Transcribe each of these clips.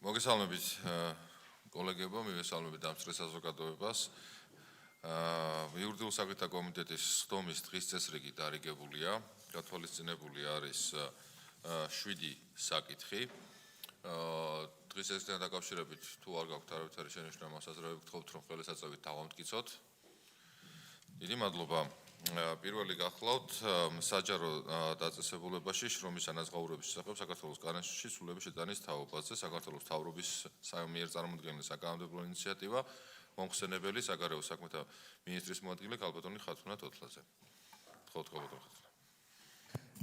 მოგესალმებით კოლეგებო, მივესალმებით დამცრე საზოგადოებას. იურიდიულ საკითხთა კომიტეტის სხდომის დღის წესრიგი დარიგებულია. გათვალისწინებული არის 7 საკითხი. დღის წესრიგთან დაკავშირებით თუ არ გაქვთ არავითარი შენიშვნა მოსაზრებები, გთხოვთ რომ ხელისაწვევით დავამტკიცოთ. დიდი მადლობა. პირველი გახლავთ საჯარო დაწესებულებაში შრომის ანაზღაურების შესახებ საქართველოს კანონში სრულების შეტანის თაობაზე საქართველოს მთავრობის მიერ წარმოქმნილი საკანონმდებლო ინიციატივა მომხსენებელი საგარეო საქმეთა მინისტრის მოადგილე ქალბატონი ხათუნა თოთლაძე. გთხოვთ ქალბატონი ხათუნა.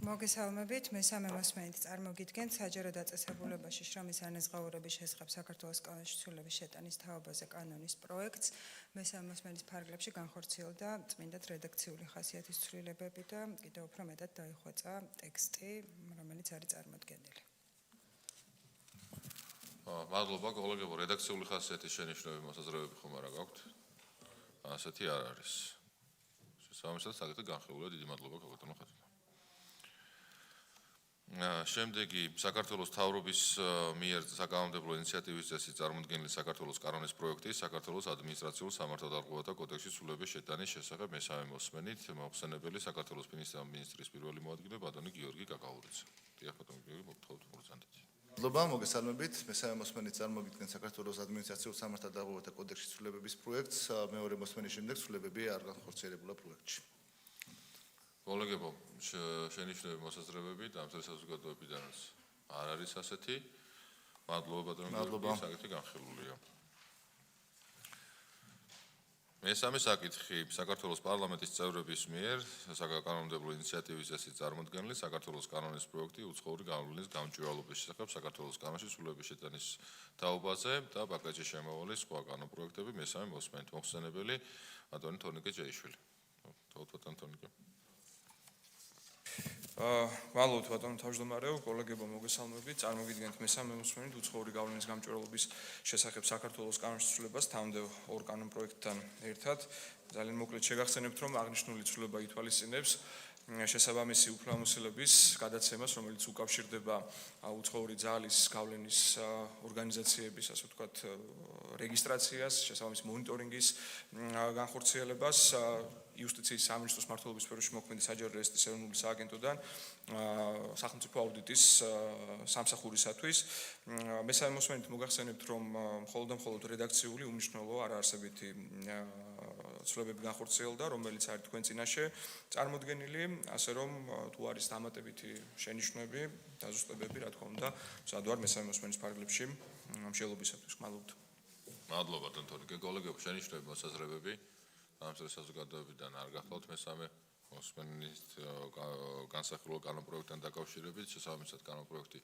მოგესალმებით, მესამე მოსმენით წარმოგიდგენთ საჯარო დაწესებულებაში შრომის ანაზღაურების შესახებ საქართველოს კანონში სრულების შეტანის თაობაზე კანონის პროექტს. მესამე მოსმენის ფარგლებში განხორციელდა წმინდად რედაქციული ხასიათის ცვლილებები და კიდევ უფრო მეტად დაიხვეწა ტექსტი, რომელიც არის წარმოდგენილი. მადლობა კოლეგებო, რედაქციული ხასიათის შენიშვნები მოსაზრებები ხომ არა გაქვთ? ასეთი არ არის. შესაბამისად საკითხი განხილულია. დიდი მადლობა ქალბატონო ხათუნა. შემდეგი საქართველოს მთავრობის მიერ საკანონმდებლო ინიციატივის წესით წარმოქმნილი საქართველოს კანონის პროექტი საქართველოს ადმინისტრაციულ სამართალდარღვევათა კოდექსის სრულების შეტანის შესახებ მესამე მოსმენით მომხსენებელი საქართველოს მინისტრის პირველი მოადგილე ბატონი გიორგი კაკაურიძე. დიახ ბატონი გიორგი, მოგთხოვთ მოგზანდეთ. მადლობა, მოგესალმებით. მესამე მოსმენით წარმოგიდგენთ საქართველოს ადმინისტრაციულ სამართალდარღვევათა კოდექსის ცვლილებების პროექტს. მეორე მოსმენის შემდეგ ცვლილებები არ განხორციელებულა პროექტში. კოლეგებო, შენიშვნები მოსაზრებები დამცრე საზოგადოებიდანაც არ არის ასეთი. მადლობა ბატონო გიორგი, საკითხი განხილულია. მესამე საკითხი საქართველოს პარლამენტის წევრების მიერ საკანონმდებლო ინიციატივის წესით წარმოქმნილი საქართველოს კანონის პროექტი უცხოური გავლენის გამჭვირვალობის შესახებ საქართველოს კანონში სრულების შეტანის თაობაზე და პაკეტში შემოვალი სხვა კანონპროექტები. მესამე მოსმენით მომხსენებელი ბატონი თორნიკე ჯეიშვილი. თქო ბატონი თორნიკე. მადლობთ ბატონო თავმჯდომარეო, კოლეგებო, მოგესალმებით. წარმოგიდგენთ მესამე მოსმენით უცხოური გავლენის გამჭვირვალობის შესახებ საქართველოს კანონში ცვლილებას თავმდევ ორ კანონპროექტთან ერთად. ძალიან მოკლედ შეგახსენებთ, რომ აღნიშნული ცვლილება ითვალისწინებს შესაბამისი უფლებამოსილების გადაცემას, რომელიც უკავშირდება უცხოური ძალის გავლენის ორგანიზაციების, ასე ვთქვათ, რეგისტრაციას, შესაბამის მონიტორინგის განხორციელებას, იუსტიციის სამინისტროს მმართველობის სფეროში მოქმედი საჯარო რეესტრის ეროვნული სააგენტოდან სახელმწიფო აუდიტის სამსახურისათვის. მესამე მოსმენით მოგახსენებთ, რომ მხოლოდ რედაქციული უმნიშვნელო არაარსებითი ცვლილებები განხორციელდა, რომელიც არის თქვენ წინაშე წარმოდგენილი, ასე რომ თუ არის დამატებითი შენიშვნები, დაზუსტებები, რა თქმა უნდა, სად ვარ მესამე მოსმენის ფარგლებში მსჯელობისათვის. მადლობთ. მადლობა ბატონო თორნიკე. კოლეგებო, შენიშვნები მოსაზრებები დამცრე საზოგადოებიდან არ გახლავთ მესამე მოსმენის განსახილულ კანონპროექტთან დაკავშირებით. შესაბამისად კანონპროექტი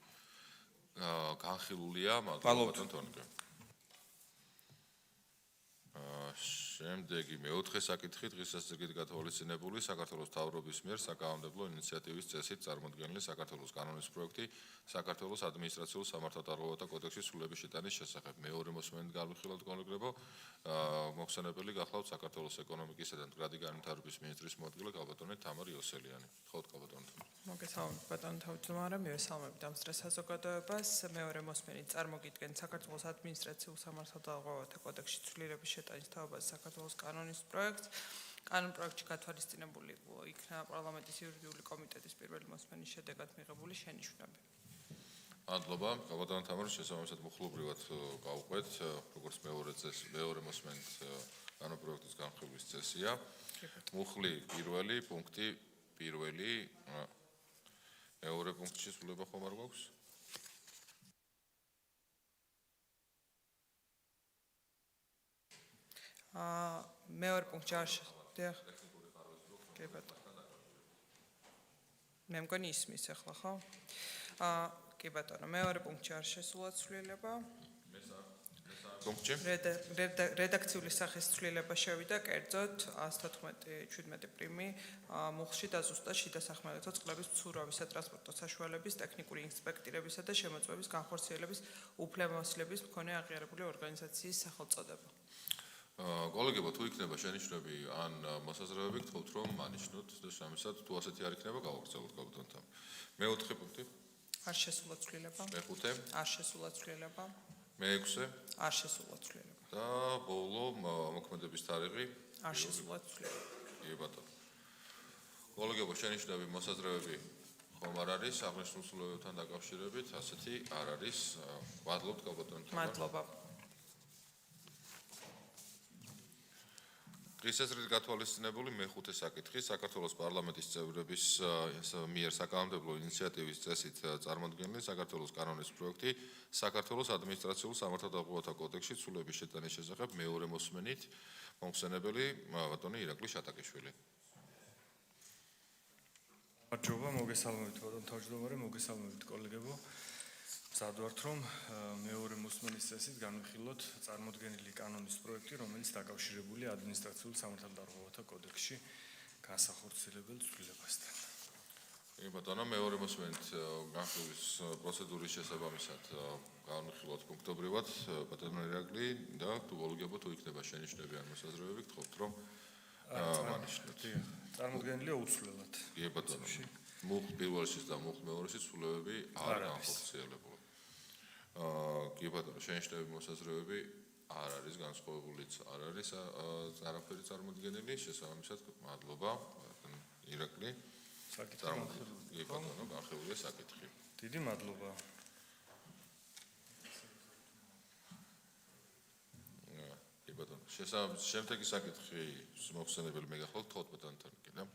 განხილულია. მადლობა ბატონო თორნიკე. შემდეგი მეოთხე საკითხი დღის წესრიგით გათვალისწინებული საქართველოს მთავრობის მიერ საკანონმდებლო ინიციატივის წესით წარმოქმნილი საქართველოს კანონის პროექტი საქართველოს ადმინისტრაციულ სამართალდარღვევათა კოდექსის სრულების შეტანის შესახებ. მეორე მოსმენით გავიხილოთ კოლეგებო, მოხსენებელი გახლავთ საქართველოს ეკონომიკისა და მდგრადი განვითარების მინისტრის მოადგილე ქალბატონი თამარ იოსელიანი. გთხოვთ ქალბატონი. მოგესალმებით ბატონო თავმჯდომარე, მივესალმებით დამცრე საზოგადოებას. მეორე მოსმენით წარმოგიდგენთ საქართველოს ადმინისტრაციულ სამართალდარღვევათა კოდექსის ცვლილების შეტანის თაობაზე საქართველოს კანონის პროექტს. კანონპროექტში გათვალისწინებული იქნა პარლამენტის იურიდიული კომიტეტის პირველი მოსმენის შედეგად მიღებული შენიშვნები. მადლობა. ქალბატონო თამარ, შესაბამისად მუხლობრივად გავყვეთ, როგორც მეორე მოსმენით კანონპროექტის განხილვის წესია. მუხლი პირველი, პუნქტი პირველი, მეორე პუნქტში სრულება ხომ არ გვაქვს? მეორე პუნქტში არ დიახ. კი ბატონო. მე მგონი ისმის ახლა, ხო? კი ბატონო, მეორე პუნქტში არ შესულა ცვლილება. პუნქტში რედაქციული სახის ცვლილება შევიდა, კერძოდ 114-17 პრიმი მუხლში დაზუსტა შიდა სახმელეთო წყლების მცურავი სატრანსპორტო საშუალების ტექნიკური ინსპექტირებისა და შემოწმების განხორციელების უფლებამოსილების მქონე აღიარებული ორგანიზაციის სახელწოდება. კოლეგებო, თუ იქნება შენიშვნები ან მოსაზრებები, გთხოვთ რომ ანიშნოთ და შესაბამისად თუ ასეთი არ იქნება, გავაგრძელოთ კალბატონთან. მეოთხე პუნქტი. არ შესულა ცვლილება. მეხუთე. არ შესულა ცვლილება. მეექვსე არ შესულა ცვლილება. და ბოლო მოქმედების თარიღი არ შესულა ცვლილება. კი ბატონო. კოლეგებო, შენიშვნები, მოსაზრებები ხომ არ არის აღნიშნულ ცვლილებებთან დაკავშირებით, ასეთი არ არის. მადლობთ გალბატონო თამარ. მადლობა. დღის წესრიგით გათვალისწინებული მეხუთე საკითხი საქართველოს პარლამენტის წევრების მიერ საკანონმდებლო ინიციატივის წესით წარმოდგენილი საქართველოს კანონის პროექტი საქართველოს ადმინისტრაციულ სამართალდაღუათთა კოდექსში ცვლილების შეტანის შესახებ მეორე მოსმენით მომხსენებელი ბატონი ირაკლი შატაკიშვილი. მადლობა, მოგესალმებით ბატონო თავმჯდომარე, მოგესალმებით კოლეგებო. მზად რომ მეორე მოსმენის წესით განვიხილოთ წარმოდგენილი კანონის პროექტი, რომელიც დაკავშირებულია ადმინისტრაციულ სამართალდაღუათთა კოდექსში განსახორციელებელ ცვლილებასთან. კი ბატონო, მეორე მოსმენით განხილვის პროცედურის შესაბამისად განვიხილოთ პუნქტობრივად ბატონო ირაკლი და თუ გოლგებო თუ იქნება შენიშვნები ან მოსაზრებები, გთხოვთ რომ მანიშნოთ. წარმოდგენილია უცვლელად. კი ბატონო. მუხ პირველშიც და მუხ მეორეშიც ცვლილებები არ განხორციელებულა. კი ბატონო, შენიშვნები, მოსაზრებები არ არის განსხვავებულიც არ არის არაფერი წარმოდგენილი, შესაბამისად მადლობა ირაკლი. კი ბატონო, განხილულია საკითხი. დიდი მადლობა. კი ბატონო, შემდეგი საკითხი მოხსენებელი მე გახლავთ თოთ ბატონთან კიდე.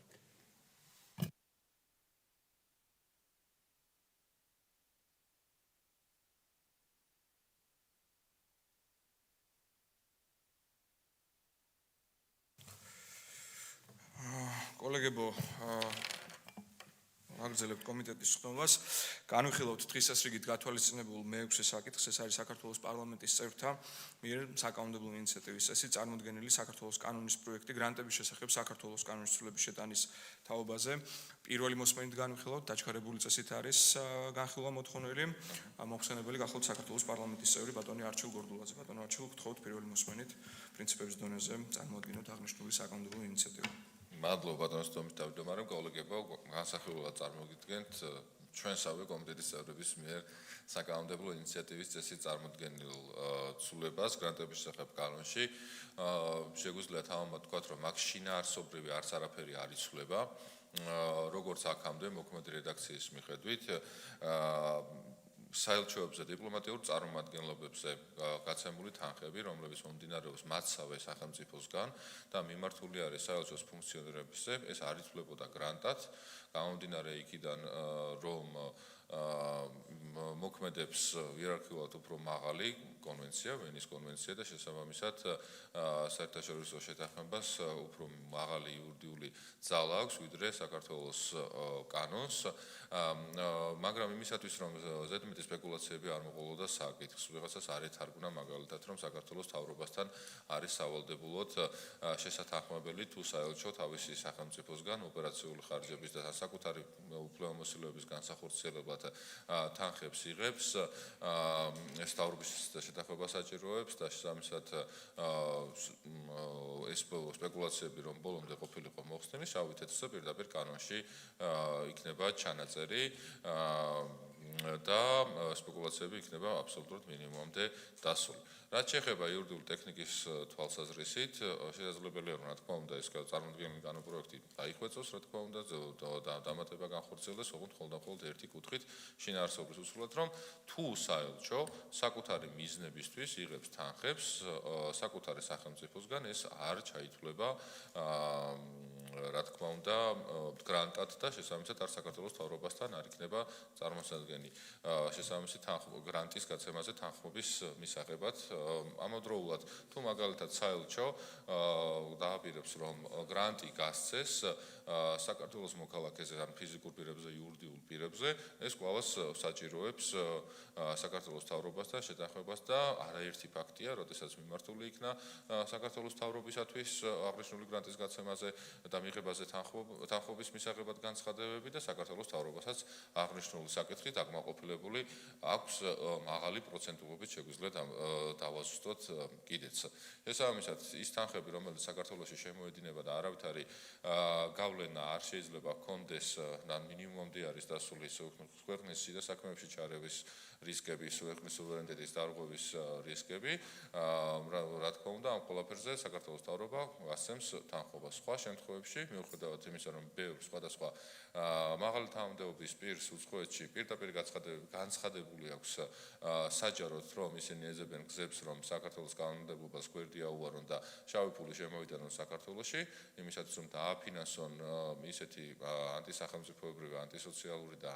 კოლეგებო, აგრძელებთ კომიტეტის ხდომას. განვიხილოთ დღის წესრიგით გათვალისწინებულ მეექვსე საკითხს, ეს არის საქართველოს პარლამენტის წევრთა მიერ საკანონმდებლო ინიციატივის წესით წარმოდგენილი საქართველოს კანონის პროექტი გრანტების შესახებ საქართველოს კანონის ცვლილების შეტანის თაობაზე. პირველი მოსმენით განვიხილოთ, დაჩქარებული წესით არის განხილვა მოთხოვნილი. მოხსენებელი გახლავთ საქართველოს პარლამენტის წევრი ბატონი არჩილ გორდულაძე. ბატონო არჩილ, გთხოვთ პირველი მოსმენით პრინციპების დონეზე წარმოადგინოთ აღნიშნული საკანონმდებლო ინიციატივა. მადლობა ბატონო სტომის თავმჯდომარე, კოლეგებო, განსახილველად წარმოგიდგენთ ჩვენსავე კომიტეტის წევრების მიერ საკანონმდებლო ინიციატივის წესით წარმოდგენილ ცვლილებას გრანტების შესახებ კანონში. შეგვიძლია თავად ვთქვათ, რომ აქ შინაარსობრივი არც არაფერი არ იცვლება, როგორც აქამდე მოქმედი რედაქციის მიხედვით საელჩოებზე, დიპლომატიურ წარმომადგენლობებზე გაცემული თანხები, რომლებიც მომდინარეობს მათსავე სახელმწიფოსგან და მიმართული არის საელჩოს ფუნქციონირებაზე, ეს არ იცვლებოდა გრანტად, გამომდინარე იქიდან, რომ მოქმედებს იერარქიულად უფრო მაღალი კონვენცია, ვენის კონვენცია და შესაბამისად საერთაშორისო შეთანხმებას უფრო მაღალი იურიდიული ძალა აქვს, ვიდრე საქართველოს კანონს, მაგრამ იმისათვის, რომ ზედმეტი სპეკულაციები არ მოყოლოდა საკითხს, ვიღაცას არ ეთარგმნა მაგალითად, რომ საქართველოს მთავრობასთან არის სავალდებულოდ შესათანხმებელი თუ საელჩო თავისი სახელმწიფოსგან ოპერაციული ხარჯების და საკუთარი უფლებამოსილების განსახორციელებლად თანხებს იღებს, ეს მთავრობის შეთანხმებას საჭიროებს და შესაბამისად ეს სპეკულაციები რომ ბოლომდე ყოფილიყო მოხსნილი, შავი თეთრზე პირდაპირ კანონში იქნება ჩანაწერი და სპეკულაციები იქნება აბსოლუტურად მინიმუმამდე დასული. რაც შეეხება იურიდიული ტექნიკის თვალსაზრისით, შესაძლებელია რომ რა თქმა უნდა ეს წარმოდგენილი კანონპროექტი დაიხვეწოს, რა თქმა უნდა და დამატება განხორციელდეს, ოღონდ მხოლოდ ერთი კუთხით შინაარსობის უსულად, რომ თუ საელჩო საკუთარი მიზნებისთვის იღებს თანხებს საკუთარი სახელმწიფოსგან, ეს არ ჩაითვლება რა თქმა უნდა გრანტად და შესაბამისად არ საქართველოს მთავრობასთან არ იქნება წარმოსადგენი შესაბამისი გრანტის გაცემაზე თანხმობის მისაღებად. ამავდროულად თუ მაგალითად საელჩო დააპირებს რომ გრანტი გასცეს საქართველოს მოქალაქეზე ან ფიზიკურ პირებზე, იურიდიულ პირებზე, ეს კვლავაც საჭიროებს საქართველოს მთავრობასთან შეთანხმებას და არაერთი ფაქტია, როდესაც მიმართული იქნა საქართველოს მთავრობისათვის აღნიშნული გრანტის გაცემაზე და მიღებაზე თანხმობის მისაღებად განცხადებები და საქართველოს მთავრობასაც აღნიშნული საკითხით აკმაყოფილებული აქვს მაღალი პროცენტულობით შეგვიძლია დავაზუსტოთ კიდეც. შესაბამისად, ის თანხები, რომელიც საქართველოში შემოედინება და არავითარი გავლენა არ შეიძლება ჰქონდეს და მინიმუმამდე არის დასული ქვეყნის შიდა საქმეებში ჩარევის რისკები, ქვეყნის სუვერენიტეტის დარღვევის რისკები. რა თქმა უნდა, ამ ყველაფერზე საქართველოს მთავრობა ასცემს თანხმობას. სხვა შემთხვევებში, მიუხედავად იმისა, რომ ბევრ სხვადასხვა მაღალი თანამდებობის პირს უცხოეთში პირდაპირ განცხადებული აქვს საჯაროდ, რომ ისინი ეძებენ გზებს, რომ საქართველოს კანონმდებლობას გვერდი აუარონ და შავი ფული შემოვიდანონ საქართველოში, იმისათვის რომ დააფინანსონ ისეთი ანტისახელმწიფოებრივი, ანტისოციალური და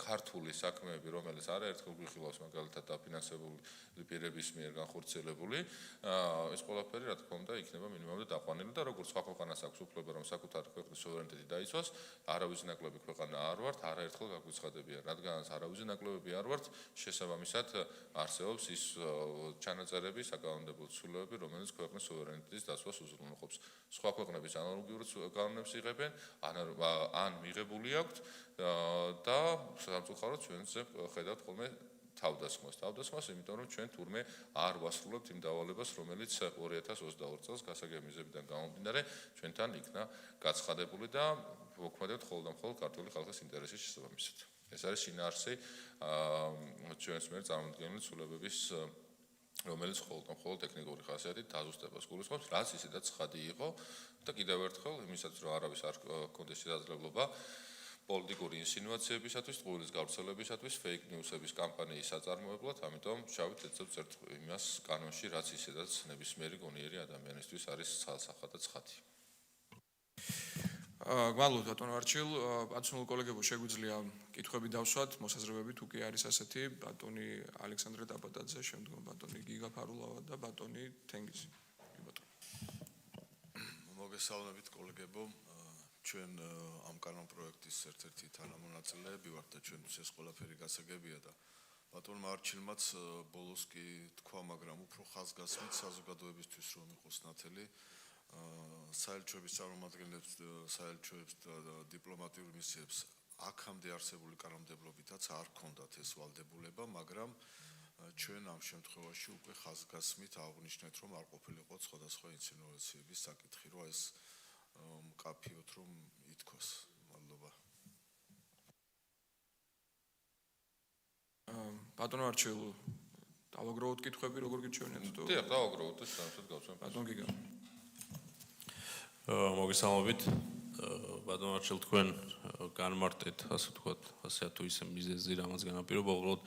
ქართული საქმეები, რომელიც არაერთხელ გვიხილავს მაგალითად დაფინანსებული პირების მიერ განხორციელებული, ეს ყველაფერი რა თქმა უნდა იქნება მინიმუმად დაყვანილი და როგორც სხვა ქვეყანას აქვს უფლება რომ საკუთარი ქვეყნის სუვერენიტეტი დაიცვას, არავის ნაკლები ქვეყანა არ ვართ, არაერთხელ გაგვიცხადებია, რადგანაც არავის ნაკლებები არ ვართ, შესაბამისად არსებობს ის ჩანაწერები, საკანონმდებლო ცვლილებები, რომელიც ქვეყნის სუვერენიტეტის დაცვას უზრუნველყოფს. სხვა ქვეყნების ანალოგიურ კანონებს იღებენ, ან მიღებული აქვთ და სამწუხაროდ ჩვენც ხედავთ ხოლმე თავდასხმას, იმიტომ რომ ჩვენ თურმე არ ვასრულებთ იმ დავალებას, რომელიც 2022 წელს გასაგებმიზებიდან გამომდინარე ჩვენთან იქნა გაცხადებული და მოქმედებთ მხოლოდ და მხოლოდ ქართული ხალხის ინტერესის შესაბამისად. ეს არის შინაარსი ჩვენს მიერ წარმოქმნილი ცვლილებების, რომელიც მხოლოდ და მხოლოდ ტექნიკური ხასიათით დაზუსტებას გულისხმობს, რაც ისედაც ცხადი იყო და კიდევ ერთხელ იმისაც რომ არავის არ გქონდეს შესაძლებლობა პოლიტიკური ინსინუაციებისათვის, ტყუილის გავრცელებისათვის, fake news-ების კამპანიის საწარმოებლად, ამიტომ შავით ეცევთ იმას კანონში, რაც ისედაც ნებისმიერი გონიერი ადამიანისთვის არის ცალსახა და ცხადი. გვალოთ ბატონო არჩილ, პაცნულ კოლეგებო შეგვიძლია კითხვები დავსვათ, მოსაზრებები თუ კი არის ასეთი, ბატონი ალექსანდრე დაბადაძე, შემდგომ ბატონი გიგა ფარულავა და ბატონი თენგიზი. მოგესალმებით კოლეგებო, ჩვენ ამ კანონ პროექტის ერთ-ერთი თანამონაწილეები ვართ და ჩვენთვის ეს ყველაფერი გასაგებია და ბატონმა არჩილმაც ბოლოს კი თქვა, მაგრამ უფრო ხაზგასმით საზოგადოებისთვის რომ იყოს ნათელი, საელჩოების წარმომადგენლებს, საელჩოებს და დიპლომატიურ მისიებს აქამდე არსებული კანონმდებლობითაც არ ჰქონდათ ეს ვალდებულება, მაგრამ ჩვენ ამ შემთხვევაში უკვე ხაზგასმით აღვნიშნეთ, რომ არ ყოფილიყო სხვადასხვა ინსინუაციების საკითხი, რომ ეს მკაფიოდ რომ ითქვას. მადლობა. ბატონო არჩილ, დავაგროვოთ კითხვები, როგორ გიჩვენეთ თუ? დიახ, დავაგროვოთ და სამწუხაროდ გავცემ. ბატონ გიგა. მოგესალმებით. ბატონო არჩილ, თქვენ განმარტეთ, ასე ვთქვათ, ასე თუ ისე მიზეზი, რამაც განაპირობა, უბრალოდ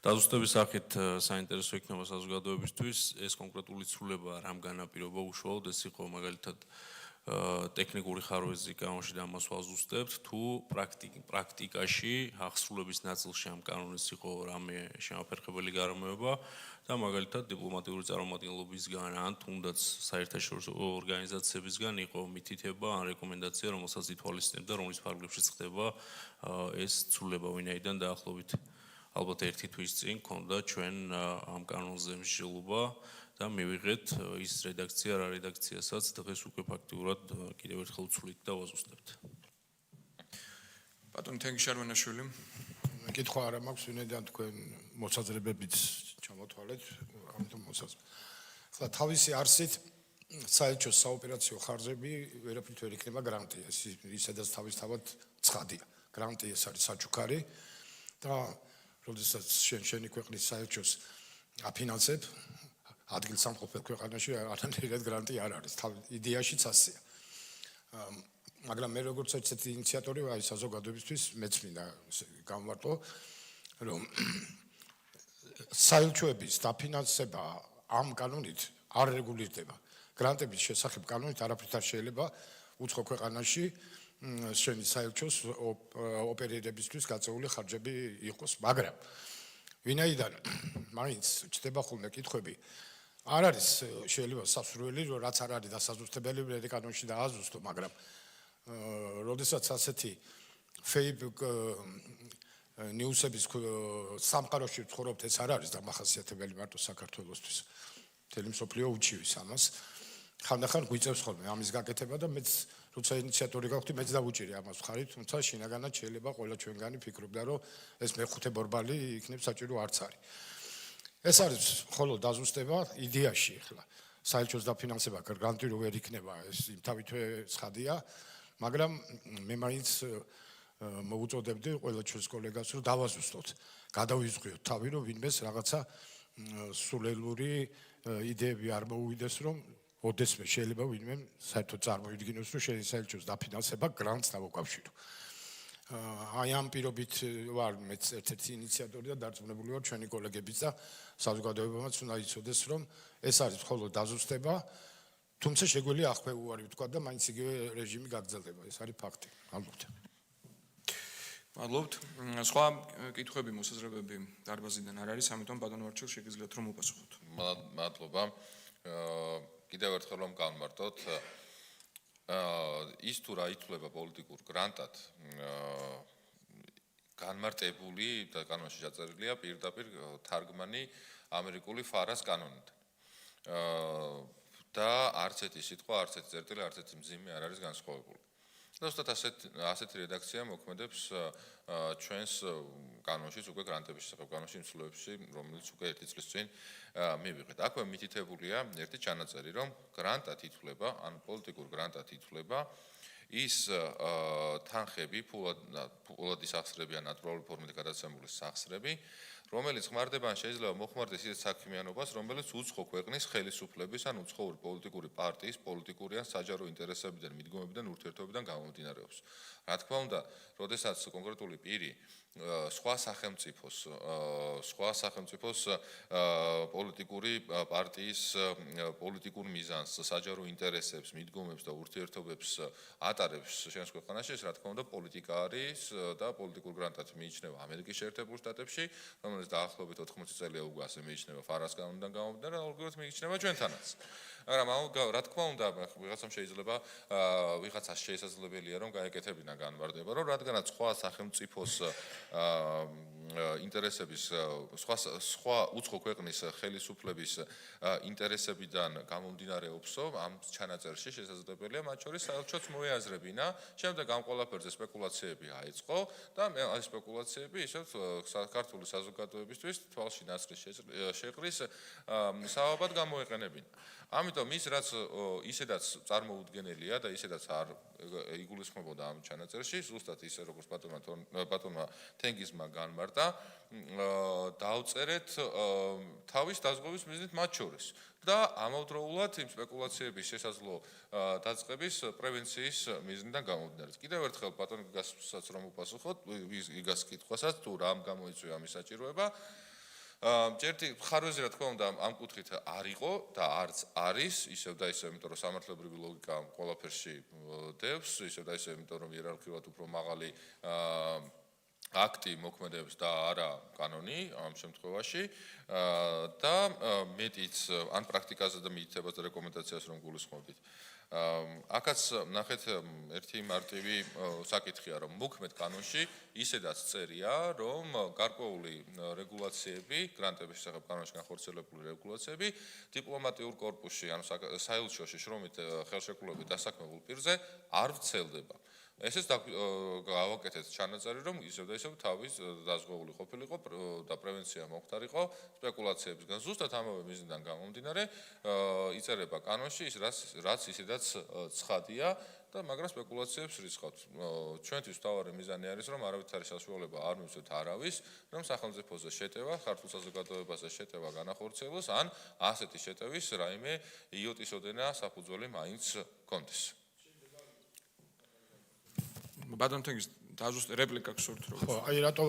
დაზუსტების სახით საინტერესო იქნება საზოგადოებისთვის ეს კონკრეტული ცვლილება რამ განაპირობა უშუალოდ ეს იყო მაგალითად ტექნიკური ხარვეზი კანონში და ამას ვაზუსტებთ თუ პრაქტიკაში აღსრულების ნაწილში ამ კანონის იყო რამე შემაფერხებელი გარემოება და მაგალითად დიპლომატიური წარმომადგენლობისგან ან თუნდაც საერთაშორისო ორგანიზაციებისგან იყო მითითება ან რეკომენდაცია რომელსაც ითვალისწინებდა რომლის ფარგლებშიც ხდება ეს ცვლილება ვინაიდან დაახლოებით ალბათ ერთი თვის წინ ქონდა ჩვენ ამ კანონზე მსჯელობა და მივიღეთ ის რედაქცია რა რედაქციასაც დღეს უკვე ფაქტიურად კიდევ ერთხელ ვცვლით და ვაზუსტებთ. ბატონ თენგიზ შარვენაშვილი. კითხვა არა მაქვს, ვინაიდან თქვენ მოსაზრებებით ჩამოთვალეთ, ამიტომ მოსაზრება. ახლა თავისი არსით საელჩოს საოპერაციო ხარჯები ვერაფრით ვერ იქნება გრანტი, ისედაც თავისთავად ცხადია. გრანტი ეს არის საჩუქარი და როდესაც შენი ქვეყნის საელჩოს აფინანსებ ადგილსამყოფელ ქვეყანაში არანაირად გრანტი არ არის. იდეაშიც ასეა. მაგრამ მე როგორც ერთ-ერთი ინიციატორი ვარ საზოგადოებისთვის მეც მინდა გამოვარტყო, რომ საელჩოების დაფინანსება ამ კანონით არ რეგულირდება. გრანტების შესახებ კანონით არაფრით არ შეიძლება უცხო ქვეყანაში შენი საელჩოს ოპერირებისთვის გაწეული ხარჯები იყოს, მაგრამ ვინაიდან მაინც ჩდება ხოლმე კითხვები არ არის შეიძლება სასურველი რომ რაც არ არის დასაზუსტებელი მე კანონში დააზუსტო, მაგრამ როდესაც ასეთი Facebook ნიუსების სამყაროში ვცხოვრობთ, ეს არ არის დამახასიათებელი მარტო საქართველოსთვის. მთელი მსოფლიო უჩივის ამას. ხანდახან გვიწევს ხოლმე ამის გაკეთება და მეც როცა ინიციატორი გავხდი, მეც დავუჭირი ამას ხარი, თუმცა შინაგანად შეიძლება ყველა ჩვენგანი ფიქრობდა, რომ ეს მეხუთე ბორბალი იქნებ საჭირო არც არის. ეს არის ხოლო დაზუსტება იდეაში ახლა. საელჩოს დაფინანსება გრანტი რო ვერ იქნება, ეს იმთავითვე ცხადია, მაგრამ მე მაინც მოუწოდებდი ყველა ჩვენს კოლეგას, რომ დავაზუსტოთ, გადავიზღვიოთ თავი, რომ ვინმეს რაღაცა სულელური იდეები არ მოუვიდეს, რომ ოდესმე შეიძლება ვინმე საერთოდ წარმოიდგინოს, რომ შეიძლება დაფინანსება გრანტს დავუკავშირო. აი ამ პირობით ვარ მეც ერთ-ერთი ინიციატორი და დარწმუნებული ვარ ჩვენი კოლეგებიც და საზოგადოებამაც უნდა იცოდეს, რომ ეს არის მხოლოდ დაზუსტება, თუმცა შეგვიძლია ახმეუარი ვთქვა და მაინც იგივე რეჟიმი გაგრძელდება. ეს არის ფაქტი. ალბათ. მადლობთ. სხვა კითხვები, მოსაზრებები დარბაზიდან არ არის, ამიტომ ბატონო არჩილ შეგიძლიათ რომ უპასუხოთ. მადლობა. კიდევ ერთხელ რომ გავმარტოთ, ის თუ რა ითვლება პოლიტიკურ გრანტად, განმარტებული და კანონში ჩაწერილია პირდაპირ თარგმანი ამერიკული ფარას კანონიდან. და არც ერთი სიტყვა, არც ერთი წერტილი, არც ერთი მძიმე არ არის განსხვავებული. და ზუსტად ასეთი რედაქცია მოქმედებს ჩვენს კანონშიც, უკვე გრანტების შესახებ კანონში მსვლელებში, რომელიც უკვე 1 წლის წინ მივიღეთ. აქვე მითითებულია ერთი ჩანაწერი, რომ გრანტად ითვლება, ან პოლიტიკურ გრანტად ითვლება ის თანხები, ფულადი სახსრები ან ნატურალური ფორმით გადაცემული სახსრები, რომელიც ხმარდება ან შეიძლება მოხმარდეს ისეთ საქმიანობას, რომელიც უცხო ქვეყნის ხელისუფლების ან უცხოური პოლიტიკური პარტიის პოლიტიკური ან საჯარო ინტერესებიდან, მიდგომებიდან, ურთიერთობიდან გამომდინარეობს. რა თქმა უნდა, როდესაც კონკრეტული პირი სხვა სახელმწიფოს პოლიტიკური პარტიის პოლიტიკურ მიზანს, საჯარო ინტერესებს, მიდგომებს და ურთიერთობებს ატარებს ჩვენს ქვეყანაში, ეს რა თქმა უნდა პოლიტიკა არის და პოლიტიკურ გრანტად მიიჩნევა ამერიკის შეერთებულ შტატებში, რომელიც დაახლოებით 80 წელია უკვე ასე მიიჩნევა ფარას კანონიდან გამომდინარე და ალგორითმი მიიჩნევა ჩვენთანაც. მაგრამ რა თქმა უნდა, ვიღაცამ შეიძლება ვიღაცას შესაძლებელია რომ გაეკეთებინა განმარტება, რომ რადგანაც სხვა სახელმწიფოს ინტერესების სხვა უცხო ქვეყნის ხელისუფლების ინტერესებიდან გამომდინარეობსო, ამ ჩანაწერში შესაძლებელია მათ შორის საელჩოც მოეაზრებინა, შემდეგ ამ ყველაფერზე სპეკულაციები აეწყო და აი სპეკულაციები ისევ საქართველოს საზოგადოებისთვის თვალში ნაცრის შეყრის საბაბად გამოეყენებინა. ამიტომ ის რაც ისედაც წარმოუდგენელია და ისედაც არ იგულისხმებოდა ამ ჩანაწერში, ზუსტად ისე როგორც ბატონმა თენგიზმა განმარტა, დავწერეთ თავის დაზღვევის მიზნით მათ შორის და ამავდროულად იმ სპეკულაციების შესაძლო დაწყების პრევენციის მიზნიდან გამომდინარე. კიდევ ერთხელ ბატონ გიგასაც რომ უპასუხოთ, იგას კითხვასაც თუ რამ გამოიწვია ამის საჭიროება, ჯერტი ხარვეზე რა თქმა უნდა ამ კუთხით არ იყო და არც არის, ისევ და ისევ, იმიტომ რომ სამართლებრივი ლოგიკა ყველაფერში დევს, ისევ და ისევ, იმიტომ რომ იერარქიულად უფრო მაღალი აქტი მოქმედებს და არა კანონი ამ შემთხვევაში და მეტიც ან პრაქტიკაზე და მითითებას და რეკომენდაციას რომ გულისხმობთ. აქაც ნახეთ ერთი მარტივი საკითხია, რომ მოქმედ კანონში ისედაც წერია, რომ გარკვეული რეგულაციები, გრანტების შესახებ კანონში განხორციელებული რეგულაციები დიპლომატიურ კორპუსში, ანუ საელჩოში შრომით ხელშეკრულებით დასაქმებულ პირზე არ ვრცელდება. ესეც გავაკეთეთ ჩანაწერი, რომ ისევ და ისევ თავის დაზღვეული ყოფილიყო და პრევენცია მოხდარიყო სპეკულაციებისგან. ზუსტად ამავე მიზნიდან გამომდინარე, იწერება კანონში ის რაც ისედაც ცხადია და მაგრამ სპეკულაციებს რისხავთ. ჩვენთვის მთავარი მიზანი არის, რომ არავითარი საშუალება არ მივცეთ არავის, რომ სახელმწიფოზე შეტევა, ქართულ საზოგადოებაზე შეტევა განახორციელოს, ან ასეთი შეტევის რაიმე იოტისოდენა საფუძველი მაინც კონდეს. ბატონ თენგიზ დაზუსტე რეპლიკა გსურთ რომ. ხო, აი რატო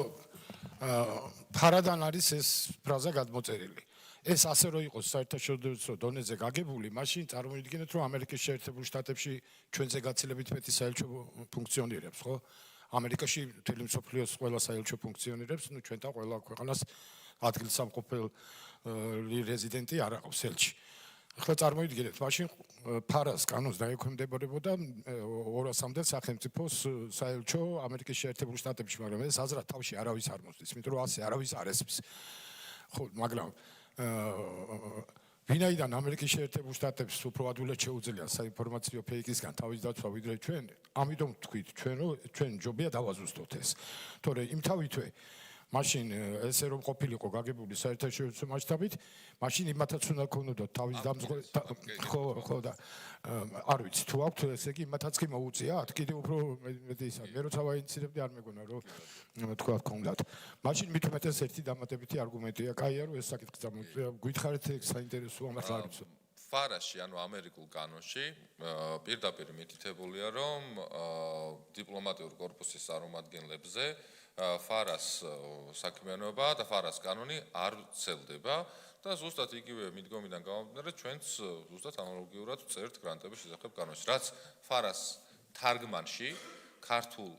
ფარადან არის ეს ფრაზა გადმოწერილი. ეს ასე რო იყოს საერთაშორისო დონეზე გაგებული, მაშინ წარმოიდგინეთ, რომ ამერიკის შეერთებულ შტატებში ჩვენზე გაცილებით მეტი საელჩო ფუნქციონირებს, ხო? ამერიკაში მთელი მსოფლიოს ყველა საელჩო ფუნქციონირებს, ნუ ჩვენთან ყველა ქვეყანას ადგილსამყოფელი რეზიდენტი არ აქვს ელჩი. ახლა წარმოიდგინეთ, მაშინ ფარას კანონს დაექვემდებარებოდა 200-მდე სახელმწიფოს საელჩო ამერიკის შეერთებულ შტატებში, მაგრამ ეს აზრად თავში არავის არ მოსდის, იმიტომ რომ ასე არავის არ ესმის. ხო, მაგრამ ვინაიდან ამერიკის შეერთებულ შტატებს უფრო ადვილად შეუძლია საინფორმაციო ფეიქისგან თავის დაცვა ვიდრე ჩვენ, ამიტომ თქვით ჩვენ რომ ჩვენ ჯობია დავაზუსტოთ ეს. თორე იმთავითვე მაშინ ესე რომ ყოფილიყო გაგებული საერთაშორისო მასშტაბით, მაშინ იმათაც უნდა ქონოდათ თავის ხო და არ ვიცი თუ აქვთ, ესე იგი იმათაც კი მოუწიათ, კიდე უფრო მეტი ისა. მე როცა ვაინიცირებდი არ მეგონა რომ თქვა გქონდათ. მაშინ მით უმეტეს ერთი დამატებითი არგუმენტია, კაია რომ ეს საკითხი წამოწია. გითხარით საინტერესოა მაგრამ არ ვიცი. ფარაში, ანუ ამერიკულ კანონში პირდაპირ მითითებულია, რომ დიპლომატიურ კორპუსის წარმომადგენლებზე ფარას საქმიანობა და ფარას კანონი არ ვრცელდება და ზუსტად იგივე მიდგომიდან გამომდინარე, ჩვენც ზუსტად ანალოგიურად ვწერთ გრანტების შესახებ კანონში, რაც ფარას თარგმანში ქართულ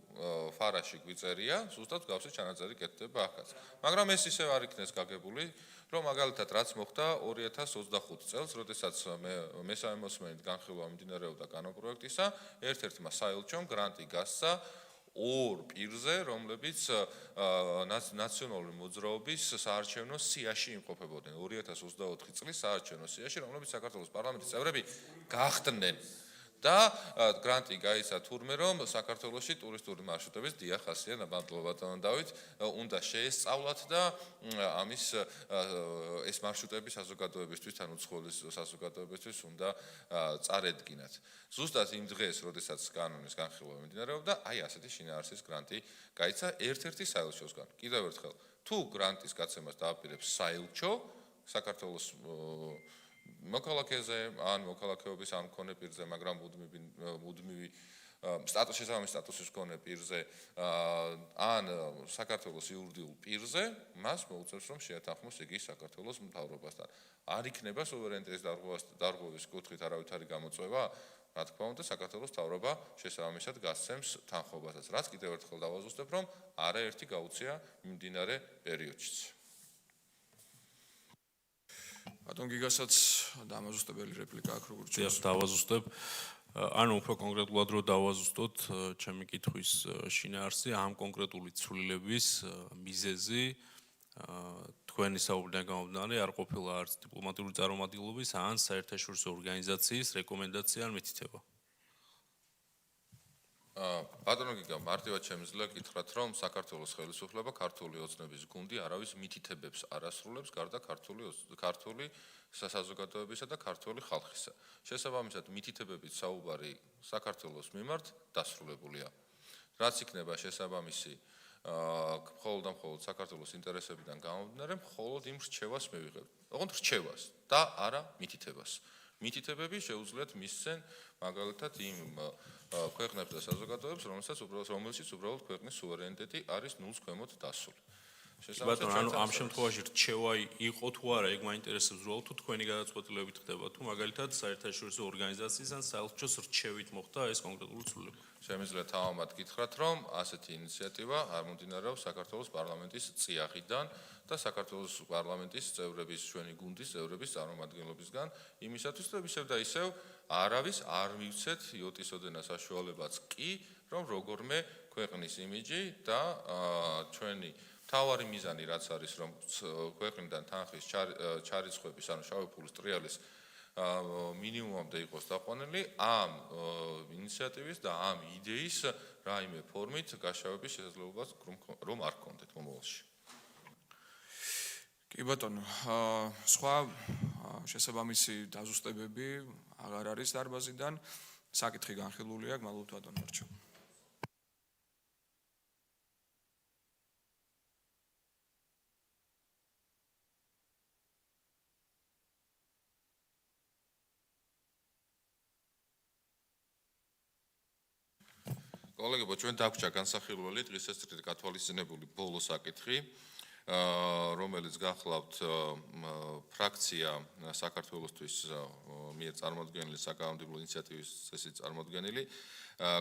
ფარაში გვიწერია, ზუსტად გავსი ჩანაწერი კეთდება ახაც. მაგრამ ეს ისევ არ იქნეს გაგებული, რომ მაგალითად რაც მოხდა 2025 წელს, როდესაც მესამე მოსმენით განხილვა მიმდინარეობდა კანონპროექტისა, ერთ-ერთმა საელჩომ გრანტი გასცა ორ პირზე, რომლებიც ნაციონალური მოძრაობის საარჩევნო სიაში იმყოფებოდნენ 2024 წლის საარჩევნო სიაში, რომლებიც საქართველოს პარლამენტის წევრები გახდნენ. და გრანტი გაიცა თურმე რომ საქართველოში ტურისტული მარშრუტების დიახასია ნაბადლობა დავით უნდა შეესწავლათ და ამის ეს მარშრუტები საზოგადოებისთვის ან უცხოელის საზოგადოებისთვის უნდა წარედგინათ. ზუსტად იმ დღეს, როდესაც კანონის განხილვა მიმდინარეობდა, აი ასეთი შინაარსის გრანტი გაიცა ერთ-ერთი საელჩოსგან. კიდევ ერთხელ, თუ გრანტის გაცემას დააპირებს საელჩო საქართველოს მოქალაქეზე ან მოქალაქეობის ამ მქონე პირზე, მაგრამ მუდმივი შესაბამისი სტატუსის მქონე პირზე ან საქართველოს იურიდიულ პირზე, მას მოუწევს რომ შეათანხმოს იგი საქართველოს მთავრობასთან. არ იქნება სუვერენიტეტის დარღვევის კუთხით არავითარი გამოწვევა, რა თქმა უნდა, საქართველოს მთავრობა შესაბამისად გასცემს თანხმობასაც, რაც კიდევ ერთხელ დავაზუსტებ, რომ არაერთი გაუწია მიმდინარე პერიოდშიც. ბატონ გიგასაც დამაზუსტებელი რეპლიკა აქვს როგორც წიაღ დავაზუსტებ. ანუ უფრო კონკრეტულად რო დავაზუსტოთ ჩემი კითხვის შინაარსი ამ კონკრეტული ცვლილების მიზეზი თქვენი საუბრიდან გამომდინარე არ ყოფილა არც დიპლომატიური წარმომადგენლობის ან საერთაშორისო ორგანიზაციის რეკომენდაცია ან მითითება. ბატონო გიგა, მარტივად შემიძლია გითხრათ, რომ საქართველოს ხელისუფლება ქართული ოცნების გუნდი არავის მითითებებს არ ასრულებს გარდა ქართული საზოგადოებისა და ქართული ხალხისა. შესაბამისად, მითითებებით საუბარი საქართველოს მიმართ დასრულებულია. რაც იქნება შესაბამისი მხოლოდ და მხოლოდ საქართველოს ინტერესებიდან გამომდინარე, მხოლოდ იმ რჩევას მივიღებთ. ოღონდ რჩევას და არა მითითებას. მითითებები შეუძლიათ მისცენ მაგალითად იმ ქვეყნებს და საზოგადოებებს, რომელშიც უბრალოდ ქვეყნის სუვერენიტეტი არის ნულს ქვემოთ დასული. ბატონო, ანუ ამ შემთხვევაში რჩევა იყო თუ არა, ეგ მაინტერესებს უბრალოდ თუ თქვენი გადაწყვეტილებით ხდება, თუ მაგალითად საერთაშორისო ორგანიზაციის ან საელჩოს რჩევით მოხდა ეს კონკრეტული ცვლილება. შემიძლია თავად გითხრათ, რომ ასეთი ინიციატივა არ მომდინარეობს საქართველოს პარლამენტის წიაღიდან და საქართველოს პარლამენტის წევრების, ჩვენი გუნდის წევრების წარმომადგენლობისგან, იმისათვის, რომ ისევ და ისევ არავის არ მივცეთ იოტისოდენა საშუალებაც კი, რომ როგორმე ქვეყნის იმიჯი და ჩვენი თავარი მიზანი რაც არის, რომ ქვეყნიდან თანხის ჩარიცხვების, ანუ შავი ფულის ტრიალის მინიმუმამდე იყოს დაყვანილი ამ ინიციატივის და ამ იდეის რაიმე ფორმით გაშავების შესაძლებლობას რომ არ გქონდეთ მომავალში. კი ბატონო, სხვა შესაბამისი დაზუსტებები აღარ არის დარბაზიდან, საკითხი განხილულია, გმადლობთ ბატონო მარჩო. კოლეგებო, ჩვენ დაგვჭა განსახილველი დღესასწრით გათვალისწინებული ბოლო საკითხი, რომელიც გახლავთ ფრაქცია საქართველოსთვის მიერ წარმოდგენილი საკანონმდებლო ინიციატივის წესით წარმოდგენილი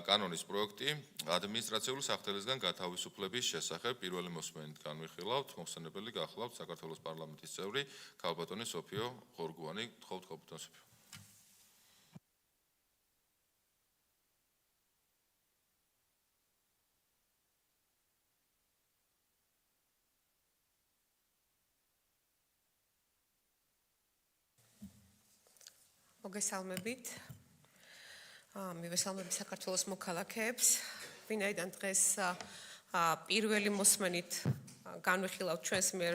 კანონის პროექტი ადმინისტრაციული სახელისგან გათავისუფლების შესახებ პირველი მოსმენით განვიხილავთ. მოხსენებელი გახლავთ საქართველოს პარლამენტის წევრი ქალბატონი სოფიო ღორგუანი. გთხოვთ ქალბატონ სოფიო. მოგესალმებით. მივესალმები საქართველოს მოქალაქეებს, ვინაიდან დღეს პირველი მოსმენით განვიხილავთ ჩვენს მიერ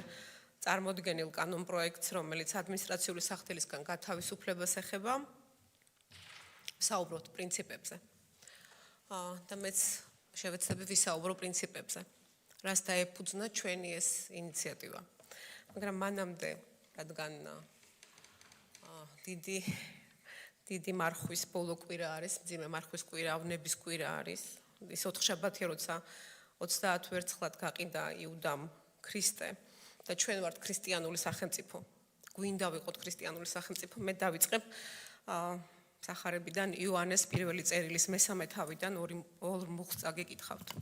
წარმოდგენილ კანონ პროექტს, რომელიც ადმინისტრაციული სახთელისგან გათავისუფლებას ეხება, საუბრობთ პრინციპებზე. და მეც შევეცდები ვისაუბრო პრინციპებზე, რაც დაეფუძნა ჩვენი ეს ინიციატივა. მაგრამ მანამდე, რადგან დიდი მარხვის ბოლო კვირა არის, მძიმე მარხვის კვირა, ავნების კვირა არის, ის ოთხშაბათია, როცა 30 ვერცხლად გაყიდა იუდამ ქრისტე და ჩვენ ვართ ქრისტიანული სახელმწიფო. გვინდა ვიყოთ ქრისტიანული სახელმწიფო, მე დავიწყებ სახარებიდან იოანეს პირველი წერილის მესამე თავიდან 2 მუხლს წაგეკითხავთ.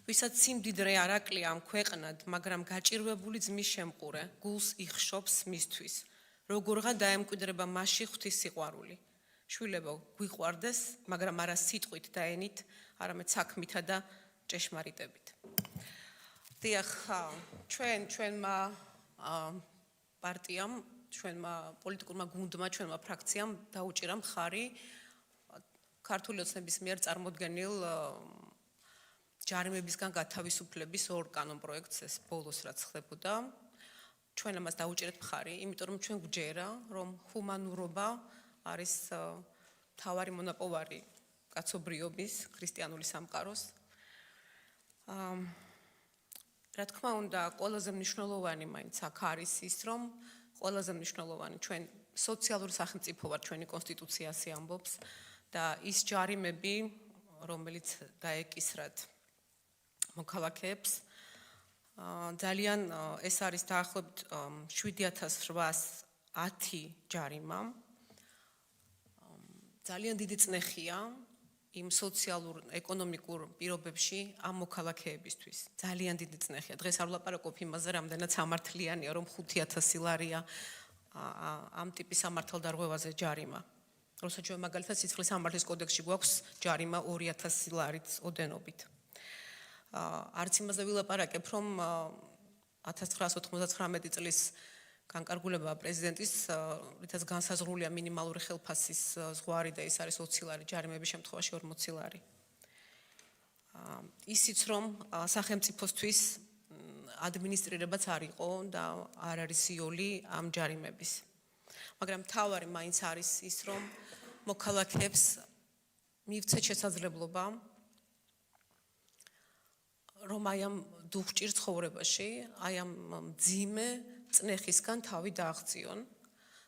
ვისაც სიმდიდრე არ აკლია ამ ქვეყნად, მაგრამ გაჭირვებული ძმის შემყურე, გულს იხშობს მისთვის. როგორღა დაემკვიდრება მასში ღვთის სიყვარული. შვილებო, გვიყვარდეს, მაგრამ არა სიტყვით და ენით, არამედ საქმითა და ჭეშმარიტებით. დიახ, ჩვენმა პარტიამ, ჩვენმა პოლიტიკურმა გუნდმა, ჩვენმა ფრაქციამ დაუჭირა მხარი ქართული ოცნების მიერ წარმოდგენილ ჯარიმებისგან გათავისუფლების 2 კანონ პროექტს, ეს ბოლოს რაც ხდებოდა. ჩვენ ამას დაუჭირეთ მხარი, იმიტომ რომ ჩვენ გვჯერა, რომ ჰუმანურობა არის მთავარი მონაპოვარი კაცობრიობის, ქრისტიანული სამყაროს. რა თქმა უნდა, ყველაზე მნიშვნელოვანი მაინც აქ არის ის, რომ ყველაზე მნიშვნელოვანი ჩვენ სოციალური სახელმწიფო ვართ, ჩვენი კონსტიტუცია ასე ამბობს და ის ჯარიმები, რომელიც დაეკისრათ მოქალაქეებს, ძალიან ეს არის დაახლოებით 7810 ჯარიმა. ძალიან დიდი წნეხია იმ სოციალურ ეკონომიკურ პირობებში ამ მოქალაქეებისთვის. ძალიან დიდი წნეხია. დღეს არ ვლაპარაკობ იმაზე, რამდენად სამართლიანია, რომ 5000 ლარია ამ ტიპის სამართალდარღვევაზე ჯარიმა. როცა ჩვენ მაგალითად სიცხლის სამართლის კოდექსში გვაქვს ჯარიმა 2000 ლარით ოდენობით. არც იმაზე ვილაპარაკებ, რომ 1999 წლის განკარგულება პრეზიდენტის, რითაც განსაზღვრულია მინიმალური ხელფასის ზღვარი და ის არის 20 ლარი, ჯარიმების შემთხვევაში 40 ლარი. ისიც რომ სახელმწიფოსთვის ადმინისტრირებაც არ იყო და არ არის იოლი ამ ჯარიმების. მაგრამ მთავარი მაინც არის ის, რომ მოქალაქეებს მივცეთ შესაძლებლობა რომ აი ამ დუხჭირ ცხოვრებაში, აი ამ მძიმე წნეხისგან თავი დააღწიონ.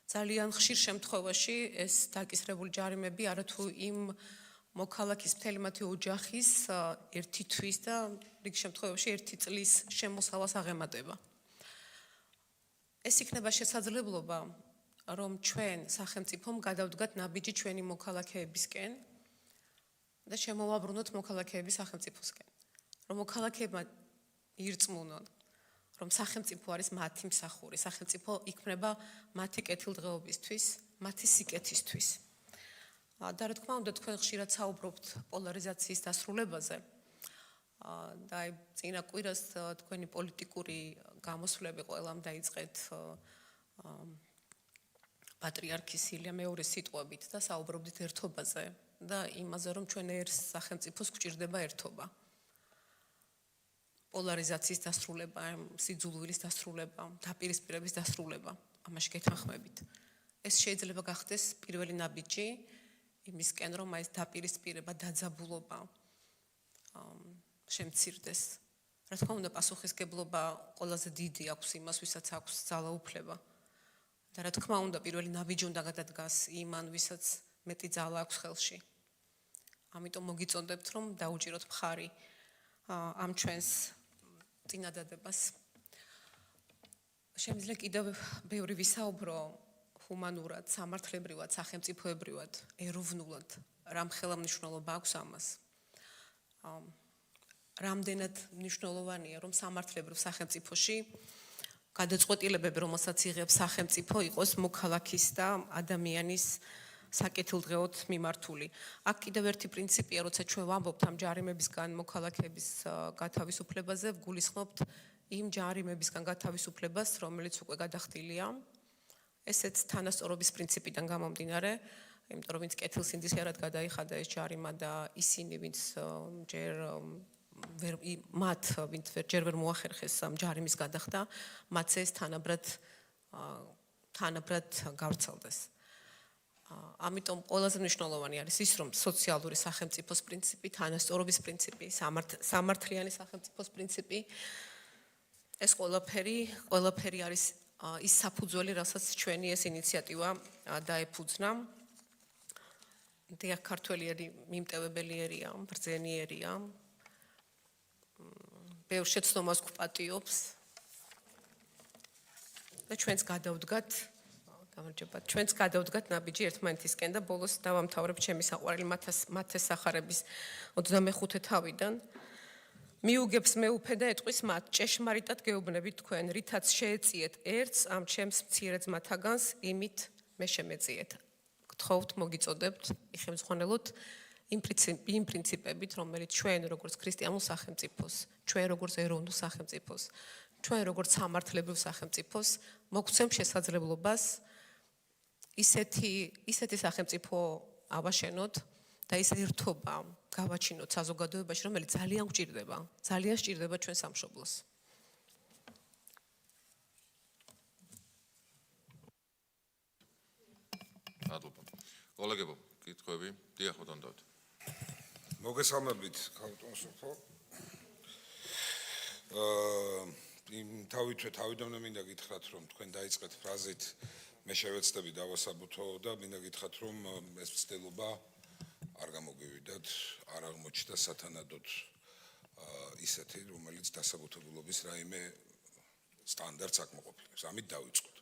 ძალიან ხშირ შემთხვევაში ეს დაკისრებული ჯარიმები არათუ იმ მოქალაქის მთელი მათი ოჯახის ერთი თვის და რიგ შემთხვევაში ერთი წლის შემოსავალს აღემატება. ეს იქნება შესაძლებლობა, რომ ჩვენ სახელმწიფომ გადავდგათ ნაბიჯი ჩვენი მოქალაქეებისკენ და შემოვაბრუნოთ მოქალაქეების სახელმწიფოსკენ. რომ მოქალაქეებმა ირწმუნონ, რომ სახელმწიფო არის მათი მსახური, სახელმწიფო იქმნება მათი კეთილდღეობისთვის, მათი სიკეთისთვის. და რა თქმა უნდა, თქვენ ხშირად საუბრობთ პოლარიზაციის დასრულებაზე. და აი წინა კვირას თქვენი პოლიტიკური გამოსვლები ყველამ დაიწყეთ პატრიარქის ილია მეორის სიტყვებით და საუბრობდით ერთობაზე და იმაზე, რომ ჩვენ ერთ სახელმწიფოს გვჭირდება ერთობა. პოლარიზაციის დასრულება, სიძულვილის დასრულება, დაპირისპირების დასრულება, ამაში გეთანხმებით. ეს შეიძლება გახდეს პირველი ნაბიჯი იმისკენ, რომ აი ეს დაპირისპირება, დაძაბულობა შემცირდეს. რა თქმა უნდა, პასუხისგებლობა ყველაზე დიდი აქვს იმას, ვისაც აქვს ძალაუფლება. და რა თქმა უნდა, პირველი ნაბიჯი უნდა გადადგას იმან, ვისაც მეტი ძალა აქვს ხელში. ამიტომ მოგიწონდებთ, რომ დაუჭიროთ მხარი ამ ჩვენს წინადადებას. შემიძლია კიდევ ბევრი ვისაუბრო ჰუმანურად, სამართლებრივად, სახელმწიფოებრივად, ეროვნულად, რამ ხელმძღვანელობა აქვს ამას. რამდენად მნიშვნელოვანია, რომ სამართლებრივ სახელმწიფოში გადაწყვეტილებები, რომელსაც იღებს სახელმწიფო, იყოს მოქალაქის და ადამიანის საკეთილდღეოდ მიმართული. აქ კიდევ ერთი პრინციპია, როცა ჩვენ ვამბობთ ამ ჯარიმებისგან მოქალაქეების გათავისუფლებაზე, ვგულისხმობთ იმ ჯარიმებისგან გათავისუფლებას, რომელიც უკვე გადახდილია. ესეც თანასწორობის პრინციპიდან გამომდინარე, იმიტომ რომ ვინც კეთილსინდისიერად გადაიხადა ეს ჯარიმა და ისინი, ვინც ჯერ მათ ვინც ჯერ ვერ მოახერხეს ჯარიმის გადახდა, მათ ეს თანაბრად გავრცელდეს. ამიტომ ყველაზე მნიშვნელოვანი არის ის, რომ სოციალური სახელმწიფოს პრინციპი, თანასწორობის პრინციპი, სამართლიანი სახელმწიფოს პრინციპი ეს ყველაფერი არის ის საფუძველი, რასაც ჩვენი ეს ინიციატივა დაეფუძნა. დიახ, ქართველიერი მიმტევებელიერია, ბრძენიერია. ბევრ შეცდომას გვპატიობს. და ჩვენც გადავდგათ ნაბიჯი ერთმანეთისკენ და ბოლოს დავამთავრებ ჩემი საყვარელი მათეს სახარების 25 თავიდან. მიუგებს მეუფე და ეტყვის მათ, ჭეშმარიტად გეუბნებით თქვენ, რითაც შეეწიეთ ერთს ამ ჩემს მცირე ძმათაგანს, იმით მე შემეწიეთ. გთხოვთ, მოგიწოდებთ, იხელმძღვანელოთ იმ პრინციპებით, რომელიც ჩვენ როგორც ქრისტიანულ სახელმწიფოს, ჩვენ როგორც ეროვნულ სახელმწიფოს, ჩვენ როგორც სამართლებრივ სახელმწიფოს მოგცემ შესაძლებლობას ისეთი სახელმწიფო ავაშენოთ და ის ერთობა გავაჩინოთ საზოგადოებაში, რომელიც ძალიან სჭირდება ჩვენ სამშობლოს. მადლობა. კოლეგებო, კითხვები? დიახ, ბატონ დავით. მოგესალმებით, ქალბატონ სოფო. თავიდან მინდა გითხრათ, რომ თქვენ დაიწყეთ ფრაზით მე შევეცდები დავასაბუთო და მინდა გითხრათ, რომ ეს ცდელობა არ გამოგივიდათ, არ აღმოჩნდა სათანადოდ ისეთი, რომელიც დასაბუთებულობის რაიმე სტანდარტს აკმაყოფილებს. ამით დავიწყოთ.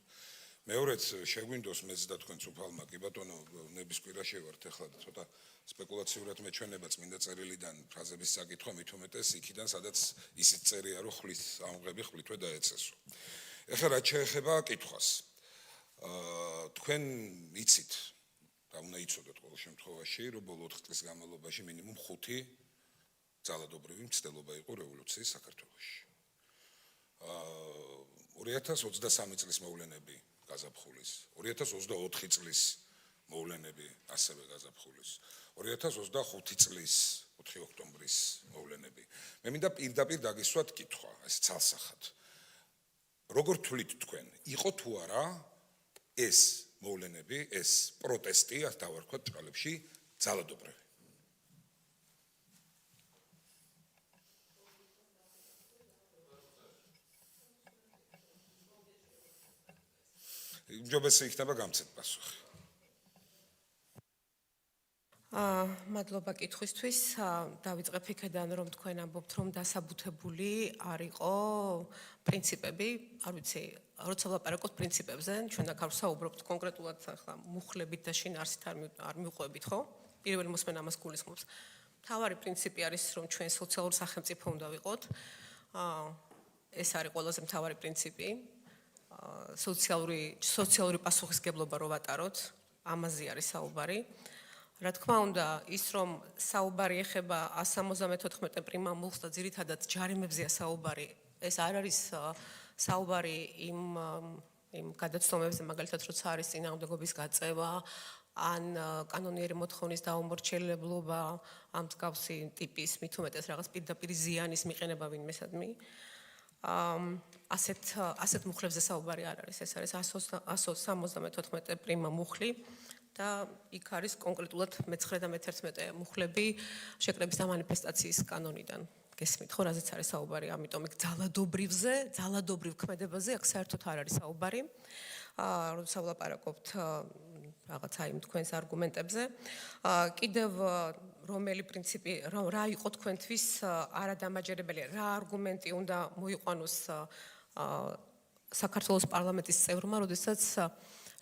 მეორეც შეგვინდოს მეც და თქვენ უფალმა, კი ბატონო, ნებისკვირაში ვართ ახლა ცოტა სპეკულაციურად მეჩვენება წმინდა წერილიდან ფრაზების საკითხვა, მით უმეტეს იქიდან, სადაც ისიც წერია, რომ ხლის ამღები ხლითვე დაეცესო. ეხლა რაც შეეხება კითხვას. თქვენ იცით და უნდა იცოდეთ ყოველ შემთხვევაში, რომ ბოლო 4 წლის განმავლობაში მინიმუმ 5 ძალადობრივი მცდელობა იყო რევოლუციის საქართველოში. 2023 წლის მოვლენები გაზაფხულის, 2024 წლის მოვლენები ასევე გაზაფხულის, 2025 წლის 4 ოქტომბრის მოვლენები. მე მინდა პირდაპირ დაგისვათ კითხვა, ეს ცალსახად. როგორ თვლით თქვენ, იყო თუ არა ეს მოვლენები, ეს პროტესტი, ასე დავარქვათ ჭყალებში, ძალადობრივი? ჯობესი იქნება გამცეთ პასუხი. მადლობა კითხვისთვის. დავიწყებ იქიდან, რომ თქვენ ამბობთ, რომ დასაბუთებული არ იყო პრინციპები, არ ვიცი, როცა ვლაპარაკობთ პრინციპებზე, ჩვენ აქ არ ვსაუბრობთ კონკრეტულად ახლა მუხლებით და შინაარსით არ მივყვებით, ხო? პირველი მოსმენა ამას გულისხმობს. მთავარი პრინციპი არის, რომ ჩვენ სოციალური სახელმწიფო უნდა ვიყოთ. ეს არის ყველაზე მთავარი პრინციპი. სოციალური პასუხისგებლობა რო ვატაროთ, ამაზე არის საუბარი. რა თქმა უნდა, ის რომ საუბარი ეხება 174 პრიმა მუხლს და ძირითადად ჯარიმებზეა საუბარი, ეს არ არის საუბარი იმ გადაცდომებზე, მაგალითად, როცა არის წინააღმდეგობის გაწევა, ან კანონიერი მოთხოვნის დაუმორჩილებლობა, ამ მსგავსი ტიპის, მით უმეტეს რაღაც პირდაპირი ზიანის მიყენება ვინმესადმი. ასეთ მუხლებზე საუბარი არ არის, ეს არის 174 პრიმა მუხლი და იქ არის კონკრეტულად მე-9 და მე-11 მუხლები შეკრების და მანიფესტაციის კანონიდან. გესმით ხო, რაზეც არის საუბარი, ამიტომ იქ ძალადობრივ ქმედებაზე აქ საერთოდ არ არის საუბარი. როცა ვლაპარაკობთ რაღაცა იმ თქვენს არგუმენტებზე. კიდევ რომელი პრინციპი, რა იყო თქვენთვის არადამაჯერებელი, რა არგუმენტი უნდა მოიყვანოს საქართველოს პარლამენტის წევრმა, როდესაც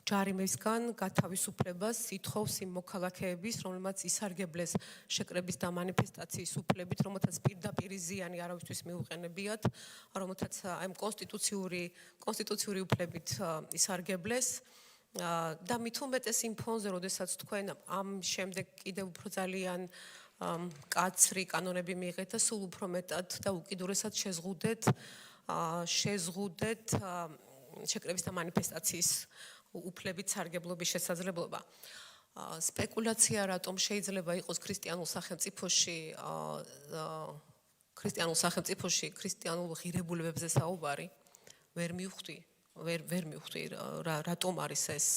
ჯარიმისგან გათავისუფლებას ითხოვს იმ მოქალაქეების, რომლებმაც ისარგებლეს შეკრების და მანიფესტაციის უფლებით, რომელთაც პირდაპირი ზიანი არავისთვის მიუყენებიათ, რომელთაც ამ კონსტიტუციური უფლებით ისარგებლეს და მით უმეტეს იმ ფონზე, როდესაც თქვენ ამ შემდეგ კიდევ უფრო ძალიან კაცრი კანონები მიიღეთ და სულ უფრო მეტად და უკიდურესად შეზღუდეთ შეკრების და მანიფესტაციის უფლებით სარგებლობის შესაძლებლობა. სპეკულაცია რატომ შეიძლება იყოს ქრისტიანულ სახელმწიფოში ქრისტიანულ სახელმწიფოში ქრისტიანულ ღირებულებებზე საუბარი ვერ მივხვდი რატომ არის ეს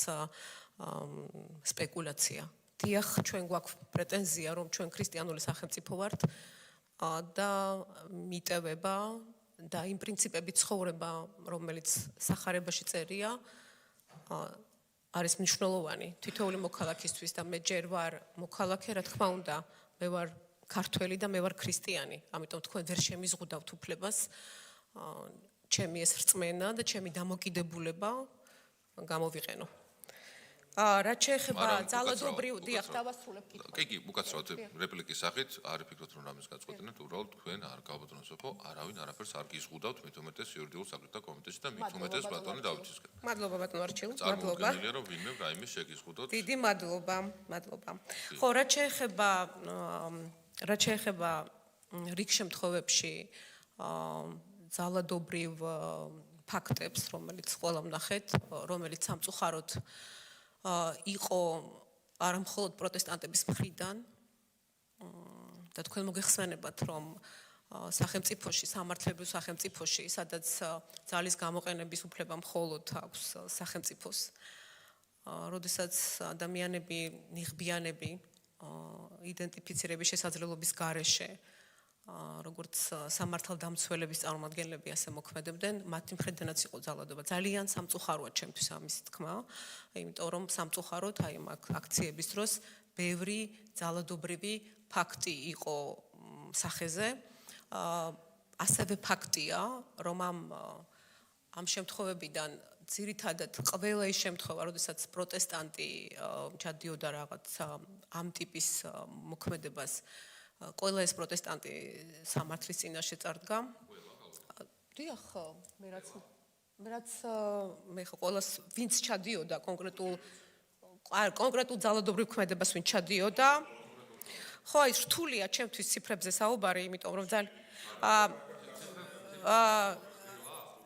სპეკულაცია. დიახ, ჩვენ გვაქვს პრეტენზია, რომ ჩვენ ქრისტიანული სახელმწიფო ვართ და მიტევება და იმ პრინციპებით ცხოვრება, რომელიც სახარებაში წერია, არის მნიშვნელოვანი თითოეული მოქალაქისთვის და მე ჯერ ვარ მოქალაქე, რა თქმა უნდა, მე ვარ ქართველი და მე ვარ ქრისტიანი, ამიტომ თქვენ ვერ შემიზღუდავთ უფლებას ჩემი ეს რწმენა და ჩემი დამოკიდებულება გამოვიყენო. რაც შეეხება ძალადობრივ დიახ დავასრულებ კითხვა. კი, უკაცრავად რეპლიკის სახით არ ვფიქრობ რომ რამეს გაწყვეტინეთ, უბრალოდ თქვენ არ გავაბრძანოთ, არავინ არაფერს არ გიზღუდავთ, მით უმეტეს იურიდიულ საკითხთა კომიტეტში და მით უმეტეს ბატონი დავითისკენ. მადლობა ბატონო არჩილ, მადლობა. წარმოუდგენელია რომ ვინმე რაიმე შეგიზღუდოთ. დიდი მადლობა. ხო, რაც შეეხება რიგ შემთხვევებში ძალადობრივ ფაქტებს, რომელიც ყველა ვნახეთ, რომელიც სამწუხაროდ იყო არა მხოლოდ პროტესტანტების მხრიდან და თქვენ მოგეხსენებათ, რომ სახელმწიფოში, სამართლებრივ სახელმწიფოში, სადაც ძალის გამოყენების უფლება მხოლოდ აქვს სახელმწიფოს, როდესაც ადამიანები ნიღბიანები იდენტიფიცირების შესაძლებლობის გარეშე როგორც სამართალდამცველების წარმომადგენლები ასე მოქმედებდნენ, მათი მხრიდანაც იყო ძალადობა. ძალიან სამწუხაროა ჩემთვის ამის თქმა, იმიტომ რომ სამწუხაროდ აი ამ აქციების დროს ბევრი ძალადობრივი ფაქტი იყო სახეზე. ასევე ფაქტია, რომ ამ შემთხვევებიდან ძირითადად ყველა ის შემთხვევა, როდესაც პროტესტანტი ჩადიოდა რაღაც ამ ტიპის მოქმედებას, ყველა ეს პროტესტანტი სამართლის წინაშე წარდგა. დიახ, მე რაც ყველას ვინც ჩადიოდა კონკრეტულ ძალადობრივ ქმედებას ვინც ჩადიოდა. ხო, ის რთულია ჩემთვის ციფრებზე საუბარი, იმიტომ რომ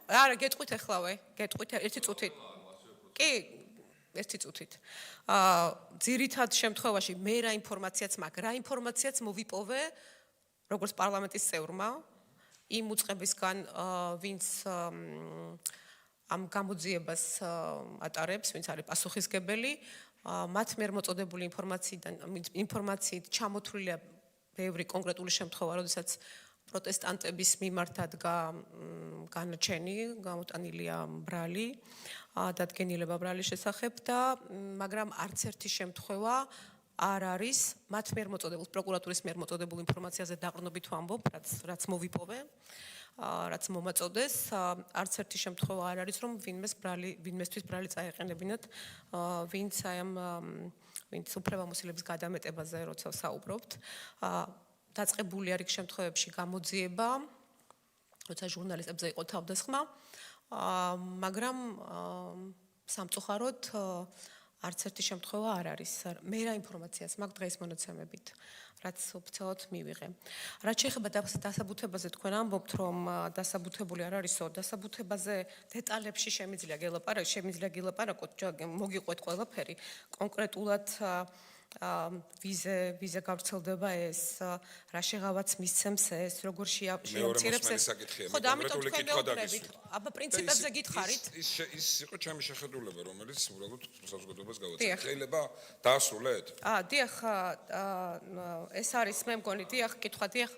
არა, გეტყვით ახლავე, გეტყვით ერთი წუთით. კი, ერთი წუთით. ძირითად შემთხვევაში მე რა ინფორმაციაც მაქვს, რა ინფორმაციაც მოვიპოვე როგორც პარლამენტის წევრმა იმ უწყებისგან, ვინც ამ გამოძიებას ატარებს, ვინც არის პასუხისმგებელი, მათ მიერ მოწოდებული ინფორმაციით ჩამოთვლილია ბევრი კონკრეტული შემთხვევა, როდესაც პროტესტანტების მიმართ ადგა განაჩენი, გამოტანილია ბრალი, დადგენილება ბრალის შესახებ და მაგრამ არც ერთი შემთხვევა არ არის მათ მიერ მოწოდებულ პროკურატურის მიერ მოწოდებულ ინფორმაციაზე დაყრდნობით ვამბობ, რაც მოვიპოვე, რაც მომაწოდეს, არც ერთი შემთხვევა არ არის, რომ ვინმესთვის ბრალი წაეყენებინათ, ვინც უფლებამოსილების გადამეტებაზე როცა საუბრობთ. დაწყებული არის შემთხვევებში გამოძიება, როცა ჟურნალისტებზე იყო თავდასხმა, მაგრამ სამწუხაროდ არც ერთი შემთხვევა არ არის. მე რა ინფორმაციას მაქვს დღეს მონაცემებით, რაც ოფიციალურად მივიღე. რაც შეეხება დასაბუთებაზე, თქვენ ამბობთ, რომ დასაბუთებული არ არისო, დასაბუთებაზე დეტალებში შემიძლია გელაპარაკოთ, მოგიყვეთ ყველაფერი, კონკრეტულად ვიზე გავრცელდება ეს, რა შეღავაც მისცემს ეს, როგორ შეამცირებს ეს. ხო, და ამიტომ თქვენ მეუბნებით. აბა პრინციპებზე გითხარით? ის იყო ჩემი შეხედულება, რომელიც უბრალოდ საზოგადოებას გავაცნობ. შეიძლება დაასრულეთ? დიახ, ეს არის მე მგონი, დიახ, კითხვა, დიახ.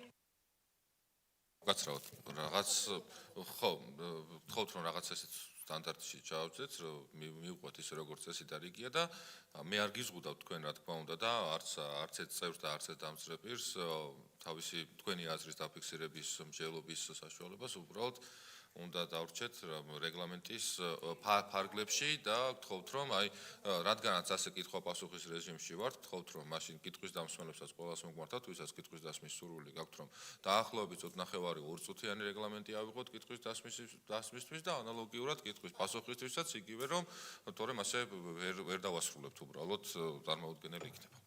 უკაცრავად, რაღაც ხო, ვთხოვთ რომ რაღაც ესეც სტანდარტში ჩავწეთ, რომ მივყვეთ ისე როგორც წესი და რიგია და მე არ გიზღუდავ თქვენ რა თქმა უნდა და არც ერთ წევრს და არც ერთ დამწრეპირს თავისი თქვენი აზრის დაფიქსირების მსჯელობის საშუალებას უბრალოდ უნდა დავრჩეთ რეგლამენტის ფარგლებში და გთხოვთ რომ აი რადგანაც ასე კითხვა-პასუხის რეჟიმში ვართ, გთხოვთ რომ მაშინ კითხვის დამსვენებსაც ყველას მოგმართათ, ვისაც კითხვის დასმის სურვილი გაქვთ, რომ დაახლოებით 20 ორწუთიანი რეგლამენტი ავიღოთ კითხვის დასმისთვის და ანალოგიურად კითხვის პასუხისთვისაც იგივე რომ თორემ ასე ვერ დავასრულებთ უბრალოდ წარმოუდგენელი იქნება.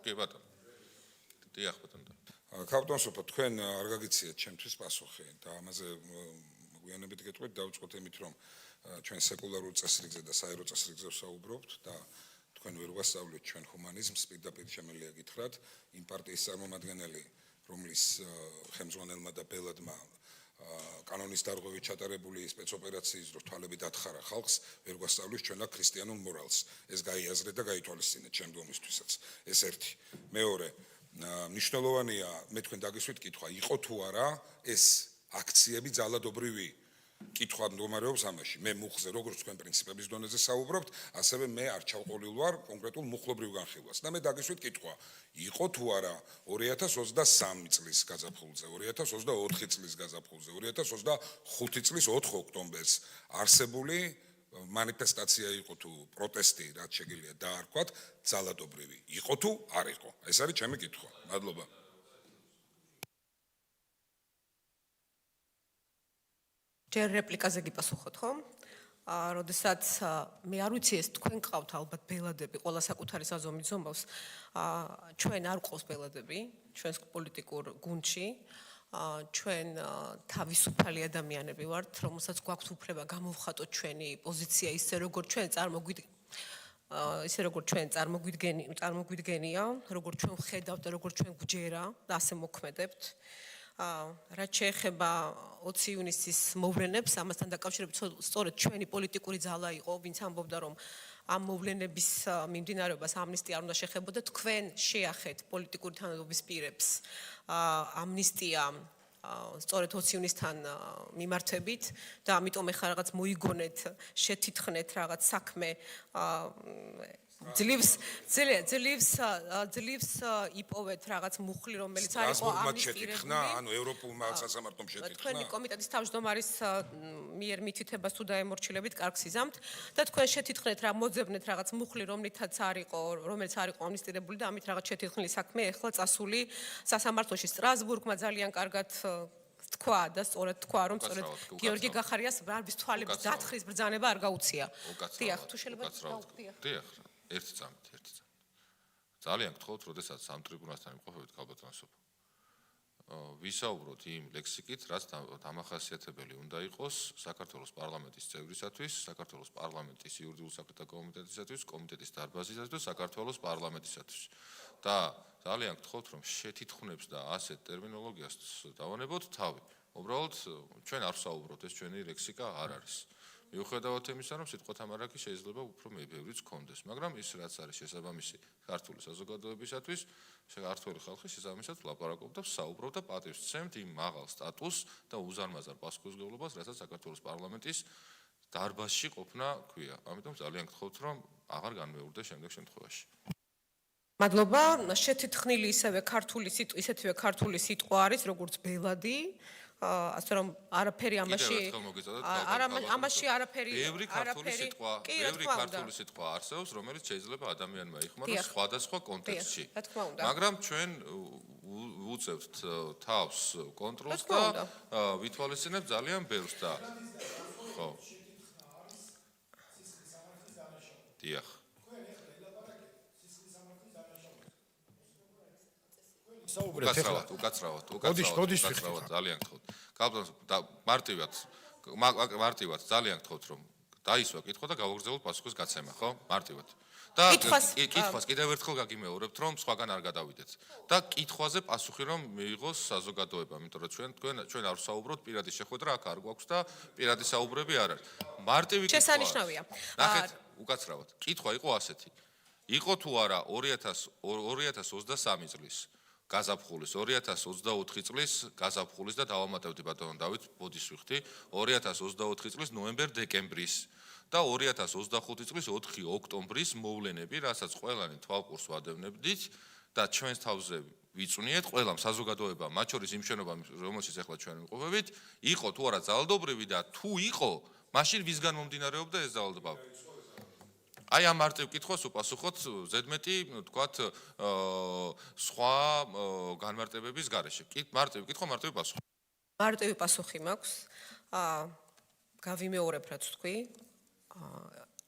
კი ბატონო. დიახ ბატონო. კაპიტანსოფო, თქვენ არ გაგიციეთ ჩემთვის პასუხი და ამაზე გვიანებით გეტყვით, დავიწყოთ იმით, რომ ჩვენ სეკულარულ წესრიგზე და საერო წესრიგზე ვსაუბრობთ და თქვენ ვერ ვასწავლეთ ჩვენ ჰუმანიზმს, პირდაპირ შემიძლია გითხრათ, იმ პარტიის წარმომადგენელი, რომლის ხელმძღვანელმა და ბელადმა კანონის დარღვევით ჩატარებული სპეცოპერაციის დროს თვალები დათხარა ხალხს, ვერ გვასწავლის ჩვენ აქ ქრისტიანულ მორალს. ეს გაიაზრეთ და გაითვალისწინეთ შემდგომისთვისაც. ეს ერთი. მეორე, მნიშვნელოვანია მე თქვენ დაგისვით კითხვა, იყო თუ არა ეს აქციები ძალადობრივი? კითხვა მდგომარეობს ამაში. მე მუხზე როგორც თქვენ პრინციპების დონეზე საუბრობთ, ასევე მე არ ჩავყოლილ ვარ კონკრეტულ მუხლობრივ განხილვას. და მე დაგისვით კითხვა, იყო თუ არა 2023 წლის გაზაფხულზე, 2024 წლის გაზაფხულზე, 2025 წლის 4 ოქტომბერს არსებული манифестация იყო თუ პროტესტი, რაც შეგიძლია დაარქვათ, ძალადობრივი. იყო თუ არ იყო? ეს არის ჩემი კითხვა. მადლობა. ჯერ რეპლიკაზე გიპასუხოთ, ხო? როდესაც მე არ ვიცი ეს თქვენ ყავთ ალბათ ბელადები, ყველა საკუთარი საზომით ზომავს. ჩვენ არ ყავს ბელადები, ჩვენს პოლიტიკურ გუნდში. ჩვენ თავისუფალი ადამიანები ვართ, რომელსაც გვაქვს უფლება გამოვხატოთ ჩვენი პოზიცია ისე როგორც ჩვენ წარმოგვიდგენია, როგორც ჩვენ ვხედავთ და როგორც ჩვენ გვჯერა და ასე მოქმედებთ. რაც შეეხება 20 ივნისის მოვლენებს, ამასთან დაკავშირებით სწორედ ჩვენი პოლიტიკური ძალა იყო, ვინც ამბობდა, რომ ამ მოვლენების მიმდინარეობას ამნისტია არ უნდა შეხებოდა, თქვენ შეახეთ პოლიტიკური თანადობის პირებს ამნისტია სწორედ 20 ივნისთან მიმართებით და ამიტომ ეხლა რაღაც მოიგონეთ, შეთითხნეთ რაღაც საქმე ძლივს იპოვეთ რაღაც მუხლი, რომელიც არ იყო შეთითხნა, ანუ ევროპულმა სასამართლომ შეთითხნა. თქვენი კომიტეტის თავმჯდომარის მიერ მითითებას თუ დაემორჩილებით, კარგს იზამთ და თქვენ შეთითხნეთ რა მოძებნეთ რაღაც მუხლი, რომელიც არ იყო ამნისტირებული და ამით რაღაც შეთითხნილი საქმე ეხლა წასული სასამართლოში. სტრასბურგმა ძალიან კარგად თქვა და სწორედ თქვა, რომ სწორედ გიორგი გახარიას ბარბის თვალების დათხრის ბრძანება არ გაუწია. დიახ, თუ შეიძლება დიახ. ერთი წამით. ძალიან გთხოვთ, როდესაც ამ ტრიბუნასთან იმყოფებით ქალბატონსოფო. ვისაუბროთ იმ ლექსიკით, რაც დამახასიათებელი უნდა იყოს საქართველოს პარლამენტის წევრისათვის, საქართველოს პარლამენტის იურიდიულ საქმეთა კომიტეტისათვის, კომიტეტის დარბაზისათვის და საქართველოს პარლამენტისათვის. და ძალიან გთხოვთ, რომ შეთითხნებს და ასეთ ტერმინოლოგიას დავანებოთ თავი. უბრალოდ ჩვენ არ ვსაუბრობთ, ეს ჩვენი ლექსიკა არ არის. მიუხედავად იმისა, რომ სიტყვათა მარაგი შეიძლება უფრო ბევრიც გქონდეს, მაგრამ ის რაც არის შესაბამისი ქართული საზოგადოებისათვის, ქართული ხალხი შესაბამისად ვლაპარაკობ და ვსაუბრობ და პატივს ვცემთ იმ მაღალ სტატუსს და უზარმაზარ პასუხისმგებლობას, რასაც საქართველოს პარლამენტის დარბაზში ყოფნა ქვია. ამიტომ ძალიან გთხოვთ, რომ აღარ განმეორდეს შემდეგ შემთხვევაში. მადლობა. შეთითხნილი ისეთივე ქართული სიტყვა არის, როგორც ბელადი. ასე რომ არაფერი ამაში არაფერი ბევრი ქართული სიტყვა არსებობს, რომელიც შეიძლება ადამიანმა იხმაროს სხვადასხვა კონტექსტში. მაგრამ ჩვენ უწევთ თავს კონტროლს და ვითვალისწინებთ ძალიან ბევრს და ხო. დიახ. უკაცრავად, ძალიან გთხოვთ. მარტივად ძალიან გთხოვთ, რომ დაისვა კითხვა და გავაგრძელოთ პასუხის გაცემა, ხო? მარტივად. და კითხვას კიდევ ერთხელ გაგიმეორებთ, რომ სხვაგან არ გადავიდეთ. და კითხვაზე პასუხი რომ მიიღოს საზოგადოება, იმიტომ რომ ჩვენ არ ვსაუბრობთ პირადი შეხვედრა აქ არ გვაქვს და პირადი საუბრები არ არის. მარტივი კითხვა. შესანიშნავია. ნახეთ, უკაცრავად. კითხვა იყო ასეთი. იყო თუ არა 2023 წლის გაზაფხულის 2024 წლის გაზაფხულის და დავამატებდი ბატონო დავით ბოდისვიხთი 2024 წლის ნოემბერ-დეკემბრის და 2025 წლის 4 ოქტომბრის მოვლენები, რასაც ყველანი თვალყურს ვადევნებდით და ჩვენს თავზე ვიწვნიეთ ყველამ საზოგადოებამ, მათ შორის იმ შენობამ, რომელშიც ახლა ჩვენ ვიმყოფებით, იყო თუ არა ძალადობრივი და თუ იყო, მაშინ ვისგან მომდინარეობდა ეს ძალადობა? აი ამ მარტივ კითხვას უპასუხოთ ზედმეტი, თქვათ, სხვა განმარტებების გარეშე. მარტივი კითხვა, მარტივი პასუხი. მარტივი პასუხი მაქვს. გავიმეორებ რაც თქვი.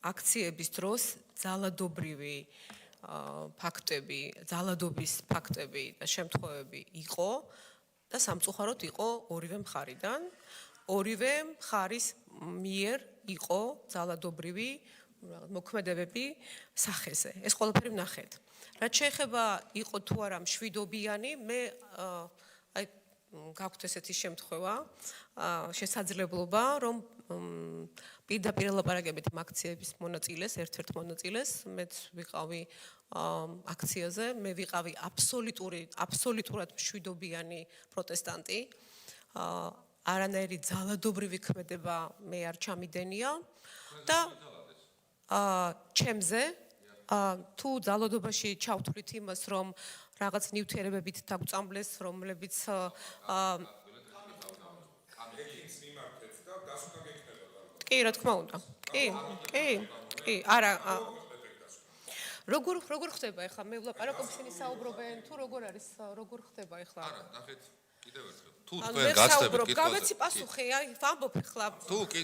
აქციების დროს ძალადობრივი ფაქტები, ძალადობის ფაქტები და შემთხვევები იყო და სამწუხაროდ იყო ორივე მხარიდან. ორივე მხარის მიერ იყო ძალადობრივი მოქმედებები სახეზე. ეს ყველაფერი ვნახეთ. რაც შეეხება იყო თუ არა მშვიდობიანი, მე გაქვთ ესეთი შემთხვევა, შესაძლებლობა, რომ პირდაპირ ელაპარაკებით იმ აქციების მონაწილეს, ერთ-ერთ მონაწილეს, მეც ვიყავი აქციაზე, მე ვიყავი აბსოლუტურად მშვიდობიანი პროტესტანტი. არანაირი ძალადობრივი ქმედება მე არ ჩამიდენია და ჩემზე თუ ძალადობაში ჩავთვლით იმას, რომ რაღაც ნივთიერებებით დაგწამლეს, რომლებიც კი, რა თქმა უნდა. კი, არა. როგორ ხდება ახლა მე ვლაპარაკობ ისინი საუბრობენ თუ როგორ ხდება ახლა? არა, ნახეთ, კიდევ ერთხელ. თუ თქვენ გაცდებით კითხვაზე. გავეცი პასუხი, აი, ვამბობ ახლა. თუ კი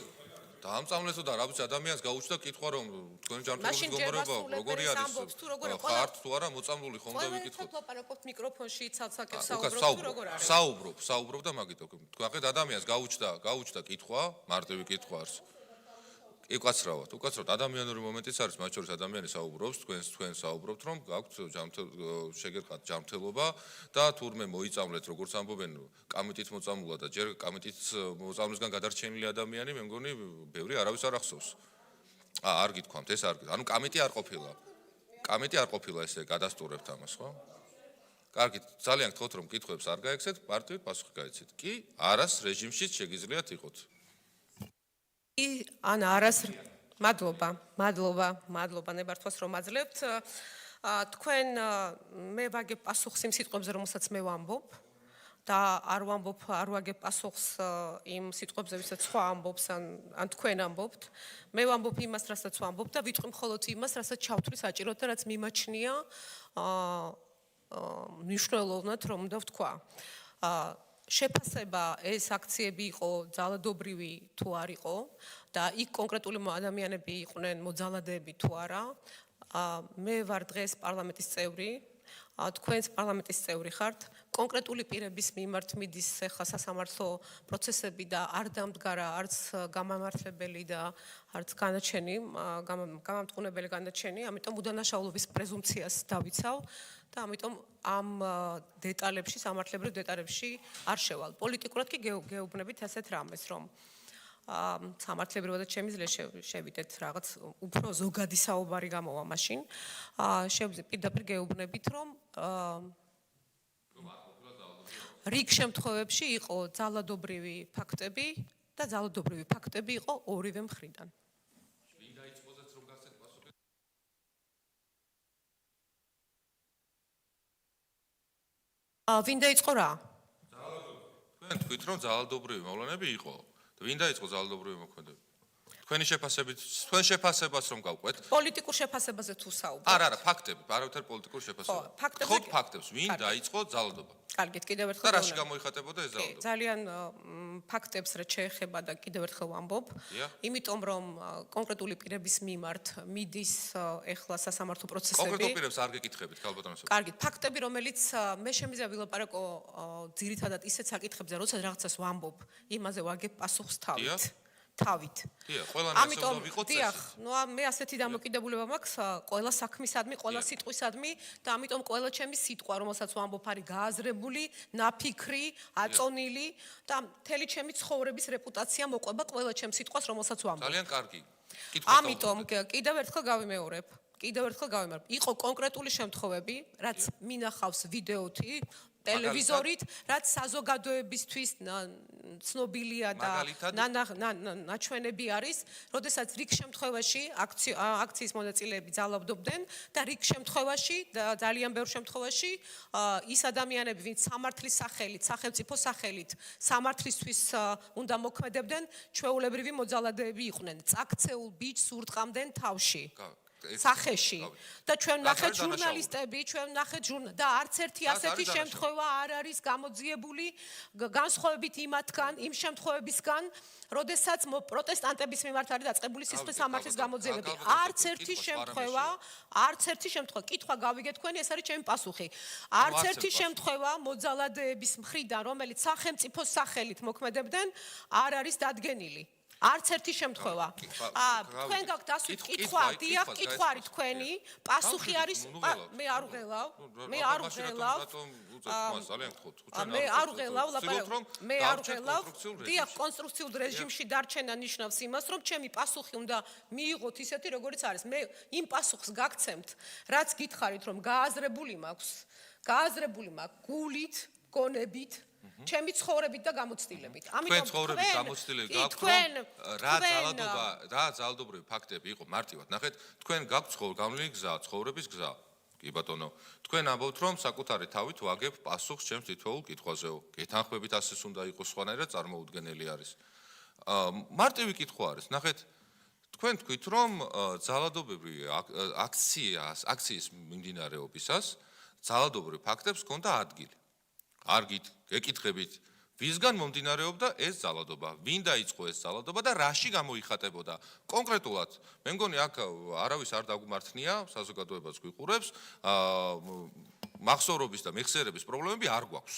დაამწამლესო და რაღაც ადამიანს გაუჩნდა კითხვა რომ თქვენი ჯანმრთელობის გომრობა როგორი არის? ხართ თუ არა მოწამლული ხომ და ვიკითხოთ. ყველა ლაპარაკობთ მიკროფონში, ცალ-ცალკე საუბრობთ თუ როგორ არის? საუბრობ და მაგითო. თქვენ ადამიანს გაუჩნდა კითხვა, მარტივი კითხვა არის. უკაცრავად ადამიანური მომენტიც არის, მათ შორის ადამიანი საუბრობს, თქვენ საუბრობთ, რომ გაქვთ შეგერყათ ჯანმრთელობა და თურმე მოიწამლეთ, როგორც ამბობენ, კამიტით მოწამულა და ჯერ კამიტით მოწამვლისგან გადარჩენილი ადამიანი, მე მგონი, ბევრი არავის არ ახსოვს. არ გითქვამთ, ეს არ გითქვამთ. ანუ კამიტი არ ყოფილა ესე გადასტურებთ ამას, ხო? კარგით, ძალიან გთხოვთ, რომ კითხვებს არ გაექცეთ, პარტიით პასუხი გაიცეთ. კი, არას რეჟიმშიც შეგიძლიათ იყოთ. ან არას მადლობა ნებართვას რომ აძლევთ თქვენ მე ვაგებ პასუხს იმ სიტყვებზე რომელსაც მე ვამბობ და არ ვაგებ პასუხს იმ სიტყვებზე ვისაც სხვა ამბობს ან თქვენ ამბობთ მე ვამბობ იმას რასაც ვამბობ და ვიტყვი მხოლოდ იმას რასაც ჩავთვლი საჭიროდ და რაც მიმაჩნია მნიშვნელოვნად რომ უნდა ვთქვა შეფასება ეს აქციები იყო ძალადობრივი თუ არ იყო და იქ კონკრეტული ადამიანები იყვნენ მოძალადეები თუ არა მე ვარ დღეს პარლამენტის წევრი თქვენს პარლამენტის წევრი ხართ კონკრეტული პირების მიმართ მიდის ახლა სასამართლო პროცესები და არ დამდგარა არც გამამართლებელი და არც გამამტყუნებელი განაჩენი ამიტომ უდანაშაულობის პრეზუმპციას დავიცავ და ამიტომ ამ დეტალებში, სამართლებრივ დეტალებში არ შევალ. პოლიტიკურად კი გეუბნებით ასეთ რამეს, რომ სამართლებრივად შემიძლია შევიდეთ რაღაც უფრო ზოგადი საუბარი გამოვა მაშინ. პირდაპირ გეუბნებით, რომ რიგ შემთხვევებში იყო ძალადობრივი ფაქტები და ძალადობრივი ფაქტები იყო ორივე მხრიდან. ვინ დაიწყო რა? თქვენ თქვით რომ ძალადობრივი მოვლენები იყო. ვინ დაიწყო ძალადობრივი მოქმედება? თქვენი შეფასებას რომ გავყვეთ. პოლიტიკურ შეფასებაზე თუ საუბრობთ. არა, ფაქტები, არავითარ პოლიტიკურ შეფასებას. ხო, ფაქტებს, ვინ დაიწყო ძალადობა? კარგით, კიდევ ერთხელ. და რაში გამოიხატებოდა ეს ძალადობა? ძალიან ფაქტებს რაც შეეხება და კიდევ ერთხელ ვამბობ. იმიტომ რომ კონკრეტული პირების მიმართ მიდის ეხლა სასამართლო პროცესები. კონკრეტულ პირებს არ გეკითხებით, ქალბატონო. კარგით, ფაქტები რომელიც მე შემიძლია ვილაპარაკო ძირითადად ისეთ საკითხებზე, როცა რაღაცას ვამბობ, იმაზე ვაგებ პასუხს თავით. ამიტომ დიახ, მე ასეთი დამოკიდებულება მაქვს ყველა საქმისადმი, ყველა სიტყვისადმი და ამიტომ ყველა ჩემი სიტყვა, რომელსაც ვამბობ, არის გააზრებული, ნაფიქრი, აწონილი და მთელი ჩემი ცხოვრების რეპუტაცია მოყვება ყველა ჩემ სიტყვას, რომელსაც ვამბობ. ძალიან კარგი. ამიტომ კიდევ ერთხელ გავიმეორებ. იყო კონკრეტული შემთხვევები, რაც მინახავს ვიდეოთი, ტელევიზორით, რაც საზოგადოებისთვის ცნობილია და ნაჩვენები არის, როდესაც რიგ შემთხვევაში აქციის მონაწილეები ძალადობდნენ და რიგ შემთხვევაში და ძალიან ბევრ შემთხვევაში ის ადამიანები, ვინც სამართლის სახელით, სახელმწიფოს სახელით სამართლისთვის უნდა მოქმედებდნენ, ჩვეულებრივი მოძალადეები იყვნენ. წაქცეულ ბიჭს ურტყამდნენ თავში. სახეში და ჩვენ ნახეთ ჟურნალისტები, და არც ერთი ასეთი შემთხვევა არ არის გამოძიებული განსხვავებით იმ შემთხვევებისგან, როდესაც პროტესტანტების მიმართ არის დაწყებული სისხლის სამართლის გამოძიებები. არც ერთი შემთხვევა, კითხვა გავიგეთ თქვენი, ეს არის ჩემი პასუხი. არც ერთი შემთხვევა მოძალადეების მხრიდან, რომელიც სახელმწიფოს სახელით მოქმედებდნენ, არ არის დადგენილი. არც ერთი შემთხვევა. თქვენ გაქვთ ასეთი კითხვა, დიახ, კითხვა არის თქვენი, პასუხი არის მე არ ვღელავ, მე არ ვღელავ. მე არ ვღელავ, მე არ ვღელავ. დიახ, კონსტრუქციულ რეჟიმში დარჩენა ნიშნავს იმას, რომ ჩემი პასუხი უნდა მიიღოთ ისეთი, როგორიც არის. მე იმ პასუხს გაგცემთ, რაც გითხარით, რომ გააზრებული მაქვს გულით, გონებით, ჩემი ცხოვრებით და გამოცდილებით. თქვენ ცხოვრების გამოცდილებით გაქვთ რა ძალადობრივი ფაქტები იყო მარტივად ნახეთ თქვენ გაქვთ გავლილი გზა ცხოვრების გზა კი ბატონო თქვენ ამბობთ რომ საკუთარი თავით ვაგებ პასუხს ჩემს თითოეულ კითხვაზეო გეთანხმებით ასეც უნდა იყოს სხვანაირად წარმოუდგენელი არის მარტივი კითხვა არის ნახეთ თქვენ თქვით რომ ძალადობრივი აქციის მიმდინარეობისას ძალადობრივ ფაქტებს ჰქონდა ადგილი არ გეკითხებით ვისგან მომდინარეობდა ეს ძალადობა ვინ დაიწყო ეს ძალადობა და რაში გამოიხატებოდა კონკრეტულად მე მგონი აქ არავის არ დაგუმართნია საზოგადოებას გვიყურებს მახსოვრობის და მეხსიერების პრობლემები არ გვაქვს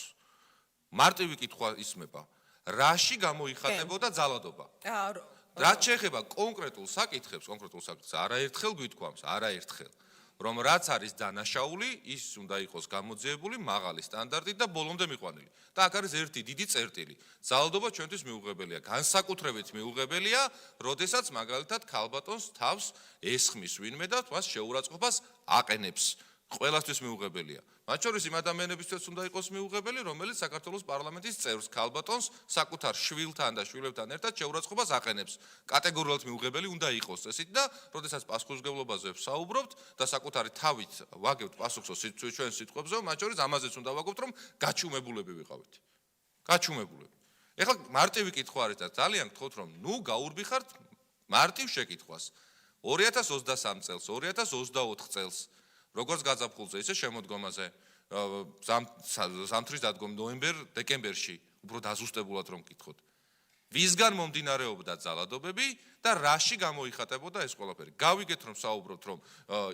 მარტივი კითხვა ისმება რაში გამოიხატებოდა ძალადობა რაც შეეხება კონკრეტულ საკითხებს არაერთხელ გვითქვამს არაერთხელ რომ რაც არის დანაშაული, ის უნდა იყოს გამოძიებული მაღალი სტანდარტით და ბოლომდე მიყვანილი. და აქ არის ერთი დიდი წერტილი. ძალადობა ჩვენთვის მიუღებელია, განსაკუთრებით მიუღებელია, როდესაც მაგალითად ქალბატონს თავს ესხმის ვინმე და მას შეურაცხყოფას აყენებს. ყველასთვის მიუღებელია. მათ შორის იმ ადამიანებისთვის უნდა იყოს მიუღებელი, რომელიც საქართველოს პარლამენტის წევრს ქალბატონს საკუთარ შვილთან და შვილებთან ერთად შეურაცხყოფას აყენებს. კატეგორიულად მიუღებელი უნდა იყოს წესით და როდესაც პასუხისმგებლობაზე ვსაუბრობთ და საკუთარი თავით ვაგებთ პასუხს ჩვენ სიტყვებზე, მათ შორის ამაზეც უნდა ვაგებთ, რომ გაჩუმებულები ვიყავით. გაჩუმებულები. ეხლა მარტივი კითხვა არის და ძალიან გთხოვთ, რომ ნუ გაურბიხართ მარტივ შეკითხვას. 2023 წელს, 2024 წელს როგორც გაზაფხულზე, ისე შემოდგომაზე ზამთრის დადგომ ნოემბერ-დეკემბერში უფრო დაზუსტებულად რომ გკითხოთ. ვისგან მომდინარეობდა ძალადობები და რაში გამოიხატებოდა ეს ყველაფერი. გავიგეთ რომ საუბრობთ რომ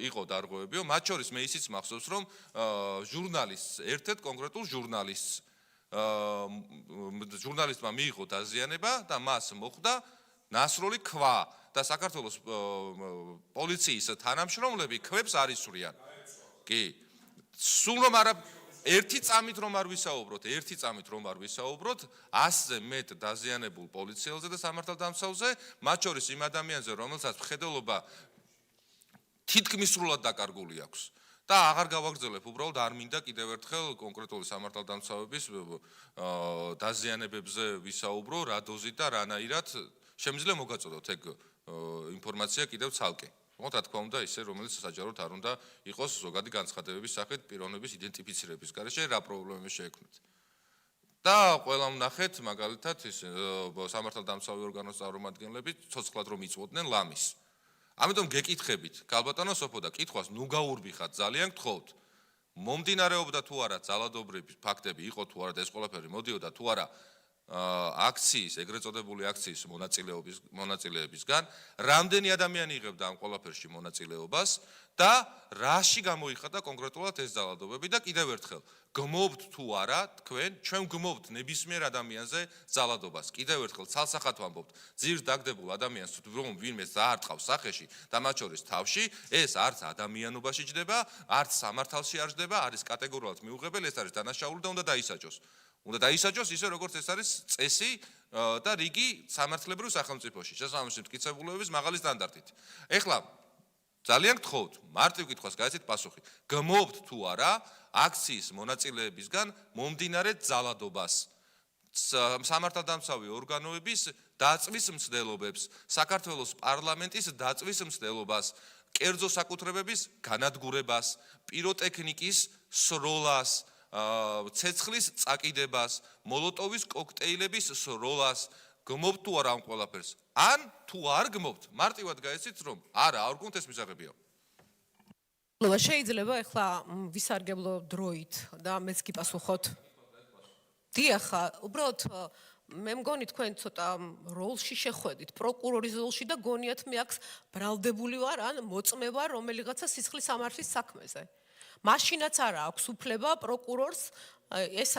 იყო დარღვევებიო, მათ შორის მე ისიც მახსოვს რომ ჟურნალისტს, ერთ-ერთ კონკრეტულ ჟურნალისტმა მიიღო დაზიანება და მას მოხვდა ნასროლი ქვა და საქართველოს პოლიციის თანამშრომლები ქვებს არ ისვრიან. კი. სულ რომ არა ერთი წამით რომ არ ვისაუბროთ, 100-ზე მეტ დაზიანებულ პოლიციელზე და სამართალდამცავზე, მათ შორის იმ ადამიანზე, რომელსაც მხედველობა თითქმის სრულად დაკარგული აქვს. და აღარ გავაგრძელებ, უბრალოდ არ მინდა კიდევ ერთხელ კონკრეტული სამართალდამცავების დაზიანებებზე ვისაუბრო, რა დოზით და რანაირად შემიძლია მოგაწოდოთ ეგ ინფორმაცია კიდევ ცალკე. რა თქმა უნდა, ისე რომელიც საჯაროდ არ უნდა იყოს ზოგადი განცხადებების სახით პიროვნების იდენტიფიცირების გარეშე რა პრობლემები შეექმნათ. და ყველა ვნახეთ, მაგალითად, ის სამართალდამცავი ორგანოს წარმომადგენლები ცოცხლად რომ იწვოდნენ ლამის. ამიტომ გეკითხებით, ქალბატონო სოფო და კითხვას ნუ გაურბიხათ, ძალიან გთხოვთ. მომდინარეობდა თუ არა ძალადობრივი ფაქტები, იყო თუ არა და ეს ყველაფერი მოდიოდა თუ არა აქციის, ეგრეთ წოდებული აქციის მონაწილეებისგან, რამდენი ადამიანი იღებდა ამ ყველაფერში მონაწილეობას და რაში გამოიხატა კონკრეტულად ეს ძალადობები და კიდევ ერთხელ, გმობთ თუ არა, ჩვენ გმობთ ნებისმიერ ადამიანზე ძალადობას. კიდევ ერთხელ ცალსახად ვამბობთ, ძირს დაგდებულ ადამიანს რომ ვინმე დაარტყავს სახეში და მათ შორის თავში, ეს არც ადამიანობაში ჯდება, არც სამართალში არ ჯდება, არის კატეგორიულად მიუღებელი, ეს არის დანაშაული და უნდა დაისაჯოს. უნდა დაისაჯოს ისე როგორც ეს არის წესი და რიგი სამართლებრივ სახელმწიფოში შესაბამისი მტკიცებულებების მაღალი სტანდარტით. ეხლა ძალიან გთხოვთ, მარტივ კითხვას გაიცით პასუხი. გმობთ თუ არა აქციის მონაწილეებისგან მომდინარე ძალადობას. სამართალდამცავი ორგანოების დაწვის მცდელობებს, საქართველოს პარლამენტის დაწვის მცდელობას, კერძო საკუთრებების განადგურებას, პიროტექნიკის სროლას, ცეცხლის წაკიდებას, მოლოტოვის კოქტეილების სროლას, გმობთ თუ არა ამ ყველაფერს? ან თუ არ გმობთ, მარტივად გაიცით რომ არა, არ გქონთ ეს მისაღებია. შეიძლება ახლა ვისარგებლო დროით და მეც გიპასუხოთ. დიახ, უბრალოდ მე მგონი თქვენ ცოტა როლში შეხვედით, პროკურორის როლში და გონიათ მე აქ ბრალდებული ვარ ან მოწმე ვარ რომელიღაცა სისხლის სამართლის საქმეზე. მაშინაც არა აქვს უფლება პროკურორს